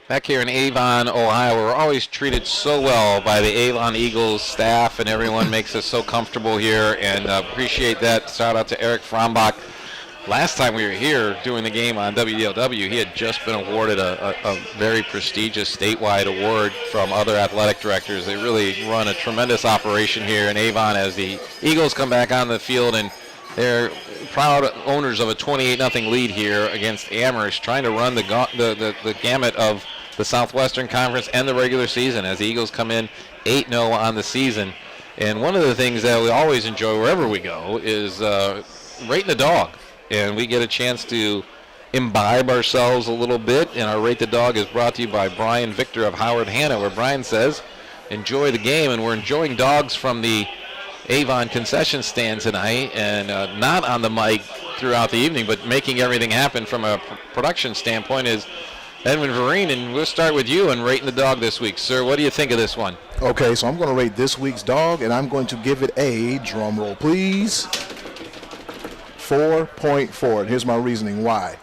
Speaker 6: Back here in Avon, Ohio, we're always treated so well by the Avon Eagles staff, and everyone makes us so comfortable here, and appreciate that. Shout out to Eric Frombach. Last time we were here doing the game on WDLW, he had just been awarded a very prestigious statewide award from other athletic directors. They really run a tremendous operation here in Avon as the Eagles come back on the field, and they're proud owners of a 28-0 lead here against Amherst, trying to run the gamut of the Southwestern Conference and the regular season as the Eagles come in 8-0 on the season. And one of the things that we always enjoy wherever we go is rating the dog. And we get a chance to imbibe ourselves a little bit. And our Rate the Dog is brought to you by Brian Victor of Howard Hanna, where Brian says, enjoy the game. And we're enjoying dogs from the Avon concession stand tonight, and not on the mic throughout the evening, but making everything happen from a production standpoint is Edwin Vereen, and we'll start with you and rating the dog this week. Sir, what do you think of this one?
Speaker 8: Okay, so I'm going to rate this week's dog, and I'm going to give it a, drum roll please, 4.4. And here's my reasoning why.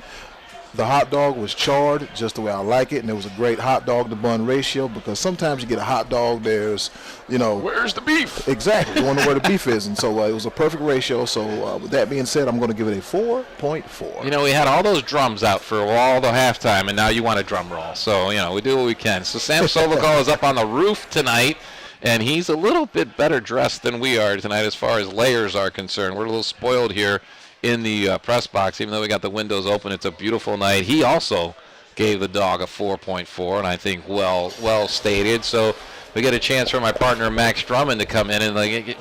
Speaker 8: The hot dog was charred just the way I like it, and it was a great hot dog to bun ratio, because sometimes you get a hot dog, there's,
Speaker 6: where's the beef?
Speaker 8: Exactly. You wonder where the beef is. And so it was a perfect ratio. So with that being said, I'm going to give it a 4.4.
Speaker 6: We had all those drums out for all the halftime, and now you want a drum roll. So, we do what we can. So Sam Sovakol is up on the roof tonight, and he's a little bit better dressed than we are tonight as far as layers are concerned. We're a little spoiled here in the press box. Even though we got the windows open, it's a beautiful night. He also gave the dog a 4.4, and I think well stated. So we get a chance for my partner Max Drummond to come in, and like,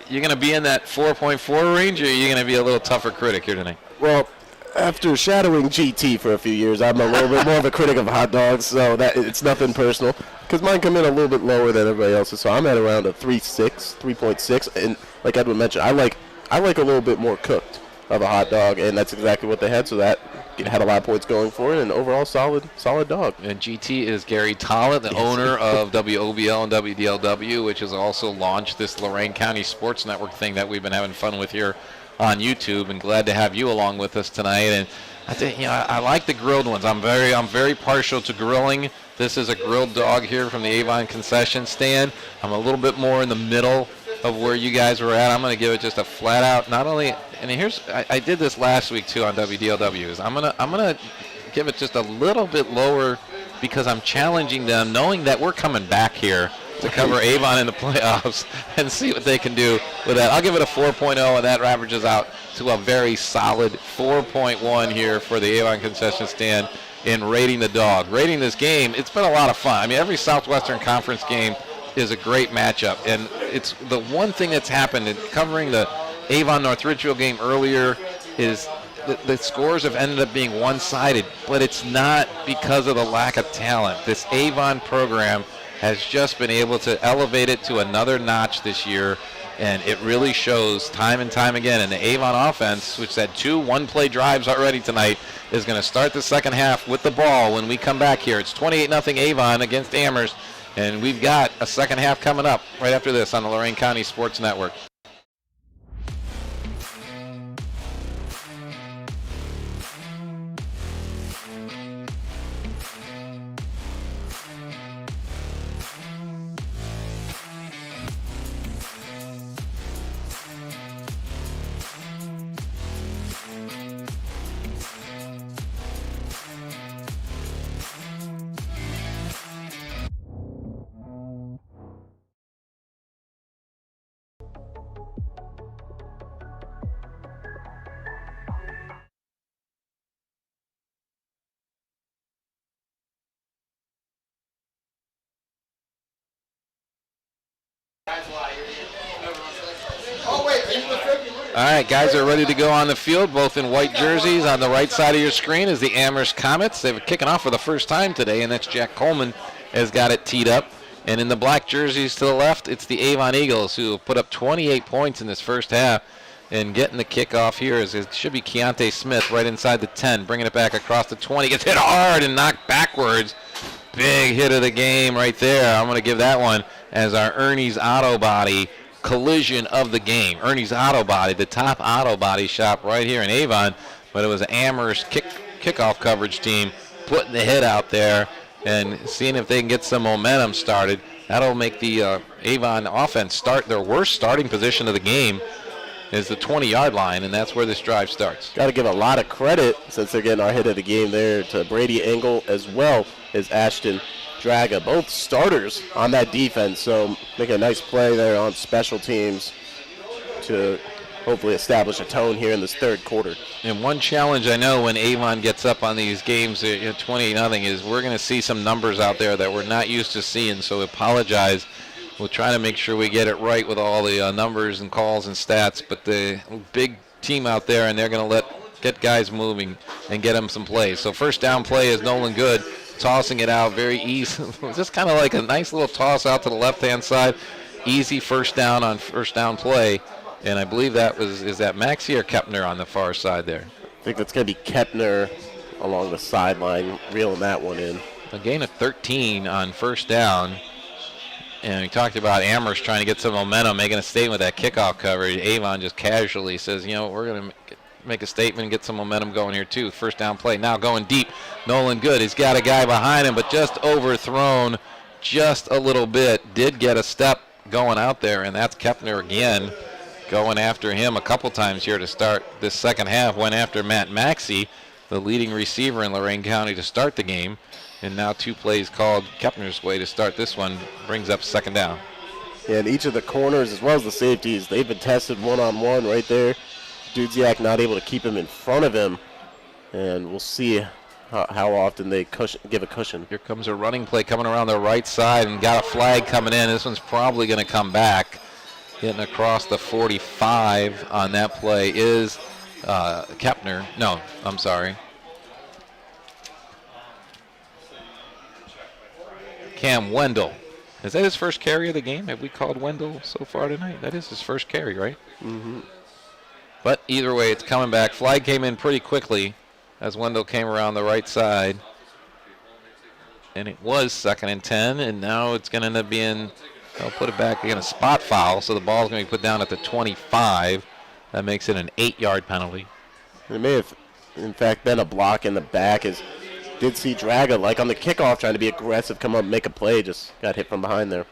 Speaker 6: you're going to be in that 4.4 range, or are you going to be a little tougher critic here tonight?
Speaker 7: Well, after shadowing GT for a few years, I'm a little bit more of a critic of hot dogs, so that it's nothing personal. Because mine come in a little bit lower than everybody else's, so I'm at around a 3.6, and like Edwin mentioned, I like a little bit more cooked of a hot dog, and that's exactly what they had. So that had a lot of points going for it, and overall solid dog.
Speaker 6: And GT is Gary Tollett, the owner of WOBL and WDLW, which has also launched this Lorain County Sports Network thing that we've been having fun with here on YouTube, and glad to have you along with us tonight. And I think, I like the grilled ones. I'm very partial to grilling. This is a grilled dog here from the Avon concession stand. I'm a little bit more in the middle of where you guys were at. I'm going to give it just a flat out. Not only, and I did this last week too on WDLW. I'm gonna give it just a little bit lower because I'm challenging them, knowing that we're coming back here to cover Avon in the playoffs and see what they can do with that. I'll give it a 4.0, and that averages out to a very solid 4.1 here for the Avon concession stand in rating the dog. Rating this game, it's been a lot of fun. I mean, every Southwestern Conference game is a great matchup, and it's the one thing that's happened in covering the Avon North Ridgeville game earlier is the scores have ended up being one-sided, but it's not because of the lack of talent. This Avon program has just been able to elevate it to another notch this year, and it really shows time and time again. And the Avon offense, which had 2 one-play drives already tonight, is going to start the second half with the ball when we come back here. It's 28-0 Avon against Amherst, and we've got a second half coming up right after this on the Lorain County Sports Network. All right, guys are ready to go on the field, both in white jerseys. On the right side of your screen is the Amherst Comets. They're kicking off for the first time today, and that's Jack Coleman has got it teed up. And in the black jerseys to the left, it's the Avon Eagles, who have put up 28 points in this first half. And getting the kickoff here it should be Keontae Smith right inside the 10, bringing it back across the 20. Gets hit hard and knocked backwards. Big hit of the game right there. I'm going to give that one as our Ernie's Auto Body collision of the game. Ernie's Auto Body, the top auto body shop right here in Avon, but it was an Amherst kickoff coverage team putting the hit out there and seeing if they can get some momentum started. That'll make the Avon offense start their worst starting position of the game is the 20-yard line, and that's where this drive starts.
Speaker 7: Got to give a lot of credit, since they're getting our hit of the game there, to Brady Engel as well as Ashton Draga, both starters on that defense. So make a nice play there on special teams to hopefully establish a tone here in this third quarter.
Speaker 6: And one challenge I know when Avon gets up on these games at 20-0 is we're going to see some numbers out there that we're not used to seeing, so apologize. We'll try to make sure we get it right with all the numbers and calls and stats, but the big team out there, and they're going to get guys moving and get them some plays. So first down play is Nolan Good, tossing it out very easy. Just kind of like a nice little toss out to the left-hand side. Easy first down on first down play. And I believe that is that Maxey or Kepner on the far side there?
Speaker 7: I think that's going to be Kepner along the sideline, reeling that one in.
Speaker 6: A gain of 13 on first down. And we talked about Amherst trying to get some momentum, making a statement with that kickoff coverage. Avon just casually says, we're going to make a statement and get some momentum going here too. First down play. Now going deep. Nolan Good. He's got a guy behind him, but just overthrown just a little bit. Did get a step going out there, and that's Kepner again going after him a couple times here to start this second half. Went after Matt Maxey, the leading receiver in Lorain County, to start the game. And now 2 plays called Kepner's way to start this one. Brings up second down.
Speaker 7: Yeah, and each of the corners as well as the safeties, they've been tested one-on-one right there Dudziak not able to keep him in front of him, and we'll see how often they give a cushion.
Speaker 6: Here comes a running play coming around the right side and got a flag coming in. This one's probably going to come back. Getting across the 45 on that play is Kepner. No, I'm sorry. Cam Wendell. Is that his first carry of the game? Have we called Wendell so far tonight? That is his first carry, right?
Speaker 7: Mm-hmm.
Speaker 6: But either way, it's coming back. Flag came in pretty quickly as Wendell came around the right side. And it was 2nd and 10, and now it's going to end up being, I'll put it back again, a spot foul, so the ball's going to be put down at the 25. That makes it an 8-yard penalty.
Speaker 7: It may have, in fact, been a block in the back, as did see Draga, like on the kickoff, trying to be aggressive, come up, make a play, just got hit from behind there.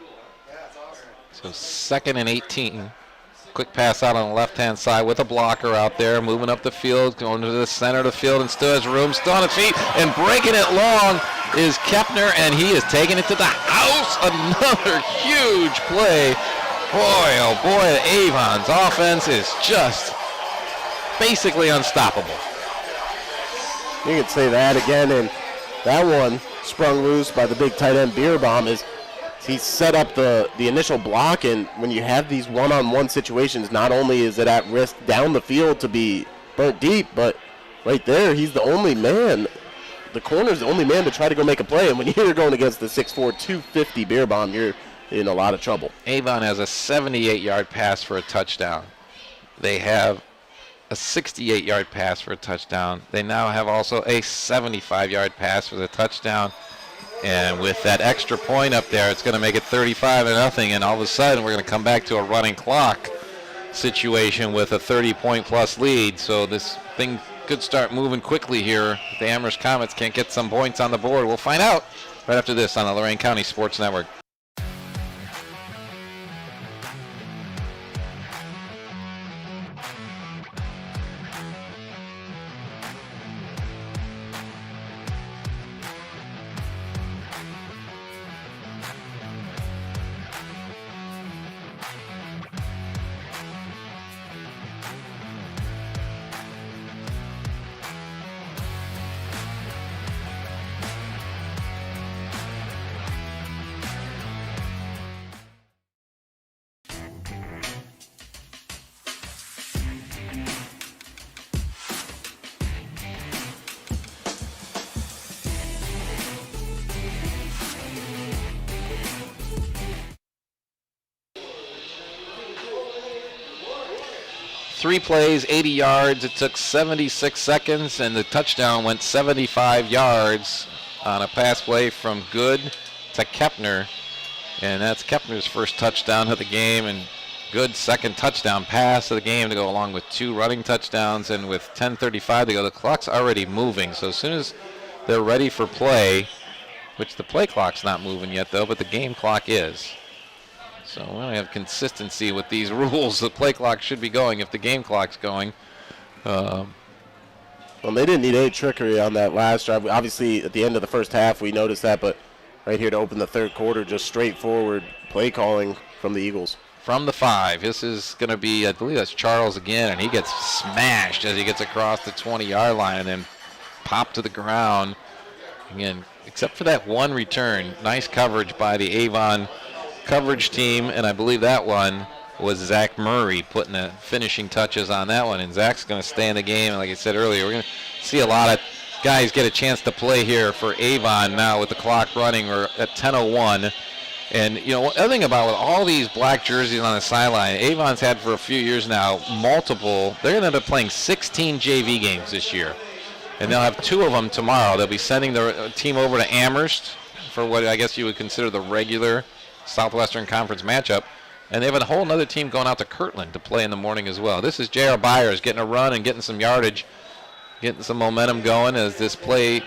Speaker 6: So 2nd and 18. Quick pass out on the left-hand side with a blocker out there, moving up the field, going to the center of the field, and still has room, still on his feet, and breaking it long is Kepner, and he is taking it to the house. Another huge play. Boy, oh boy, Avon's offense is just basically unstoppable.
Speaker 7: You could say that again, and that one sprung loose by the big tight end Beerbaum is he set up the initial block, and when you have these one-on-one situations, not only is it at risk down the field to be burnt deep, but right there, he's the only man. The corner's the only man to try to go make a play, and when you're going against the 6'4", 250 Beerbaum, you're in a lot of trouble.
Speaker 6: Avon has a 78-yard pass for a touchdown. They have a 68-yard pass for a touchdown. They now have also a 75-yard pass for the touchdown. And with that extra point up there, it's going to make it 35-0, and all of a sudden we're going to come back to a running clock situation with a 30-point-plus lead. So this thing could start moving quickly here. If the Amherst Comets can't get some points on the board, we'll find out right after this on the Lorain County Sports Network. Three plays, 80 yards. It took 76 seconds, and the touchdown went 75 yards on a pass play from Good to Kepner. And that's Kepner's first touchdown of the game, and Good's second touchdown pass of the game to go along with 2 running touchdowns. And with 10:35 to go, the clock's already moving. So as soon as they're ready for play, which the play clock's not moving yet, though, but the game clock is. So we don't have consistency with these rules. The play clock should be going if the game clock's going.
Speaker 7: Well, they didn't need any trickery on that last drive. Obviously, at the end of the first half, we noticed that, but right here to open the third quarter, just straightforward play calling from the Eagles.
Speaker 6: From the 5, this is going to be, I believe that's Charles again, and he gets smashed as he gets across the 20-yard line and then popped to the ground. Again, except for that one return, nice coverage by the Avon coverage team, and I believe that one was Zach Murray putting the finishing touches on that one, and Zach's going to stay in the game. And like I said earlier, we're going to see a lot of guys get a chance to play here for Avon now with the clock running. We're at 10:01, and you know, one other thing about with all these black jerseys on the sideline, Avon's had for a few years now multiple. They're going to end up playing 16 JV games this year, and they'll have 2 of them tomorrow. They'll be sending the team over to Amherst for what I guess you would consider the regular Southwestern Conference matchup, and they have a whole other team going out to Kirtland to play in the morning as well. This is J.R. Byers getting a run and getting some yardage, getting some momentum going as this play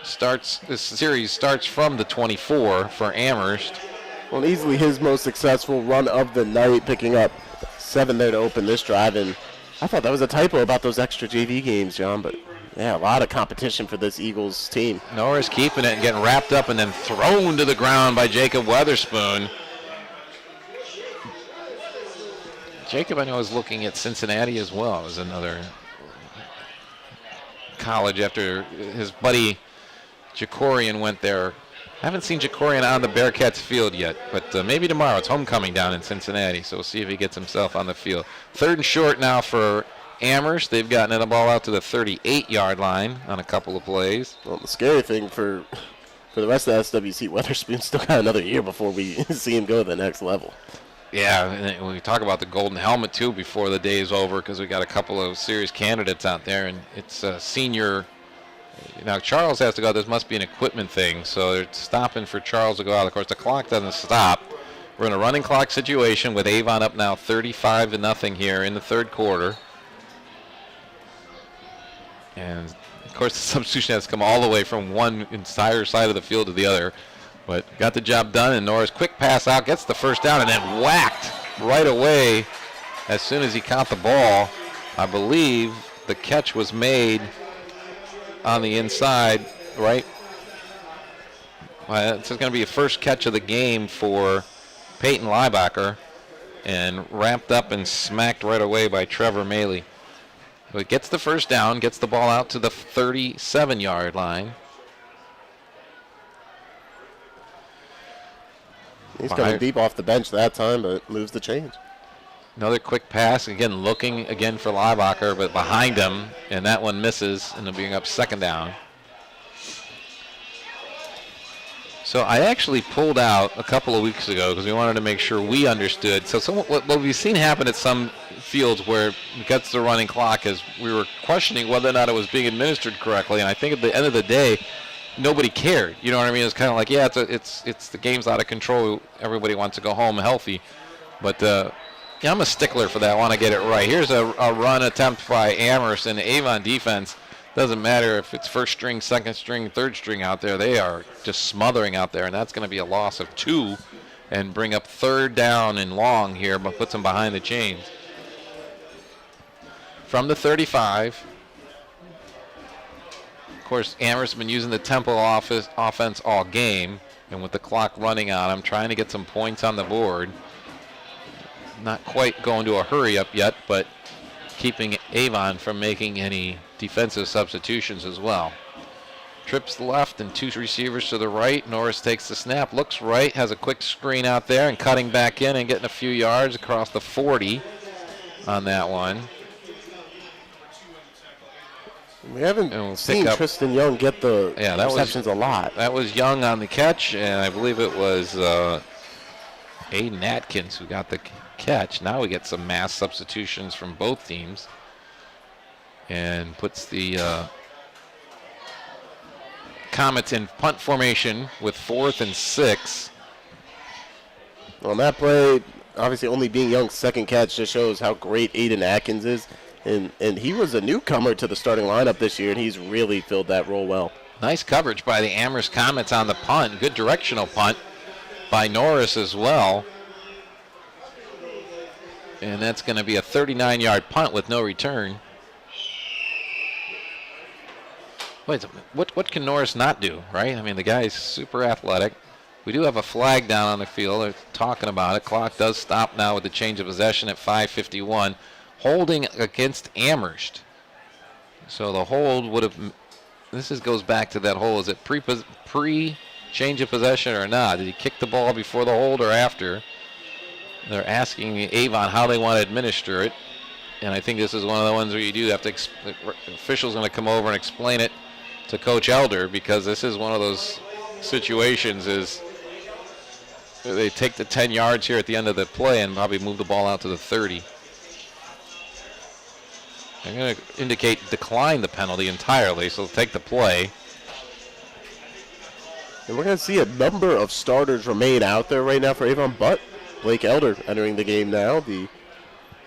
Speaker 6: starts. This series starts from the 24 for Amherst.
Speaker 7: Well, easily his most successful run of the night, picking up 7 there to open this drive, and I thought that was a typo about those extra JV games, John, but yeah, a lot of competition for this Eagles team.
Speaker 6: Norris keeping it and getting wrapped up and then thrown to the ground by Jacob Weatherspoon. Jacob, I know, is looking at Cincinnati as well as another college after his buddy Jacorian went there. I haven't seen Jacorian on the Bearcats field yet, but maybe tomorrow. It's homecoming down in Cincinnati, so we'll see if he gets himself on the field. 3rd and short now for Amherst. They've gotten the ball out to the 38-yard line on a couple of plays.
Speaker 7: Well, the scary thing for the rest of the SWC, Weatherspoon still got another year before we see him go to the next level.
Speaker 6: Yeah, and we talk about the golden helmet, too, before the day is over, because we got a couple of serious candidates out there, and it's a senior. Now, Charles has to go. This must be an equipment thing, so they're stopping for Charles to go out. Of course, the clock doesn't stop. We're in a running clock situation with Avon up now 35-0 here in the 3rd quarter. And, of course, the substitution has to come all the way from one entire side of the field to the other. But got the job done, and Norris quick pass out, gets the first down, and then whacked right away as soon as he caught the ball. I believe the catch was made on the inside, right? It's going to be a first catch of the game for Peyton Leibacher, and wrapped up and smacked right away by Trevor Maley. So he gets the first down, gets the ball out to the 37-yard line.
Speaker 7: He's coming deep off the bench that time, but moves the chains.
Speaker 6: Another quick pass, again looking again for Leibacher, but behind him, and that one misses, and they'll bring up 2nd down. So I actually pulled out a couple of weeks ago because we wanted to make sure we understood. So what we've seen happen at some fields where it gets the running clock is we were questioning whether or not it was being administered correctly, and I think at the end of the day, nobody cared. You know what I mean? It's kind of like, yeah, it's the game's out of control. Everybody wants to go home healthy, but yeah, I'm a stickler for that. I want to get it right. Here's a run attempt by Amherst, and the Avon defense. Doesn't matter if it's 1st string, 2nd string, 3rd string out there. They are just smothering out there, and that's going to be a loss of 2 and bring up 3rd down and long here, but puts them behind the chains. From the 35. Of course, Amherst has been using the tempo offense all game, and with the clock running on, I'm trying to get some points on the board. Not quite going to a hurry up yet, but keeping Avon from making any defensive substitutions as well. Trips left and 2 receivers to the right. Norris takes the snap, looks right, has a quick screen out there and cutting back in and getting a few yards across the 40 on that one.
Speaker 7: We haven't seen Tristan Young get the receptions a lot.
Speaker 6: That was Young on the catch, and I believe it was Aiden Atkins who got the catch. Now we get some mass substitutions from both teams and puts the Comets in punt formation with 4th and 6.
Speaker 7: Well, on that play, obviously only being Young's 2nd catch just shows how great Aiden Atkins is. And he was a newcomer to the starting lineup this year, and he's really filled that role well.
Speaker 6: Nice coverage by the Amherst Comets on the punt. Good directional punt by Norris as well. And that's going to be a 39-yard punt with no return. Wait, what can Norris not do, right? I mean, the guy's super athletic. We do have a flag down on the field. They're talking about it. Clock does stop now with the change of possession at 5:51. Holding against Amherst. So the hold would have, goes back to that hold. Is it pre-change of possession or not? Did he kick the ball before the hold or after? They're asking Avon how they want to administer it. And I think this is one of the ones where you do have to, the official's going to come over and explain it to Coach Elder, because this is one of those situations is they take the 10 yards here at the end of the play and probably move the ball out to the 30. They're going to indicate decline the penalty entirely, so take the play.
Speaker 7: And we're going to see a number of starters remain out there right now for Avon, but Blake Elder entering the game now, the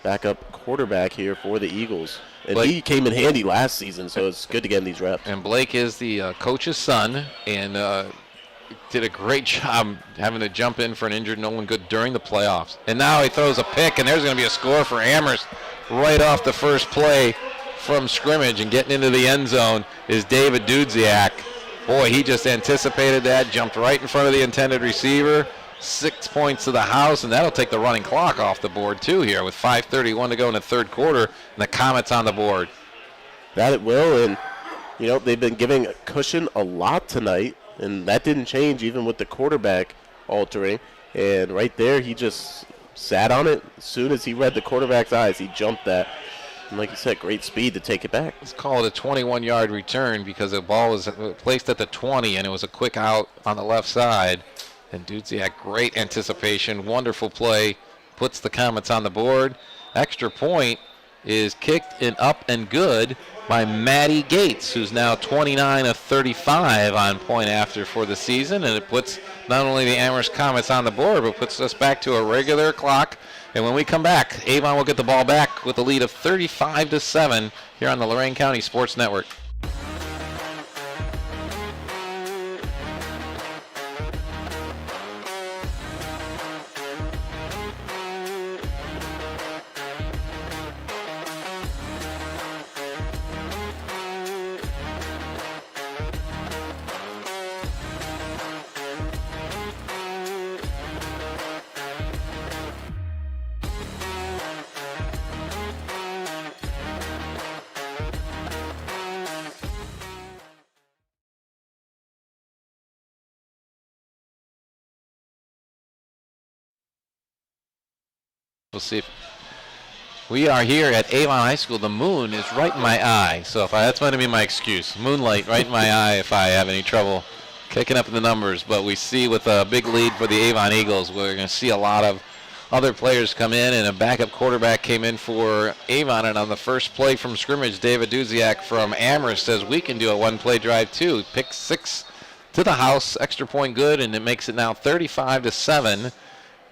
Speaker 7: backup quarterback here for the Eagles. And he came in handy last season, so it's good to get in these reps.
Speaker 6: And Blake is the coach's son, and did a great job having to jump in for an injured Nolan Good during the playoffs. And now he throws a pick, and there's going to be a score for Amherst right off the first play from scrimmage. And getting into the end zone is David Dudziak. Boy, he just anticipated that, jumped right in front of the intended receiver, 6 points to the house, and that'll take the running clock off the board too here with 5:31 to go in the third quarter, and the Comets on the board.
Speaker 7: That it will, and they've been giving cushion a lot tonight, and that didn't change even with the quarterback altering. And right there, he just sat on it. As soon as he read the quarterback's eyes, he jumped that. And like you said, great speed to take it back.
Speaker 6: Let's call it a 21-yard return because the ball was placed at the 20, and it was a quick out on the left side. And Dudziak, great anticipation, wonderful play, puts the Comets on the board. Extra point is kicked and up and good by Maddie Gates, who's now 29 of 35 on point after for the season, and it puts not only the Amherst Comets on the board, but puts us back to a regular clock. And when we come back, Avon will get the ball back with a lead of 35-7 here on the Lorain County Sports Network. We'll see if we are here at Avon High School. The moon is right in my eye, so that's going to be my excuse. Moonlight right in my eye if I have any trouble kicking up the numbers. But we see with a big lead for the Avon Eagles, we're going to see a lot of other players come in, and a backup quarterback came in for Avon. And on the first play from scrimmage, David Dudziak from Amherst says we can do a one-play drive too. Pick 6 to the house, extra point good, and it makes it now 35-7.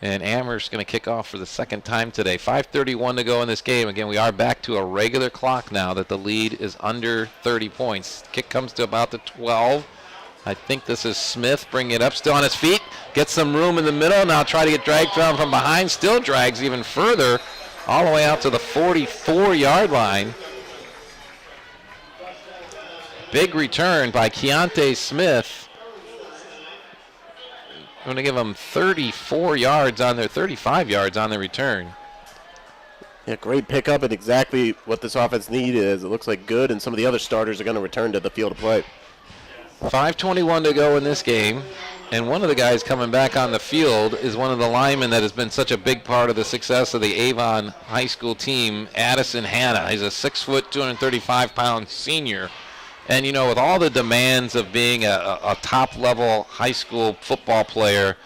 Speaker 6: And Amherst going to kick off for the second time today. 5:31 to go in this game. Again, we are back to a regular clock now that the lead is under 30 points. Kick comes to about the 12. I think this is Smith bringing it up, still on his feet. Gets some room in the middle. Now try to get dragged down from behind. Still drags even further all the way out to the 44-yard line. Big return by Keontae Smith. I'm going to give them 35 yards on their return.
Speaker 7: Yeah, great pickup and exactly what this offense needs. It looks like good, and some of the other starters are going to return to the field of play.
Speaker 6: 5:21 to go in this game, and one of the guys coming back on the field is one of the linemen that has been such a big part of the success of the Avon High School team, Addison Hanna. He's a 6-foot, 235-pound senior. And, with all the demands of being a top-level high school football player,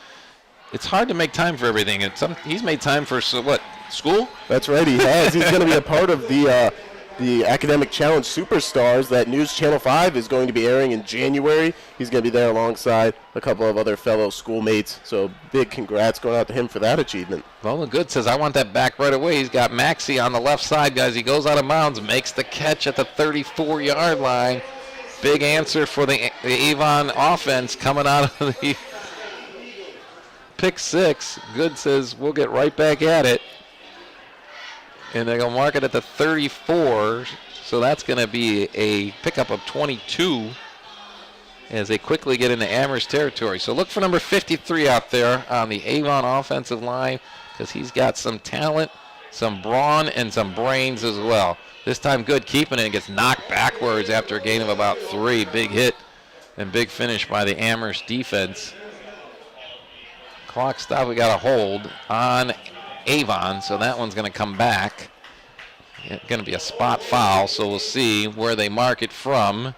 Speaker 6: it's hard to make time for everything. He's made time for, school?
Speaker 7: That's right, he has. He's going to be a part of the Academic Challenge Superstars that News Channel 5 is going to be airing in January. He's going to be there alongside a couple of other fellow schoolmates. So big congrats going out to him for that achievement.
Speaker 6: Well, Good says, I want that back right away. He's got Maxey on the left side, guys. He goes out of bounds, makes the catch at the 34-yard line. Big answer for the Avon offense coming out of the pick 6. Good says, we'll get right back at it. And they're going to mark it at the 34. So that's going to be a pickup of 22 as they quickly get into Amherst territory. So look for number 53 out there on the Avon offensive line because he's got some talent, some brawn, and some brains as well. This time Good keeping it and gets knocked backwards after a gain of about 3. Big hit and big finish by the Amherst defense. Clock stop, we got a hold on Avon, so that one's going to come back. It's going to be a spot foul, so we'll see where they mark it from.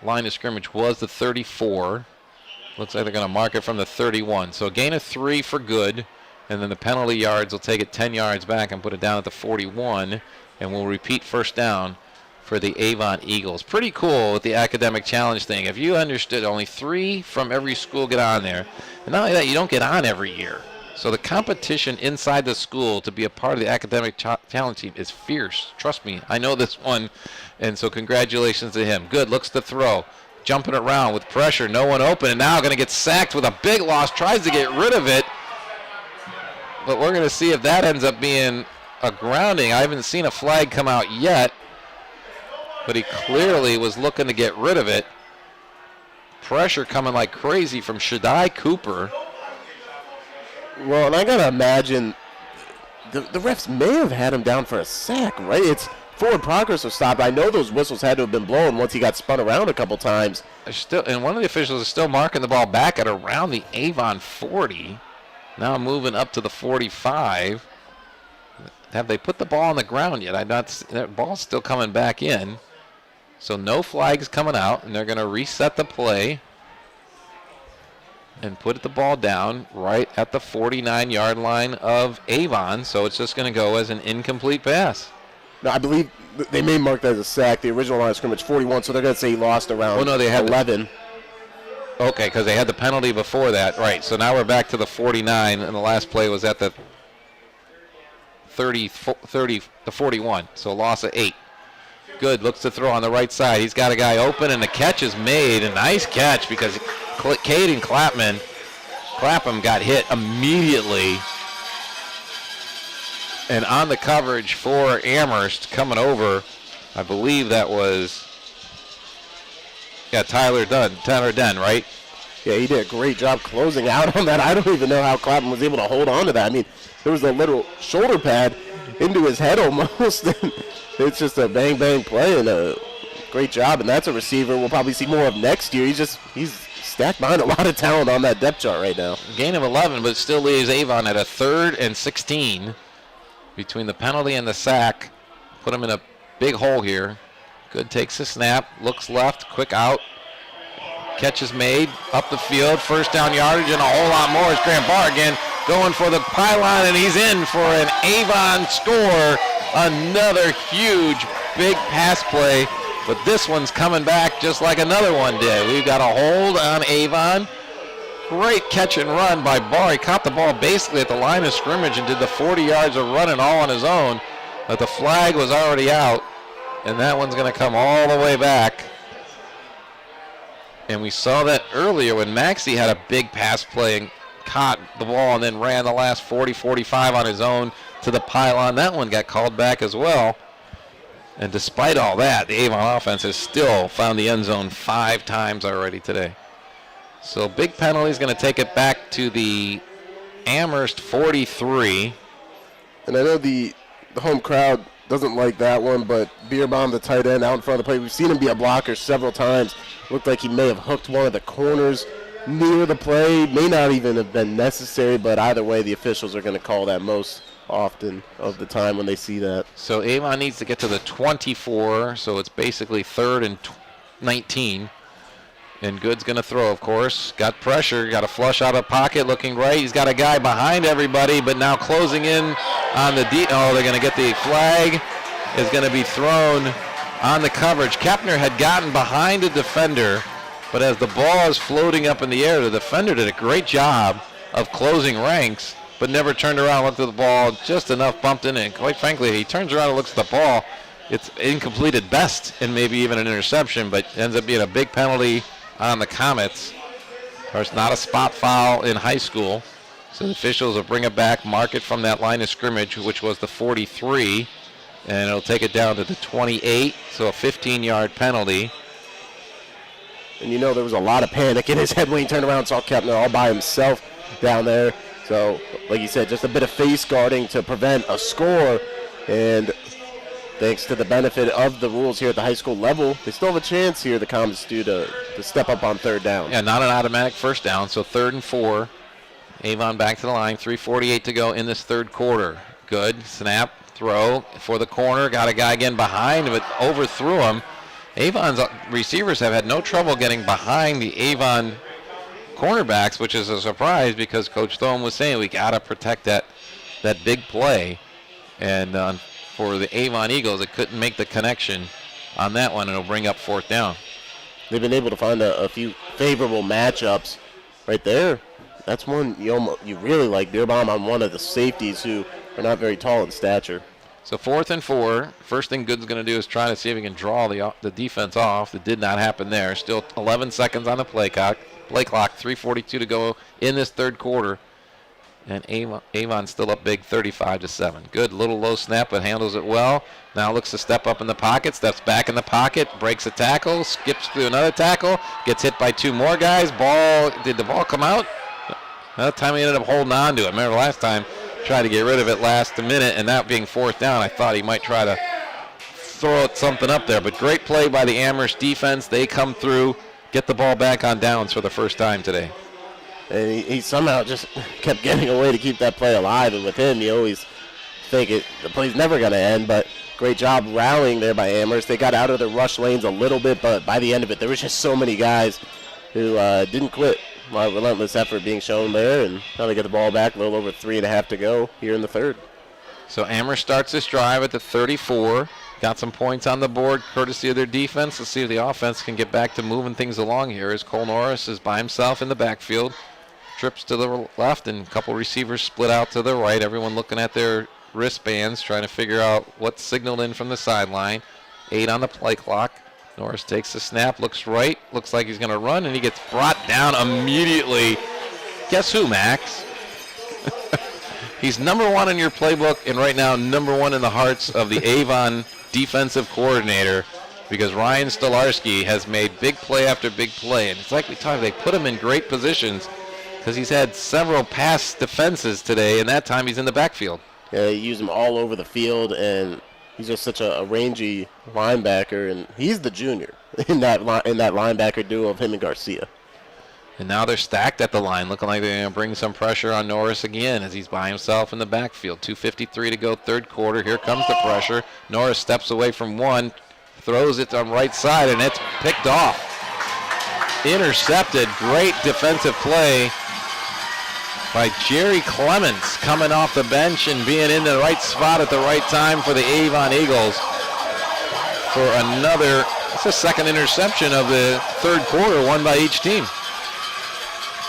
Speaker 6: Line of scrimmage was the 34. Looks like they're going to mark it from the 31. So a gain of 3 for Good, and then the penalty yards will take it 10 yards back and put it down at the 41. And we'll repeat first down for the Avon Eagles. Pretty cool with the academic challenge thing. If you understood, only 3 from every school get on there. And not only that, you don't get on every year. So the competition inside the school to be a part of the academic challenge team is fierce. Trust me, I know this one. And so congratulations to him. Good, looks to throw. Jumping around with pressure, no one open. And now going to get sacked with a big loss. Tries to get rid of it. But we're going to see if that ends up being a grounding. I haven't seen a flag come out yet, but he clearly was looking to get rid of it. Pressure coming like crazy from Shaddai Cooper.
Speaker 7: Well, and I got to imagine the refs may have had him down for a sack, right? It's forward progress was stopped. I know those whistles had to have been blown once he got spun around a couple times.
Speaker 6: And one of the officials is still marking the ball back at around the Avon 40. Now moving up to the 45. Have they put the ball on the ground yet? That ball's still coming back in. So no flags coming out, and they're going to reset the play and put the ball down right at the 49-yard line of Avon. So it's just going to go as an incomplete pass.
Speaker 7: No, I believe they may mark that as a sack. The original line of scrimmage 41, so they're going to say he lost around
Speaker 6: they had
Speaker 7: 11.
Speaker 6: Okay, because they had the penalty before that. Right, so now we're back to the 49, and the last play was at the 41, so a loss of 8. Good, looks to throw on the right side. He's got a guy open, and the catch is made. A nice catch because Caden Clapham got hit immediately. And on the coverage for Amherst coming over, I believe that was Tyler Dunn, right?
Speaker 7: Yeah, he did a great job closing out on that. I don't even know how Clapham was able to hold on to that. I mean, there was a little shoulder pad into his head almost. It's just a bang-bang play and a great job. And that's a receiver we'll probably see more of next year. He's stacked behind a lot of talent on that depth chart right now.
Speaker 6: Gain of 11, but it still leaves Avon at a 3rd and 16. Between the penalty and the sack, put him in a big hole here. Good takes the snap, looks left, quick out. Catch is made, up the field, first down yardage, and a whole lot more as Grant Barr again going for the pylon, and he's in for an Avon score. Another huge, big pass play, but this one's coming back just like another one did. We've got a hold on Avon. Great catch and run by Barr. He caught the ball basically at the line of scrimmage and did the 40 yards of running all on his own, but the flag was already out, and that one's going to come all the way back. And we saw that earlier when Maxey had a big pass play and caught the ball and then ran the last 40, 45 on his own to the pylon. That one got called back as well. And despite all that, the Avon offense has still found the end zone 5 times already today. So big penalty is going to take it back to the Amherst 43.
Speaker 7: And I know the home crowd doesn't like that one, but Beerbaum, the tight end, out in front of the play. We've seen him be a blocker several times. Looked like he may have hooked one of the corners near the play. May not even have been necessary, but either way, the officials are going to call that most often of the time when they see that.
Speaker 6: So Avon needs to get to the 24, so it's basically 3rd and 19. And Good's going to throw, of course. Got pressure, got a flush out of pocket, looking right. He's got a guy behind everybody, but now closing in on the they're going to get the flag. Is going to be thrown on the coverage. Kepner had gotten behind a defender, but as the ball is floating up in the air, the defender did a great job of closing ranks, but never turned around, looked at the ball, just enough bumped in it. And quite frankly, he turns around and looks at the ball. It's incomplete at best and maybe even an interception, but ends up being a big penalty on the Comets. Of course, not a spot foul in high school. So the officials will bring it back, mark it from that line of scrimmage, which was the 43, and it'll take it down to the 28, so a 15-yard penalty.
Speaker 7: And you know there was a lot of panic in his head when he turned around and saw Kepner all by himself down there. So, like you said, just a bit of face guarding to prevent a score. And thanks to the benefit of the rules here at the high school level, they still have a chance here, the Comets do, to step up on 3rd down.
Speaker 6: Yeah, not an automatic first down, so 3rd and 4. Avon back to the line, 3:48 to go in this 3rd quarter. Good, snap, throw for the corner. Got a guy again behind, but overthrew him. Avon's receivers have had no trouble getting behind the Avon cornerbacks, which is a surprise because Coach Thome was saying we got to protect that big play. And for the Avon Eagles, it couldn't make the connection on that one, and it'll bring up 4th down.
Speaker 7: They've been able to find a few favorable matchups right there. That's one you really like. Beerbaum on one of the safeties who are not very tall in stature.
Speaker 6: So 4th and 4. First thing Good's going to do is try to see if he can draw the defense off. It did not happen there. Still 11 seconds on the play clock. 3:42 to go in this 3rd quarter. And Avon's still up big, 35-7. Good, little low snap, but handles it well. Now looks to step up in the pocket, steps back in the pocket, breaks a tackle, skips through another tackle, gets hit by 2 more guys. Did the ball come out? That time he ended up holding on to it. Remember last time, tried to get rid of it last minute, and that being fourth down, I thought he might try to throw something up there. But great play by the Amherst defense. They come through, get the ball back on downs for the first time today.
Speaker 7: And he somehow just kept getting away to keep that play alive. And with him, you always think the play's never going to end. But great job rallying there by Amherst. They got out of the rush lanes a little bit, but by the end of it, there was just so many guys who didn't quit. Relentless effort being shown there. And now they get the ball back, a little over 3.5 to go here in the third.
Speaker 6: So Amherst starts this drive at the 34. Got some points on the board courtesy of their defense. Let's see if the offense can get back to moving things along here as Cole Norris is by himself in the backfield. Trips to the left and a couple receivers split out to the right. Everyone looking at their wristbands trying to figure out what's signaled in from the sideline. 8 on the play clock. Norris takes the snap, looks right, looks like he's going to run, and he gets brought down immediately. Guess who, Max? He's number 1 in your playbook and right now number 1 in the hearts of the Avon defensive coordinator, because Ryan Stolarski has made big play after big play. And it's like we talked, they put him in great positions because he's had several pass defenses today, and that time he's in the backfield.
Speaker 7: Yeah, they use him all over the field, and he's just such a rangy linebacker, and he's the junior in that linebacker duo of him and Garcia.
Speaker 6: And now they're stacked at the line, looking like they're going to bring some pressure on Norris again as he's by himself in the backfield. 2:53 to go, third quarter. Here comes the pressure. Norris steps away from one, throws it on right side, and it's picked off. Intercepted. Great defensive play by Jerry Clements, coming off the bench and being in the right spot at the right time for the Avon Eagles for another, it's the second interception of the third quarter, one by each team.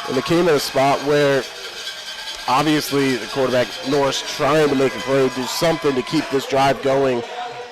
Speaker 7: And it came in a spot where obviously the quarterback Norris trying to make a play, do something to keep this drive going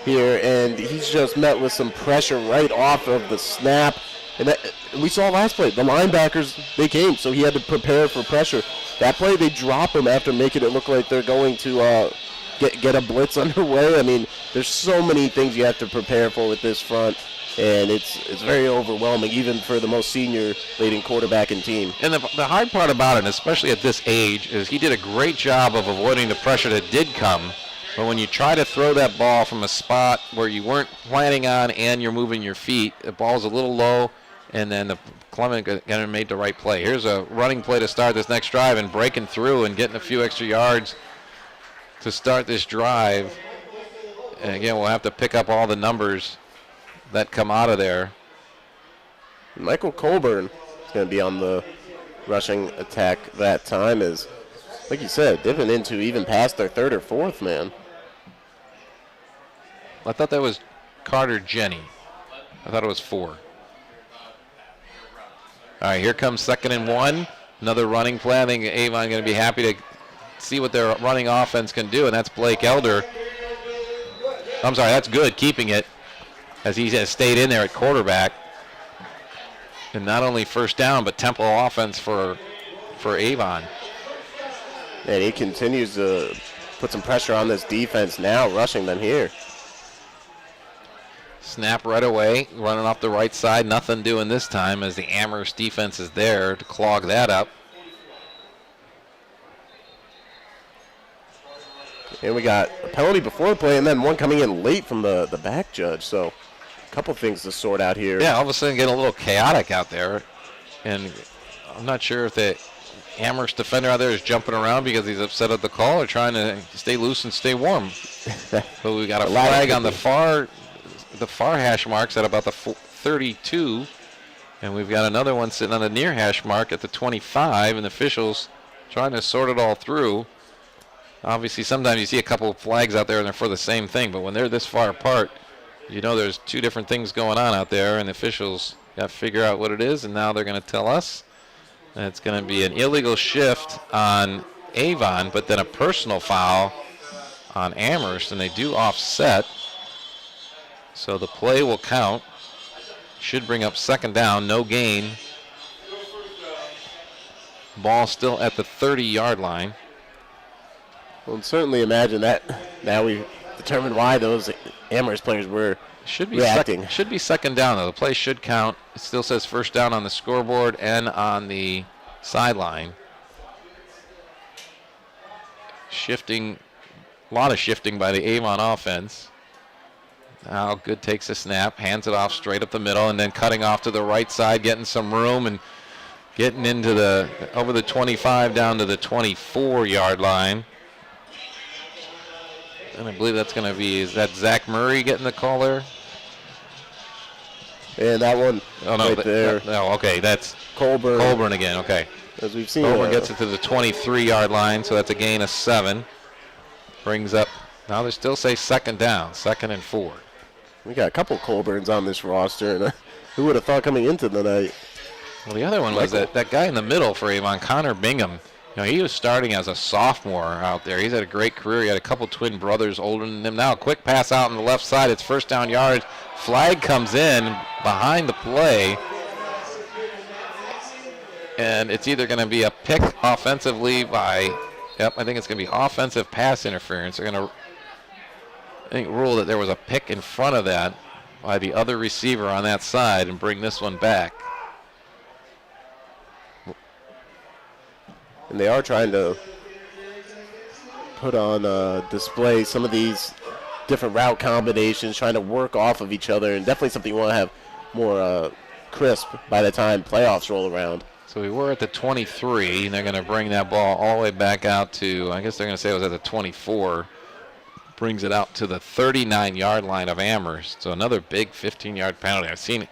Speaker 7: here, and he's just met with some pressure right off of the snap. And we saw last play, the linebackers, they came, so he had to prepare for pressure. That play, they drop him after making it look like they're going to get a blitz underway. I mean, there's so many things you have to prepare for with this front, and it's very overwhelming, even for the most senior leading quarterback and team.
Speaker 6: And the hard part about it, especially at this age, is he did a great job of avoiding the pressure that did come. But when you try to throw that ball from a spot where you weren't planning on and you're moving your feet, the ball's a little low, and then the Clement made the right play. Here's a running play to start this next drive, and breaking through and getting a few extra yards to start this drive. And again, we'll have to pick up all the numbers that come out of there.
Speaker 7: Michael Colburn is going to be on the rushing attack that time, as, like you said, dipping into even past their third or fourth man.
Speaker 6: I thought that was Carter Jenny. I thought it was 4. All right, here comes 2nd and 1. Another running play. I think Avon going to be happy to see what their running offense can do, and that's Blake Elder. I'm sorry, that's good, keeping it, as he has stayed in there at quarterback. And not only first down, but tempo offense for Avon.
Speaker 7: And he continues to put some pressure on this defense now, rushing them here.
Speaker 6: Snap right away, running off the right side. Nothing doing this time as the Amherst defense is there to clog that up.
Speaker 7: And we got a penalty before the play, and then one coming in late from the back judge. So a couple things to sort out here.
Speaker 6: Yeah, all of a sudden getting a little chaotic out there. And I'm not sure if the Amherst defender out there is jumping around because he's upset at the call or trying to stay loose and stay warm. But we got a flag on the far hash marks at about the 32. And we've got another one sitting on the near hash mark at the 25, and the officials trying to sort it all through. Obviously, sometimes you see a couple of flags out there and they're for the same thing, but when they're this far apart, you know there's two different things going on out there, and the officials got to figure out what it is, and now they're going to tell us. And it's going to be an illegal shift on Avon, but then a personal foul on Amherst, and they do offset. So the play will count. Should bring up 2nd down, no gain. Ball still at the 30-yard line.
Speaker 7: Well, certainly imagine that. Now we've determined why those Amherst players were reacting.
Speaker 6: Should be 2nd down, though. The play should count. It still says first down on the scoreboard and on the sideline. shifting, a lot of shifting by the Avon offense. Now Good takes a snap, hands it off straight up the middle, and then cutting off to the right side, getting some room and getting into over the 25 down to the 24-yard line. And I believe that's going to be, is that Zach Murray getting the call there?
Speaker 7: And that one there.
Speaker 6: No, okay, that's
Speaker 7: Colburn.
Speaker 6: Colburn again, okay.
Speaker 7: As we've seen.
Speaker 6: Colburn gets it to the 23-yard line, so that's a gain of 7. Brings up, now they still say second down, 2nd and 4.
Speaker 7: We got a couple Colburns on this roster, and who would have thought coming into the night?
Speaker 6: Well, the other one was that guy in the middle for Avon, Connor Bingham. You know, he was starting as a sophomore out there. He's had a great career. He had a couple twin brothers older than him. Now a quick pass out on the left side. It's first down yards. Flag comes in behind the play. And it's either going to be a pick offensively by, I think it's going to be offensive pass interference. They're going to, I think, rule that there was a pick in front of that by the other receiver on that side and bring this one back.
Speaker 7: And they are trying to put on display some of these different route combinations, trying to work off of each other, and definitely something you want to have more crisp by the time playoffs roll around.
Speaker 6: So we were at the 23, and they're going to bring that ball all the way back out to, I guess they're going to say it was at the 24. Brings it out to the 39-yard line of Amherst. So another big 15-yard penalty. I've seen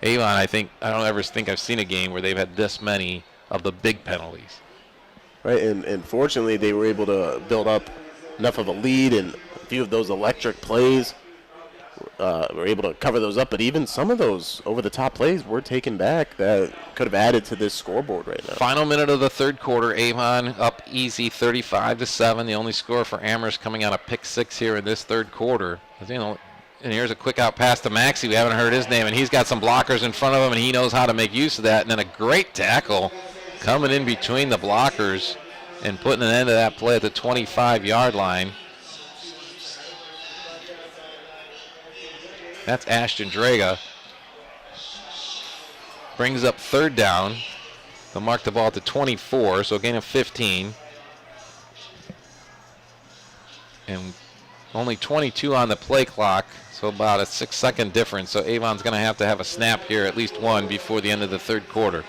Speaker 6: Avon, I don't ever think I've seen a game where they've had this many of the big penalties.
Speaker 7: Right, and fortunately they were able to build up enough of a lead, and a few of those electric plays were able to cover those up. But even some of those over-the-top plays were taken back that could have added to this scoreboard right now.
Speaker 6: Final minute of the third quarter, Avon up easy 35-7. The only score for Amherst coming out of pick 6 here in this third quarter. And here's a quick out pass to Maxey. We haven't heard his name, and he's got some blockers in front of him, and he knows how to make use of that. And then a great tackle coming in between the blockers and putting an end to that play at the 25-yard line. That's Ashton Draga. Brings up third down. They'll mark the ball at the 24, so a gain of 15. And only 22 on the play clock, so about a 6-second difference. So Avon's going to have a snap here, at least one, before the end of the third quarter.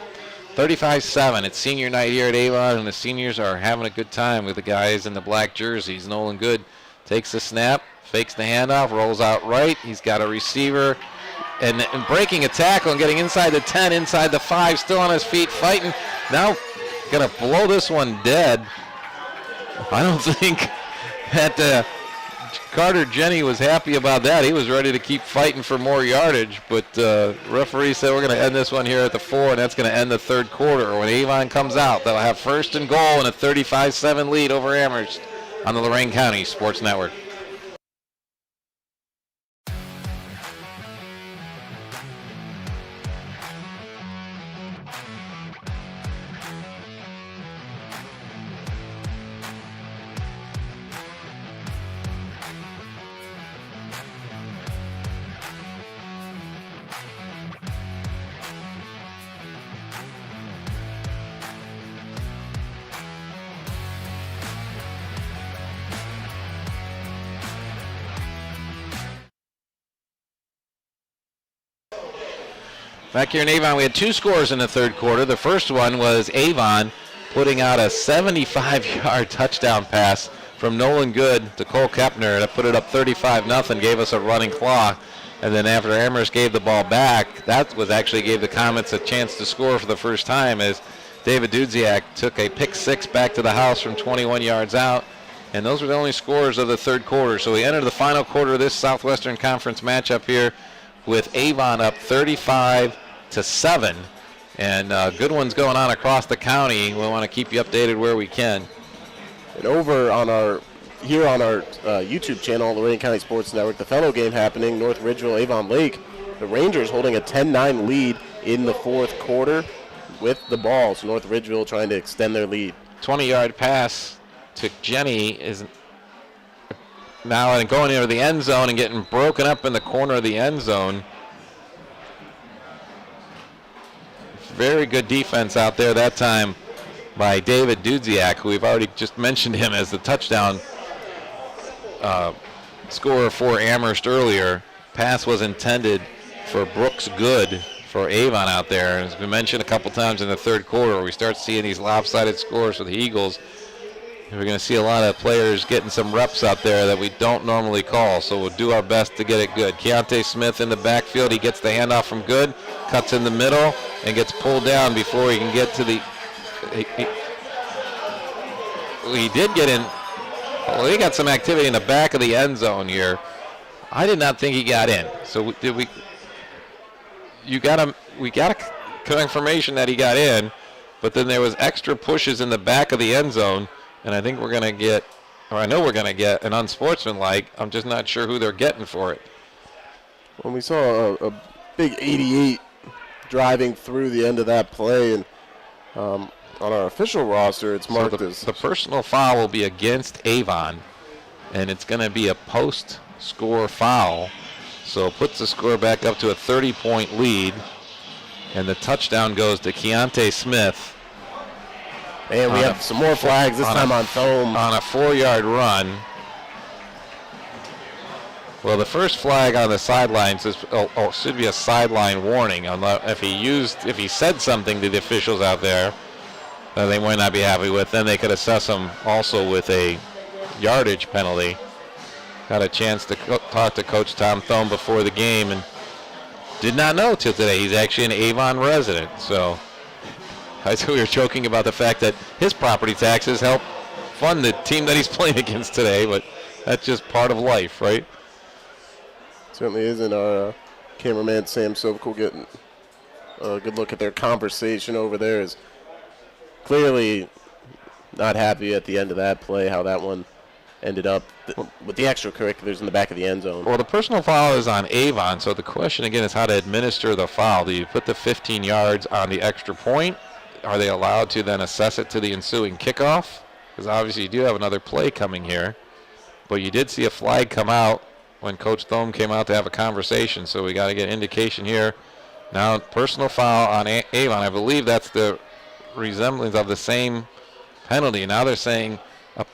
Speaker 6: 35-7. It's senior night here at Avon, and the seniors are having a good time with the guys in the black jerseys. Nolan Good takes the snap, fakes the handoff, rolls out right. He's got a receiver, and breaking a tackle and getting inside the 10, inside the 5, still on his feet, fighting. Now going to blow this one dead. I don't think that Carter Jenny was happy about that. He was ready to keep fighting for more yardage, but referee said we're going to end this one here at the 4, and that's going to end the third quarter. When Avon comes out, they'll have first and goal and a 35-7 lead over Amherst on the Lorain County Sports Network. Back here in Avon, we had 2 scores in the third quarter. The first one was Avon putting out a 75-yard touchdown pass from Nolan Good to Cole Kepner to put it up 35-0, gave us a running clock. And then after Amherst gave the ball back, that was actually gave the Comets a chance to score for the first time as David Dudziak took a pick 6 back to the house from 21 yards out. And those were the only scores of the third quarter. So we enter the final quarter of this Southwestern Conference matchup here with Avon up 35-7, and good ones going on across the county. We want to keep you updated where we can.
Speaker 7: And over on our YouTube channel, Lorain County Sports Network, the fellow game happening, North Ridgeville, Avon Lake. The Rangers holding a 10-9 lead in the fourth quarter with the ball. So North Ridgeville trying to extend their lead.
Speaker 6: 20-yard pass to Jenny is now and going into the end zone and getting broken up in the corner of the end zone. Very good defense out there that time by David Dudziak, who we've already just mentioned him as the touchdown scorer for Amherst earlier. Pass was intended for Brooks Good for Avon out there. And as we mentioned a couple times in the third quarter, we start seeing these lopsided scores for the Eagles. We're going to see a lot of players getting some reps out there that we don't normally call, so we'll do our best to get it good. Keontae Smith in the backfield. He gets the handoff from Good, cuts in the middle, and gets pulled down before he can get to the... He did get in... Well, he got some activity in the back of the end zone here. I did not think he got in. So we got a confirmation that he got in, but then there was extra pushes in the back of the end zone. And I think we're going to get, or I know we're going to get, an unsportsmanlike. I'm just not sure who they're getting for it.
Speaker 7: When we saw a big 88 driving through the end of that play, and on our official roster, it's marked as...
Speaker 6: The personal foul will be against Avon, and it's going to be a post-score foul. So it puts the score back up to a 30-point lead, and the touchdown goes to Keontae Smith.
Speaker 7: And we have some more flags, this time on Thome.
Speaker 6: On a 4-yard run. Well, the first flag on the sidelines should be a sideline warning. If he said something to the officials out there that they might not be happy with, then they could assess him also with a yardage penalty. Got a chance to talk to Coach Tom Thome before the game and did not know till today. He's actually an Avon resident, so... we were joking about the fact that his property taxes help fund the team that he's playing against today, but that's just part of life, right?
Speaker 7: Certainly isn't. Our cameraman Sam Sovko getting a good look at their conversation over there. Is clearly not happy at the end of that play, how that one ended up with the extracurriculars in the back of the end zone.
Speaker 6: Well, the personal foul is on Avon, so the question again is how to administer the foul. Do you put the 15 yards on the extra point? Are they allowed to then assess it to the ensuing kickoff? Because obviously you do have another play coming here. But you did see a flag come out when Coach Thome came out to have a conversation, so we got to get indication here. Now, personal foul on Avon. I believe that's the resemblance of the same penalty. Now they're saying a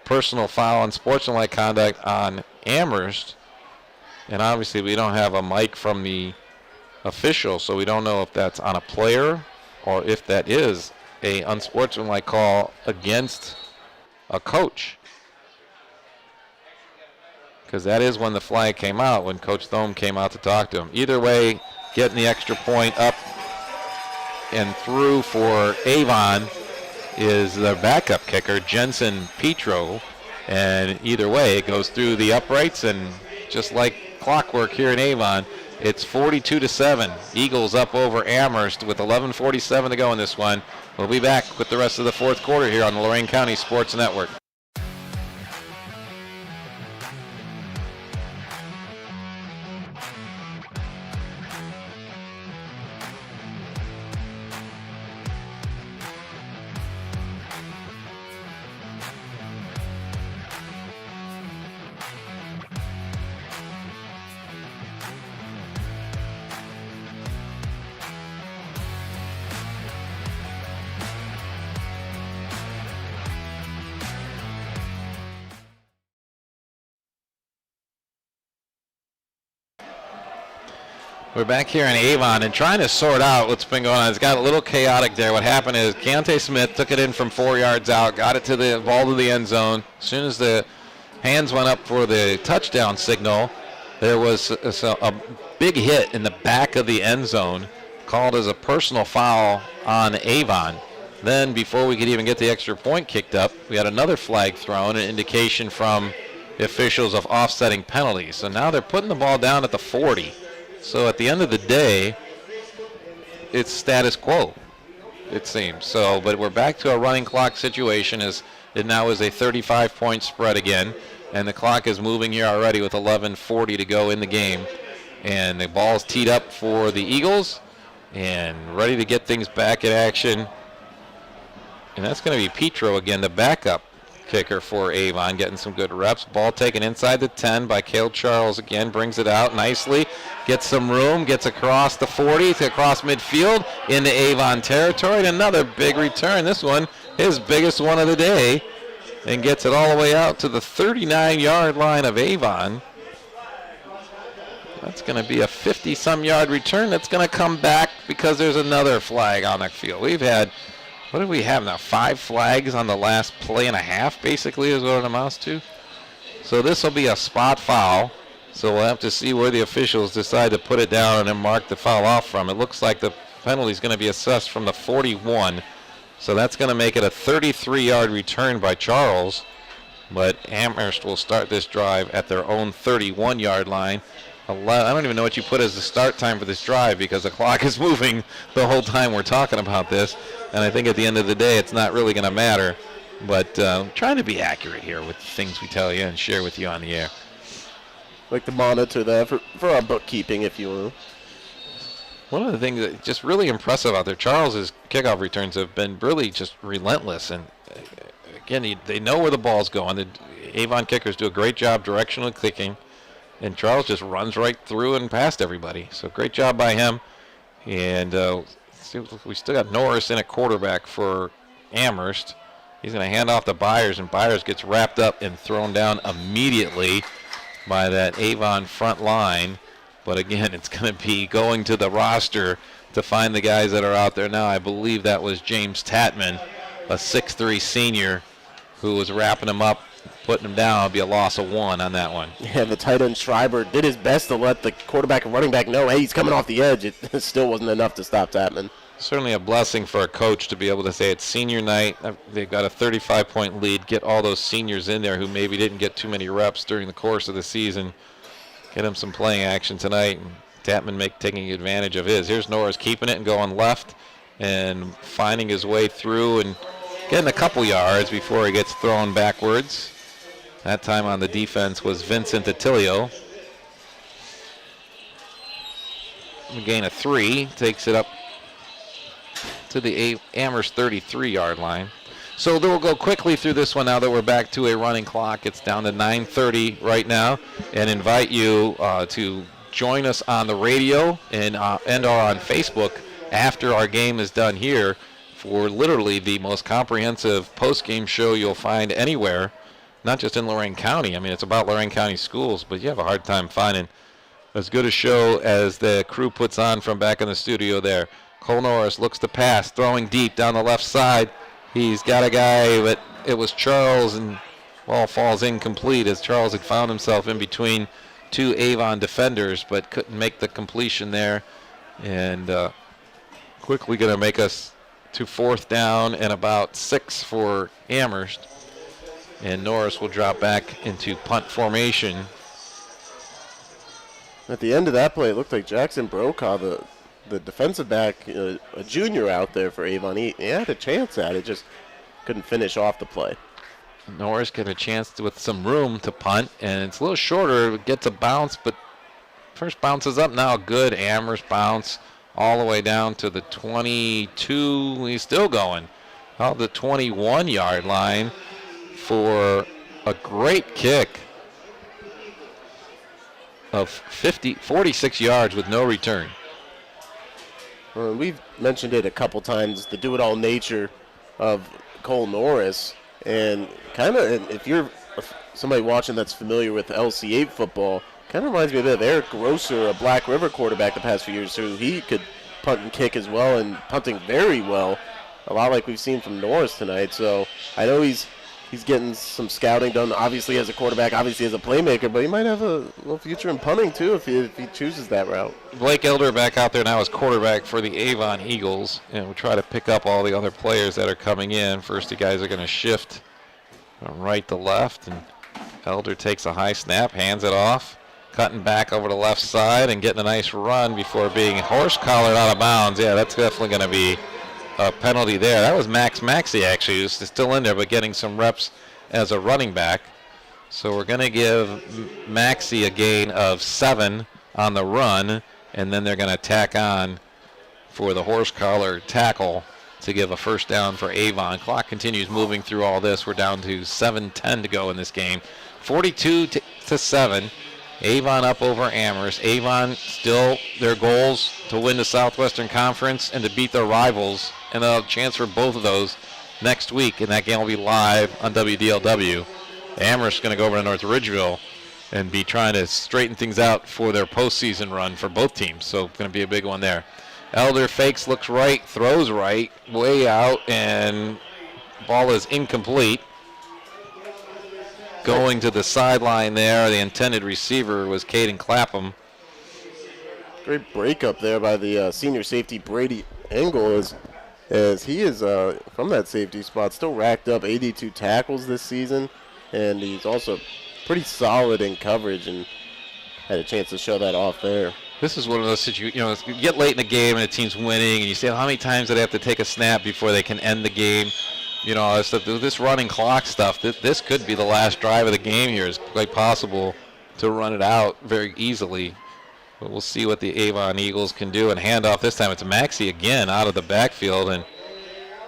Speaker 6: personal foul on sportsmanlike conduct on Amherst. And obviously we don't have a mic from the official, so we don't know if that's on a player or if that is a unsportsmanlike call against a coach. Because that is when the flag came out, when Coach Thome came out to talk to him. Either way, getting the extra point up and through for Avon is their backup kicker, Jensen Petro. And either way, it goes through the uprights, and just like clockwork here in Avon, it's 42-7. Eagles up over Amherst with 11:47 to go in this one. We'll be back with the rest of the fourth quarter here on the Lorain County Sports Network. We're back here in Avon and trying to sort out what's been going on. It's got a little chaotic there. What happened is Keontae Smith took it in from 4 yards out, got it to the ball to the end zone. As soon as the hands went up for the touchdown signal, there was a big hit in the back of the end zone, called as a personal foul on Avon. Then before we could even get the extra point kicked up, we had another flag thrown, an indication from the officials of offsetting penalties. So now they're putting the ball down at the 40. So at the end of the day, it's status quo, it seems. So, but we're back to a running clock situation. As it now is a 35-point spread again, and the clock is moving here already with 11:40 to go in the game. And the ball's teed up for the Eagles and ready to get things back in action. And that's going to be Petro again, the backup kicker for Avon, getting some good reps. Ball taken inside the 10 by Cale Charles again, brings it out nicely, gets some room, gets across the 40 to across midfield into Avon territory, and another big return. This one his biggest one of the day, and gets it all the way out to the 39-yard line of Avon. That's going to be a 50-some-yard return. That's going to come back because there's another flag on the field. We've had, what do we have now, 5 flags on the last play and a half, basically, is what it amounts to. So this will be a spot foul. So we'll have to see where the officials decide to put it down and then mark the foul off from. It looks like the penalty is going to be assessed from the 41. So that's going to make it a 33-yard return by Charles. But Amherst will start this drive at their own 31-yard line. I don't even know what you put as the start time for this drive because the clock is moving the whole time we're talking about this. And I think at the end of the day, it's not really going to matter. But trying to be accurate here with things we tell you and share with you on the air.
Speaker 7: Like to monitor that for our bookkeeping, if you will.
Speaker 6: One of the things that's just really impressive out there, Charles's kickoff returns have been really just relentless. And again, they know where the ball's going. The Avon kickers do a great job directionally kicking. And Charles just runs right through and past everybody. So great job by him. And we still got Norris in at quarterback for Amherst. He's going to hand off to Byers, and Byers gets wrapped up and thrown down immediately by that Avon front line. But again, it's going to be going to the roster to find the guys that are out there now. I believe that was James Tatman, a 6'3 senior, who was wrapping him up, putting him down. It'll be a loss of 1 on that one.
Speaker 7: Yeah, the tight end Schreiber did his best to let the quarterback and running back know, hey, he's coming off the edge. It still wasn't enough to stop Tatman.
Speaker 6: Certainly a blessing for a coach to be able to say it's senior night. They've got a 35-point lead. Get all those seniors in there who maybe didn't get too many reps during the course of the season. Get them some playing action tonight. And Tatman taking advantage of his. Here's Norris keeping it and going left and finding his way through and getting a couple yards before he gets thrown backwards. That time on the defense was Vincent Attilio. A gain of 3. Takes it up to the Amherst 33-yard line. So we'll go quickly through this one now that we're back to a running clock. It's down to 9:30 right now, and invite you to join us on the radio and or on Facebook after our game is done here for literally the most comprehensive post-game show you'll find anywhere, not just in Lorain County. I mean, it's about Lorain County schools, but you have a hard time finding as good a show as the crew puts on from back in the studio there. Cole Norris looks to pass, throwing deep down the left side. He's got a guy, but it was Charles, and ball falls incomplete as Charles had found himself in between 2 Avon defenders, but couldn't make the completion there. And quickly going to make us to 4th down and about 6 for Amherst. And Norris will drop back into punt formation.
Speaker 7: At the end of that play, it looked like Jackson Brokaw, the defensive back, a junior out there for Avon. He had a chance at it, just couldn't finish off the play.
Speaker 6: Norris get a chance with some room to punt, and it's a little shorter. It gets a bounce, but first bounces up now. Good Amherst bounce all the way down to the 22. He's still going. Out the 21-yard line for a great kick of 46 yards with no return.
Speaker 7: We've mentioned it a couple times, the do-it-all nature of Cole Norris. And kind of, if you're somebody watching that's familiar with LC8 football, kind of reminds me a bit of Eric Grosser, a Black River quarterback the past few years, who he could punt and kick as well, and punting very well, a lot like we've seen from Norris tonight. So I know he's getting some scouting done, obviously as a quarterback, obviously as a playmaker, but he might have a little future in punting too if he chooses that route.
Speaker 6: Blake Elder back out there now as quarterback for the Avon Eagles, and we'll try to pick up all the other players that are coming in. First, the guys are going to shift from right to left, and Elder takes a high snap, hands it off, cutting back over the left side and getting a nice run before being horse-collared out of bounds. Yeah, that's definitely going to be a penalty there. That was Max Maxey, actually, who's still in there, but getting some reps as a running back. So we're going to give Maxey a gain of 7 on the run, and then they're going to tack on for the horse collar tackle to give a first down for Avon. Clock continues moving through all this. We're down to 7:10 to go in this game. 42-7. Avon up over Amherst. Avon still their goals to win the Southwestern Conference and to beat their rivals, and a chance for both of those next week, and that game will be live on WDLW. Amherst is going to go over to North Ridgeville and be trying to straighten things out for their postseason run for both teams. So going to be a big one there. Elder fakes, looks right, throws right, way out, and ball is incomplete. Going to the sideline there, the intended receiver was Caden Clapham.
Speaker 7: Great breakup there by the senior safety Brady Engel as he is from that safety spot, still racked up 82 tackles this season, and he's also pretty solid in coverage and had a chance to show that off there.
Speaker 6: This is one of those situations, you get late in the game and the team's winning, and you say, how many times do they have to take a snap before they can end the game? This running clock stuff, this could be the last drive of the game here. It's quite possible to run it out very easily. But we'll see what the Avon Eagles can do. And handoff this time, it's Maxey again out of the backfield, and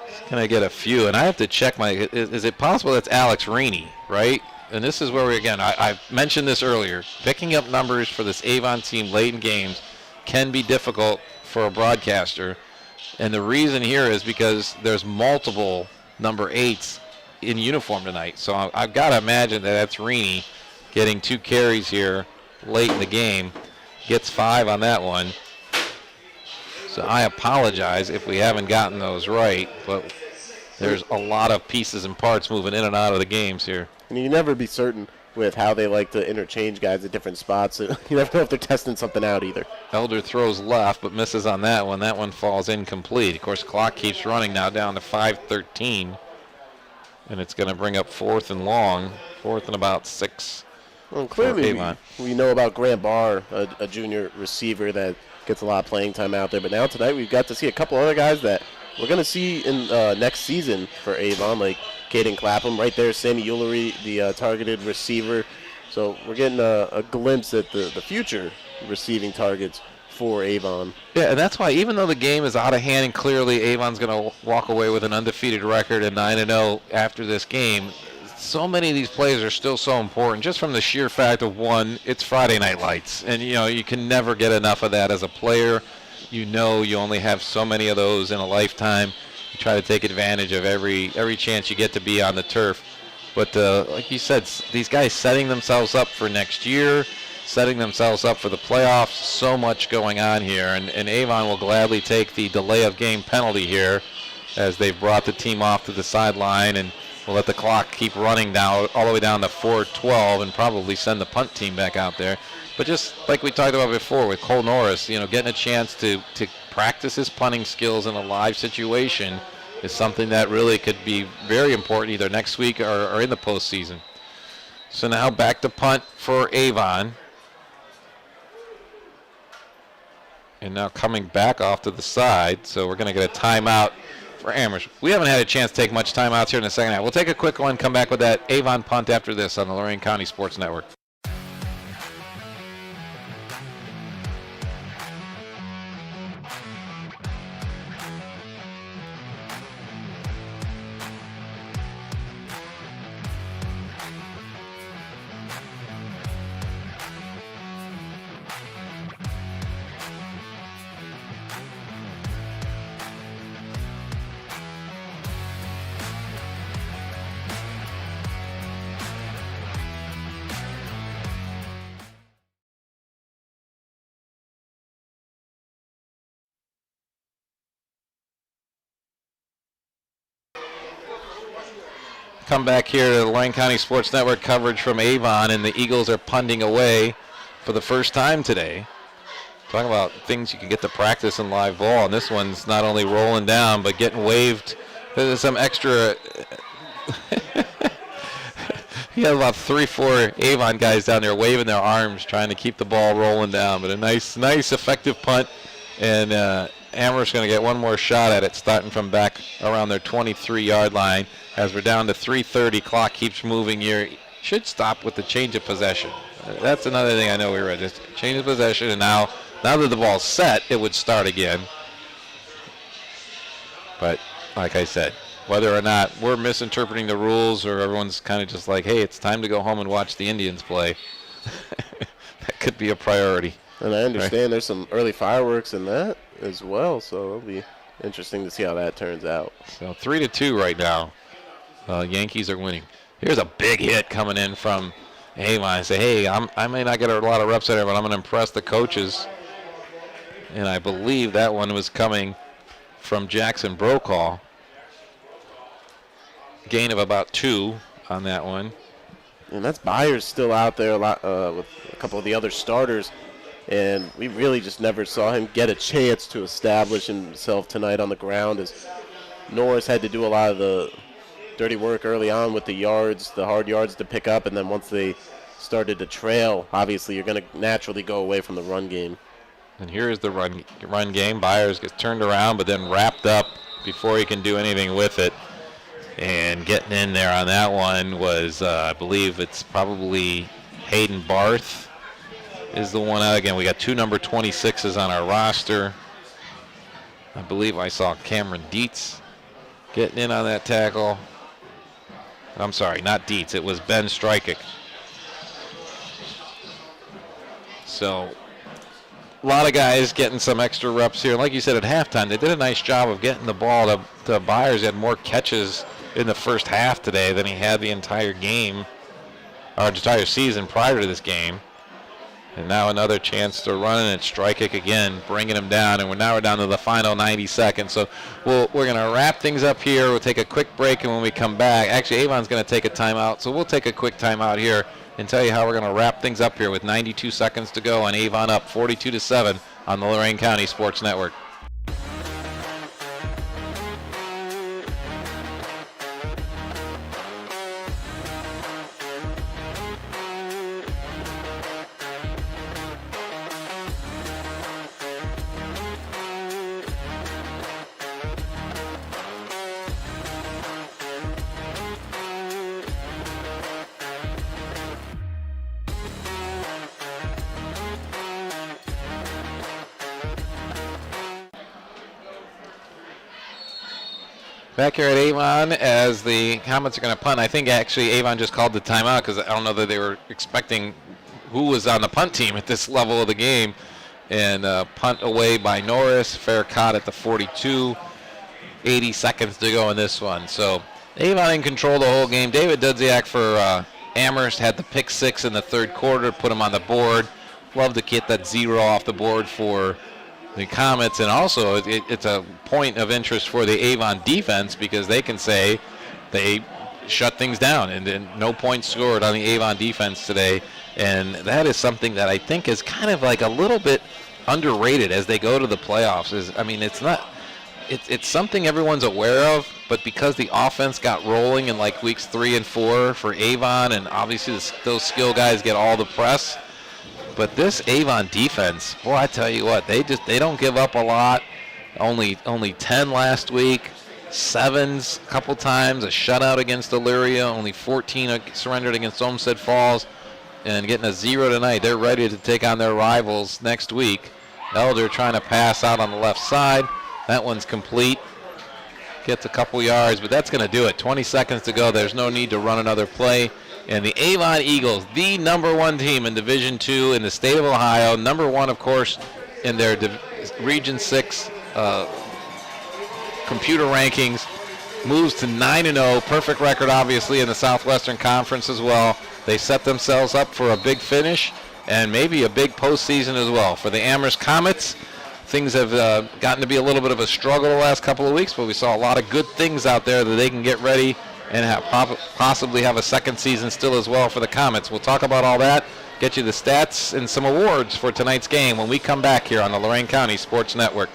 Speaker 6: he's going to get a few. And I have to check is it possible that's Alex Rainey, right? And this is where I mentioned this earlier. Picking up numbers for this Avon team late in games can be difficult for a broadcaster. And the reason here is because there's multiple number 8s in uniform tonight. So I've got to imagine that's Rainey getting 2 carries here late in the game. Gets 5 on that one. So I apologize if we haven't gotten those right, but there's a lot of pieces and parts moving in and out of the games here.
Speaker 7: And you can never be certain with how they like to interchange guys at different spots. You never know if they're testing something out either.
Speaker 6: Elder throws left, but misses on that one. That one falls incomplete. Of course, clock keeps running now down to 5:13. And it's going to bring up 4th and long, 4th and about 6.
Speaker 7: Well, clearly we know about Grant Barr, a junior receiver that gets a lot of playing time out there. But now tonight we've got to see a couple other guys that we're going to see in next season for Avon, like Caden Clapham right there, Sammy Eulery, the targeted receiver. So we're getting a glimpse at the future receiving targets for Avon.
Speaker 6: Yeah, and that's why even though the game is out of hand and clearly Avon's going to walk away with an undefeated record and 9-0 after this game, so many of these plays are still so important just from the sheer fact of, one, it's Friday Night Lights. And, you can never get enough of that as a player. You only have so many of those in a lifetime. You try to take advantage of every chance you get to be on the turf. But like you said, these guys setting themselves up for next year, setting themselves up for the playoffs, so much going on here. And Avon will gladly take the delay of game penalty here as they've brought the team off to the sideline, and we'll let the clock keep running down all the way down to 4:12 and probably send the punt team back out there. But just like we talked about before with Cole Norris, getting a chance to practice his punting skills in a live situation is something that really could be very important either next week or in the postseason. So now back to punt for Avon. And now coming back off to the side, so we're going to get a timeout for Amherst. We haven't had a chance to take much timeouts here in the second half. We'll take a quick one, come back with that Avon punt after this on the Lorain County Sports Network. Come back here to the Lorain County Sports Network coverage from Avon, and the Eagles are punting away for the first time today. Talking about things you can get to practice in live ball, and this one's not only rolling down but getting waved. There's some extra. You have about 3-4 Avon guys down there waving their arms, trying to keep the ball rolling down. But a nice, effective punt, and Amherst going to get one more shot at it, starting from back around their 23-yard line. As we're down to 3:30, clock keeps moving here. Should stop with the change of possession. That's another thing I know we read. Just change of possession, and now that the ball's set, it would start again. But like I said, whether or not we're misinterpreting the rules or everyone's kind of just like, hey, it's time to go home and watch the Indians play, that could be a priority.
Speaker 7: And I understand there's some early fireworks in that as well, so it'll be interesting to see how that turns out.
Speaker 6: So 3-2 right now. Yankees are winning. Here's a big hit coming in from Avon. I say, hey, I may not get a lot of reps there, but I'm going to impress the coaches. And I believe that one was coming from Jackson Brokaw. Gain of about 2 on that one.
Speaker 7: And that's Byers still out there a lot with a couple of the other starters. And we really just never saw him get a chance to establish himself tonight on the ground, as Norris had to do a lot of the dirty work early on with the yards, the hard yards to pick up. And then once they started to trail, obviously you're going to naturally go away from the run game.
Speaker 6: And here is the run game. Byers gets turned around but then wrapped up before he can do anything with it. And getting in there on that one was, I believe it's probably Hayden Barth is the one out. Again, we got 2 number 26s on our roster. I believe I saw Cameron Dietz getting in on that tackle. I'm sorry, not Dietz. It was Ben Strykic. So a lot of guys getting some extra reps here. Like you said, at halftime, they did a nice job of getting the ball to Byers. He had more catches in the first half today than he had the entire game, or entire season prior to this game. And now another chance to run, and it's Strykic again, bringing him down. And we're down to the final 90 seconds. So we're going to wrap things up here. We'll take a quick break, and when we come back, actually Avon's going to take a timeout. So we'll take a quick timeout here and tell you how we're going to wrap things up here with 92 seconds to go, and Avon up 42-7 on the Lorain County Sports Network. Back here at Avon as the Comets are going to punt. I think actually Avon just called the timeout because I don't know that they were expecting who was on the punt team at this level of the game. And punt away by Norris. Fair caught at the 42. 80 seconds to go in this one. So Avon in control the whole game. David Dudziak for Amherst had the pick 6 in the third quarter, put him on the board. Love to get that 0 off the board for the Comets, and also it's a point of interest for the Avon defense because they can say they shut things down, and then no points scored on the Avon defense today. And that is something that I think is kind of like a little bit underrated as they go to the playoffs. It's something everyone's aware of, but because the offense got rolling in like weeks 3 and 4 for Avon, and obviously those skill guys get all the press. But this Avon defense, boy, I tell you what, they don't give up a lot. Only 10 last week, 7s a couple times, a shutout against Elyria, only 14 surrendered against Olmsted Falls, and getting a 0 tonight. They're ready to take on their rivals next week. Elder trying to pass out on the left side. That one's complete. Gets a couple yards, but that's going to do it. 20 seconds to go. There's no need to run another play. And the Avon Eagles, the number 1 team in Division II in the state of Ohio, number 1, of course, in their Region 6 computer rankings, moves to 9-0, perfect record, obviously, in the Southwestern Conference as well. They set themselves up for a big finish and maybe a big postseason as well. For the Amherst Comets, things have gotten to be a little bit of a struggle the last couple of weeks, but we saw a lot of good things out there that they can get ready and possibly have a second season still as well for the Comets. We'll talk about all that, get you the stats and some awards for tonight's game when we come back here on the Lorain County Sports Network.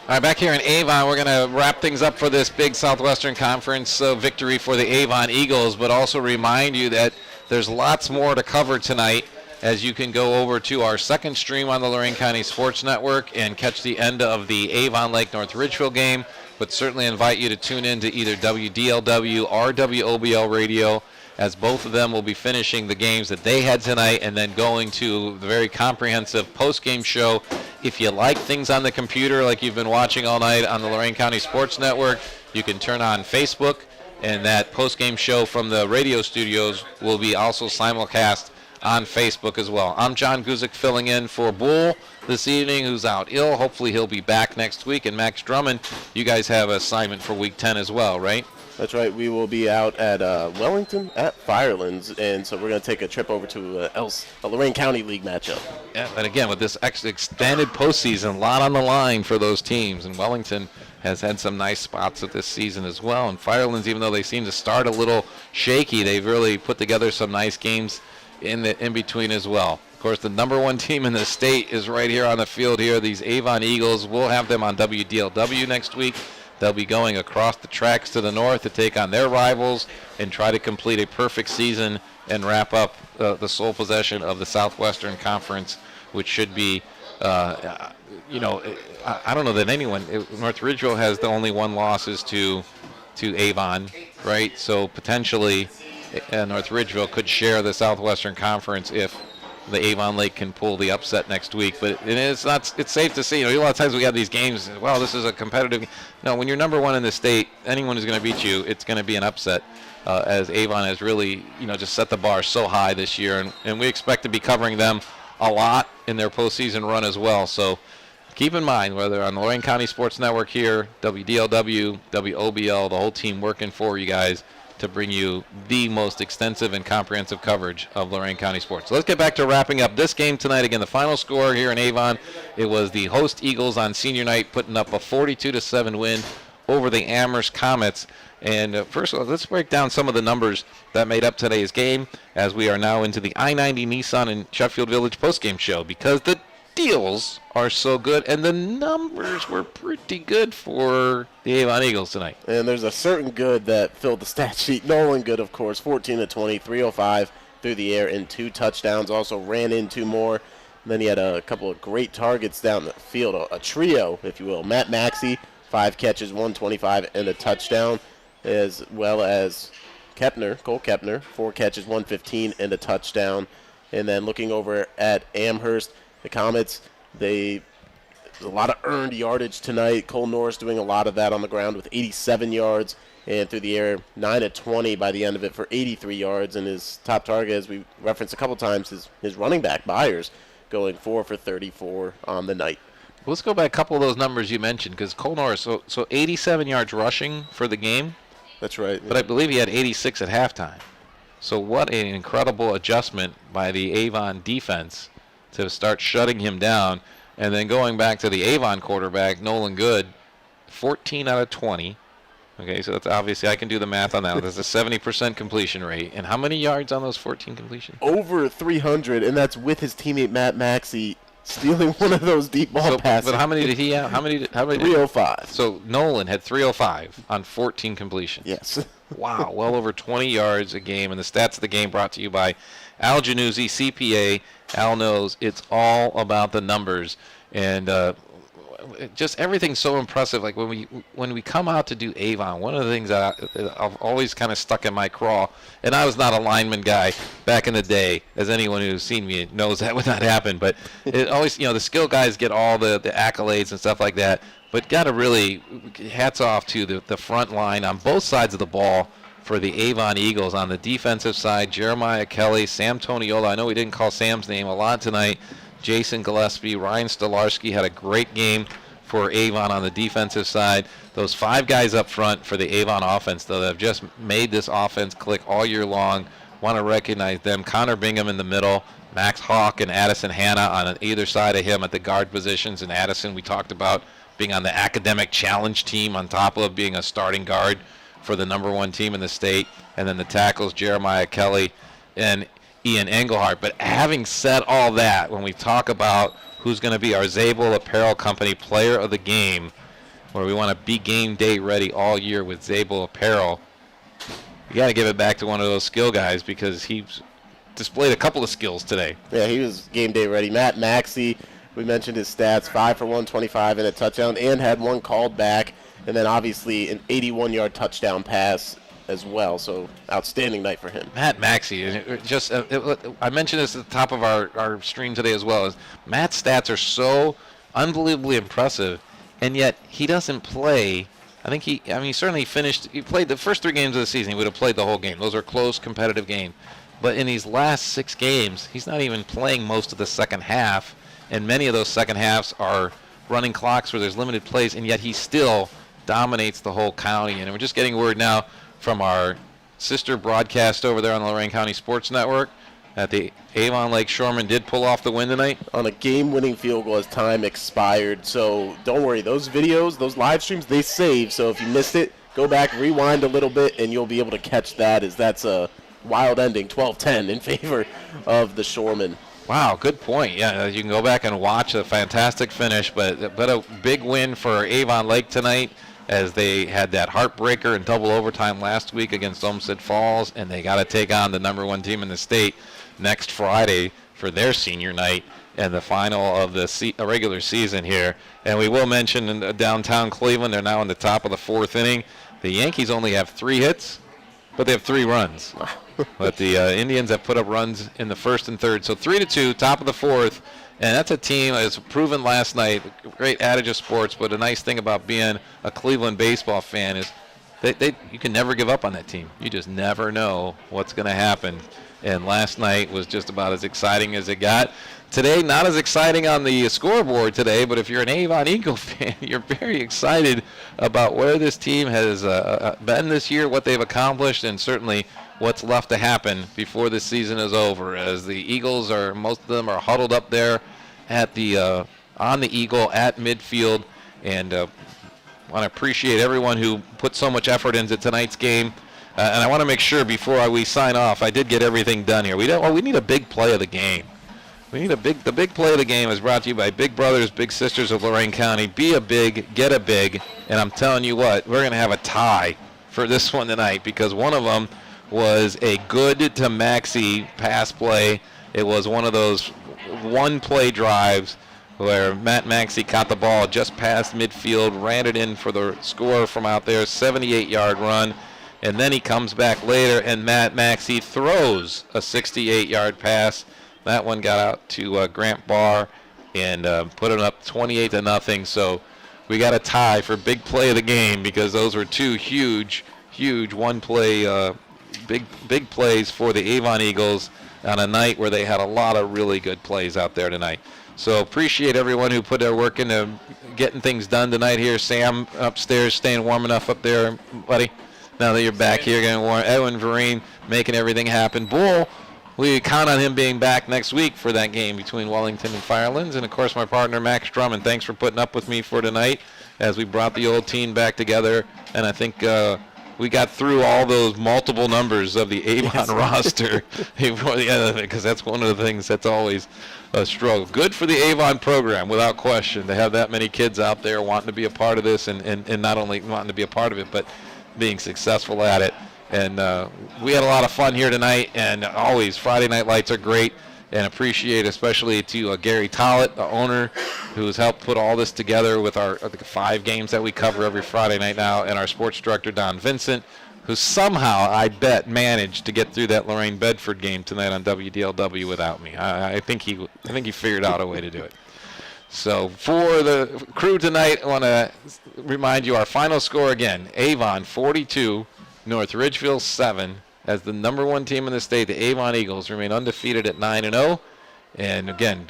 Speaker 6: All right, back here in Avon, we're going to wrap things up for this big Southwestern Conference victory for the Avon Eagles, but also remind you that there's lots more to cover tonight, as you can go over to our second stream on the Lorain County Sports Network and catch the end of the Avon Lake North Ridgeville game, but certainly invite you to tune in to either WDLW or WOBL Radio, as both of them will be finishing the games that they had tonight and then going to the very comprehensive post-game show. If you like things on the computer like you've been watching all night on the Lorain County Sports Network, you can turn on Facebook, and that post-game show from the radio studios will be also simulcast on Facebook as well. I'm John Guzik filling in for Bull this evening, who's out ill. Hopefully he'll be back next week. And Max Drummond, you guys have an assignment for Week 10 as well, right?
Speaker 7: That's right. We will be out at Wellington at Firelands, and so we're going to take a trip over to a Lorain County League matchup.
Speaker 6: Yeah, and again, with this extended postseason, a lot on the line for those teams. And Wellington has had some nice spots of this season as well. And Firelands, even though they seem to start a little shaky, they've really put together some nice games in between as well. Of course, the number one team in the state is right here on the field here, these Avon Eagles. We'll have them on WDLW next week. They'll be going across the tracks to the north to take on their rivals and try to complete a perfect season and wrap up the sole possession of the Southwestern Conference, which should be, I don't know that anyone, North Ridgeville has the only one losses to Avon, right? So potentially North Ridgeville could share the Southwestern Conference if the Avon Lake can pull the upset next week. But it's safe to say, a lot of times we have these games, well, this is a competitive. No, when you're number one in the state, anyone who's going to beat you, it's going to be an upset, as Avon has really, just set the bar so high this year. And we expect to be covering them a lot in their postseason run as well. So keep in mind, whether on the Lorain County Sports Network here, WDLW, WOBL, the whole team working for you guys to bring you the most extensive and comprehensive coverage of Lorain County sports. So let's get back to wrapping up this game tonight. Again, the final score here in Avon, it was the host Eagles on senior night putting up a 42-7 win over the Amherst Comets. And first of all, let's break down some of the numbers that made up today's game, as we are now into the I-90 Nissan and Sheffield Village postgame show, because the deals are so good and the numbers were pretty good for the Avon Eagles tonight.
Speaker 7: And there's a certain good that filled the stat sheet. Nolan Good, of course, 14-20, 305 through the air and 2 touchdowns. Also ran in 2 more. And then he had a couple of great targets down the field, a trio, if you will. Matt Maxey, 5 catches, 125 and a touchdown, as well as Cole Kepner, 4 catches, 115 and a touchdown. And then looking over at Amherst, the Comets, a lot of earned yardage tonight. Cole Norris doing a lot of that on the ground with 87 yards, and through the air, 9-20 by the end of it for 83 yards. And his top target, as we referenced a couple times, is his running back, Byers, going 4 for 34 on the night.
Speaker 6: Let's go back a couple of those numbers you mentioned, because Cole Norris, so 87 yards rushing for the game.
Speaker 7: That's right.
Speaker 6: But I believe he had 86 at halftime. So what an incredible adjustment by the Avon defense to start shutting him down. And then going back to the Avon quarterback, Nolan Good, 14 out of 20. Okay, so that's obviously, I can do the math on that. That's a 70% completion rate. And how many yards on those 14 completions?
Speaker 7: Over 300, and that's with his teammate Matt Maxey stealing one of those deep ball passes.
Speaker 6: But how many did he have? How many
Speaker 7: 305.
Speaker 6: So Nolan had 305 on 14 completions.
Speaker 7: Yes.
Speaker 6: Wow, well over 20 yards a game. And the stats of the game brought to you by Al Januzzi, CPA. Al knows it's all about the numbers. And just everything's so impressive. Like when we come out to do Avon, one of the things that I've always kind of stuck in my craw, and I was not a lineman guy back in the day, as anyone who's seen me knows that would not happen. But it always, the skill guys get all the accolades and stuff like that. But got to really, hats off to the front line on both sides of the ball for the Avon Eagles. On the defensive side, Jeremiah Kelly, Sam Toniola. I know we didn't call Sam's name a lot tonight. Jason Gillespie, Ryan Stolarski had a great game for Avon on the defensive side. Those 5 guys up front for the Avon offense, though, that have just made this offense click all year long. Want to recognize them. Connor Bingham in the middle, Max Hawk and Addison Hanna on either side of him at the guard positions. And Addison, we talked about being on the academic challenge team on top of being a starting guard for the number 1 team in the state. And then the tackles, Jeremiah Kelly and Ian Engelhardt. But having said all that, when we talk about who's going to be our Zabel Apparel Company player of the game, where we want to be game day ready all year with Zabel apparel. You got to give it back to one of those skill guys because he's displayed a couple of skills today.
Speaker 7: Yeah, he was game day ready. Matt Maxey, we mentioned his stats, 5 for 125 and a touchdown, and had one called back, and then obviously an 81-yard touchdown pass as well. So outstanding night for him.
Speaker 6: Matt Maxey, I mentioned this at the top of our stream today as well. Is Matt's stats are so unbelievably impressive, and yet he doesn't play. I think he certainly finished. He played the first 3 games of the season. He would have played the whole game. Those are close, competitive games. But in these last 6 games, he's not even playing most of the second half, and many of those second halves are running clocks where there's limited plays, and yet he still dominates the whole county. And we're just getting word now from our sister broadcast over there on the Lorain County Sports Network that the Avon Lake Shoremen did pull off the win tonight.
Speaker 7: On a game-winning field goal as time expired. So don't worry, those videos, those live streams, they save. So if you missed it, go back, rewind a little bit, and you'll be able to catch that, as that's a wild ending, 12-10 in favor of the Shoremen.
Speaker 6: Wow, good point. Yeah, you can go back and watch a fantastic finish, but a big win for Avon Lake tonight, as they had that heartbreaker in double overtime last week against Olmsted Falls, and they got to take on the #1 team in the state next Friday for their senior night and the final of the regular season here. And we will mention in downtown Cleveland, they're now in the top of the 4th inning. The Yankees only have 3 hits, but they have 3 runs. But the Indians have put up runs in the 1st and 3rd. So 3-2, top of the 4th. And that's a team, as proven last night, great adage of sports, but a nice thing about being a Cleveland baseball fan is you can never give up on that team. You just never know what's going to happen. And last night was just about as exciting as it got. Today, not as exciting on the scoreboard today, but if you're an Avon Eagle fan, you're very excited about where this team has been this year, what they've accomplished, and certainly what's left to happen before this season is over, as the Eagles most of them are huddled up there at the on the Eagle at midfield, and want to appreciate everyone who put so much effort into tonight's game. And I want to make sure before we sign off, I did get everything done here. We need a big play of the game. We need the big play of the game is brought to you by Big Brothers, Big Sisters of Lorain County. Be a big, get a big, and I'm telling you what, we're going to have a tie for this one tonight, because one of them was a good to Maxey pass play. It was one of those one-play drives where Matt Maxey caught the ball just past midfield, ran it in for the score from out there, 78-yard run, and then he comes back later, and Matt Maxey throws a 68-yard pass. That one got out to Grant Barr and put it up 28-0. So we got a tie for big play of the game, because those were 2 huge one-play big plays for the Avon Eagles on a night where they had a lot of really good plays out there tonight. So appreciate everyone who put their work into getting things done tonight here. Sam upstairs staying warm enough up there, buddy. Now that you're back here getting warm. Edwin Vereen making everything happen. Bull, we count on him being back next week for that game between Wellington and Firelands. And, of course, my partner, Max Drummond. Thanks for putting up with me for tonight as we brought the old team back together. And I think we got through all those multiple numbers of the Avon roster before the end of it, because that's one of the things that's always a struggle. Good for the Avon program, without question, to have that many kids out there wanting to be a part of this, and not only wanting to be a part of it, but being successful at it. And we had a lot of fun here tonight, and always Friday Night Lights are great, and appreciate especially to Gary Tollett, the owner, who's helped put all this together with our 5 games that we cover every Friday night now, and our sports director, Don Vincent, who somehow, I bet, managed to get through that Lorraine-Bedford game tonight on WDLW without me. I think he figured out a way to do it. So for the crew tonight, I want to remind you our final score again. Avon 42, North Ridgeville 7. As the #1 team in the state, the Avon Eagles remain undefeated at 9-0. And again,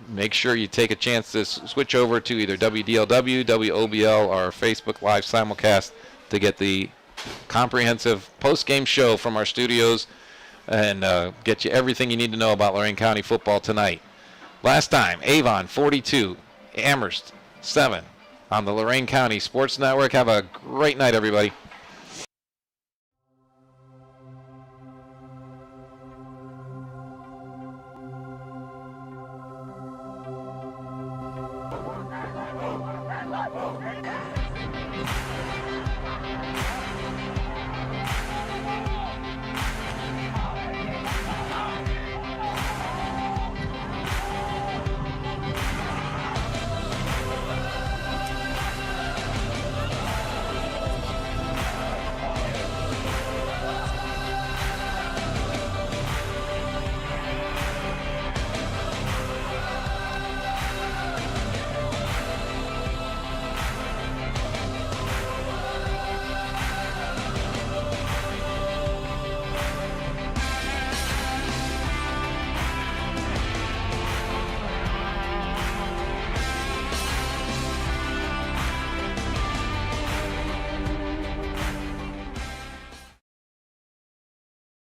Speaker 6: make sure you take a chance to switch over to either WDLW, WOBL, or our Facebook Live simulcast to get the comprehensive post-game show from our studios and get you everything you need to know about Lorain County football tonight. Last time, Avon 42, Amherst 7 on the Lorain County Sports Network. Have a great night, everybody.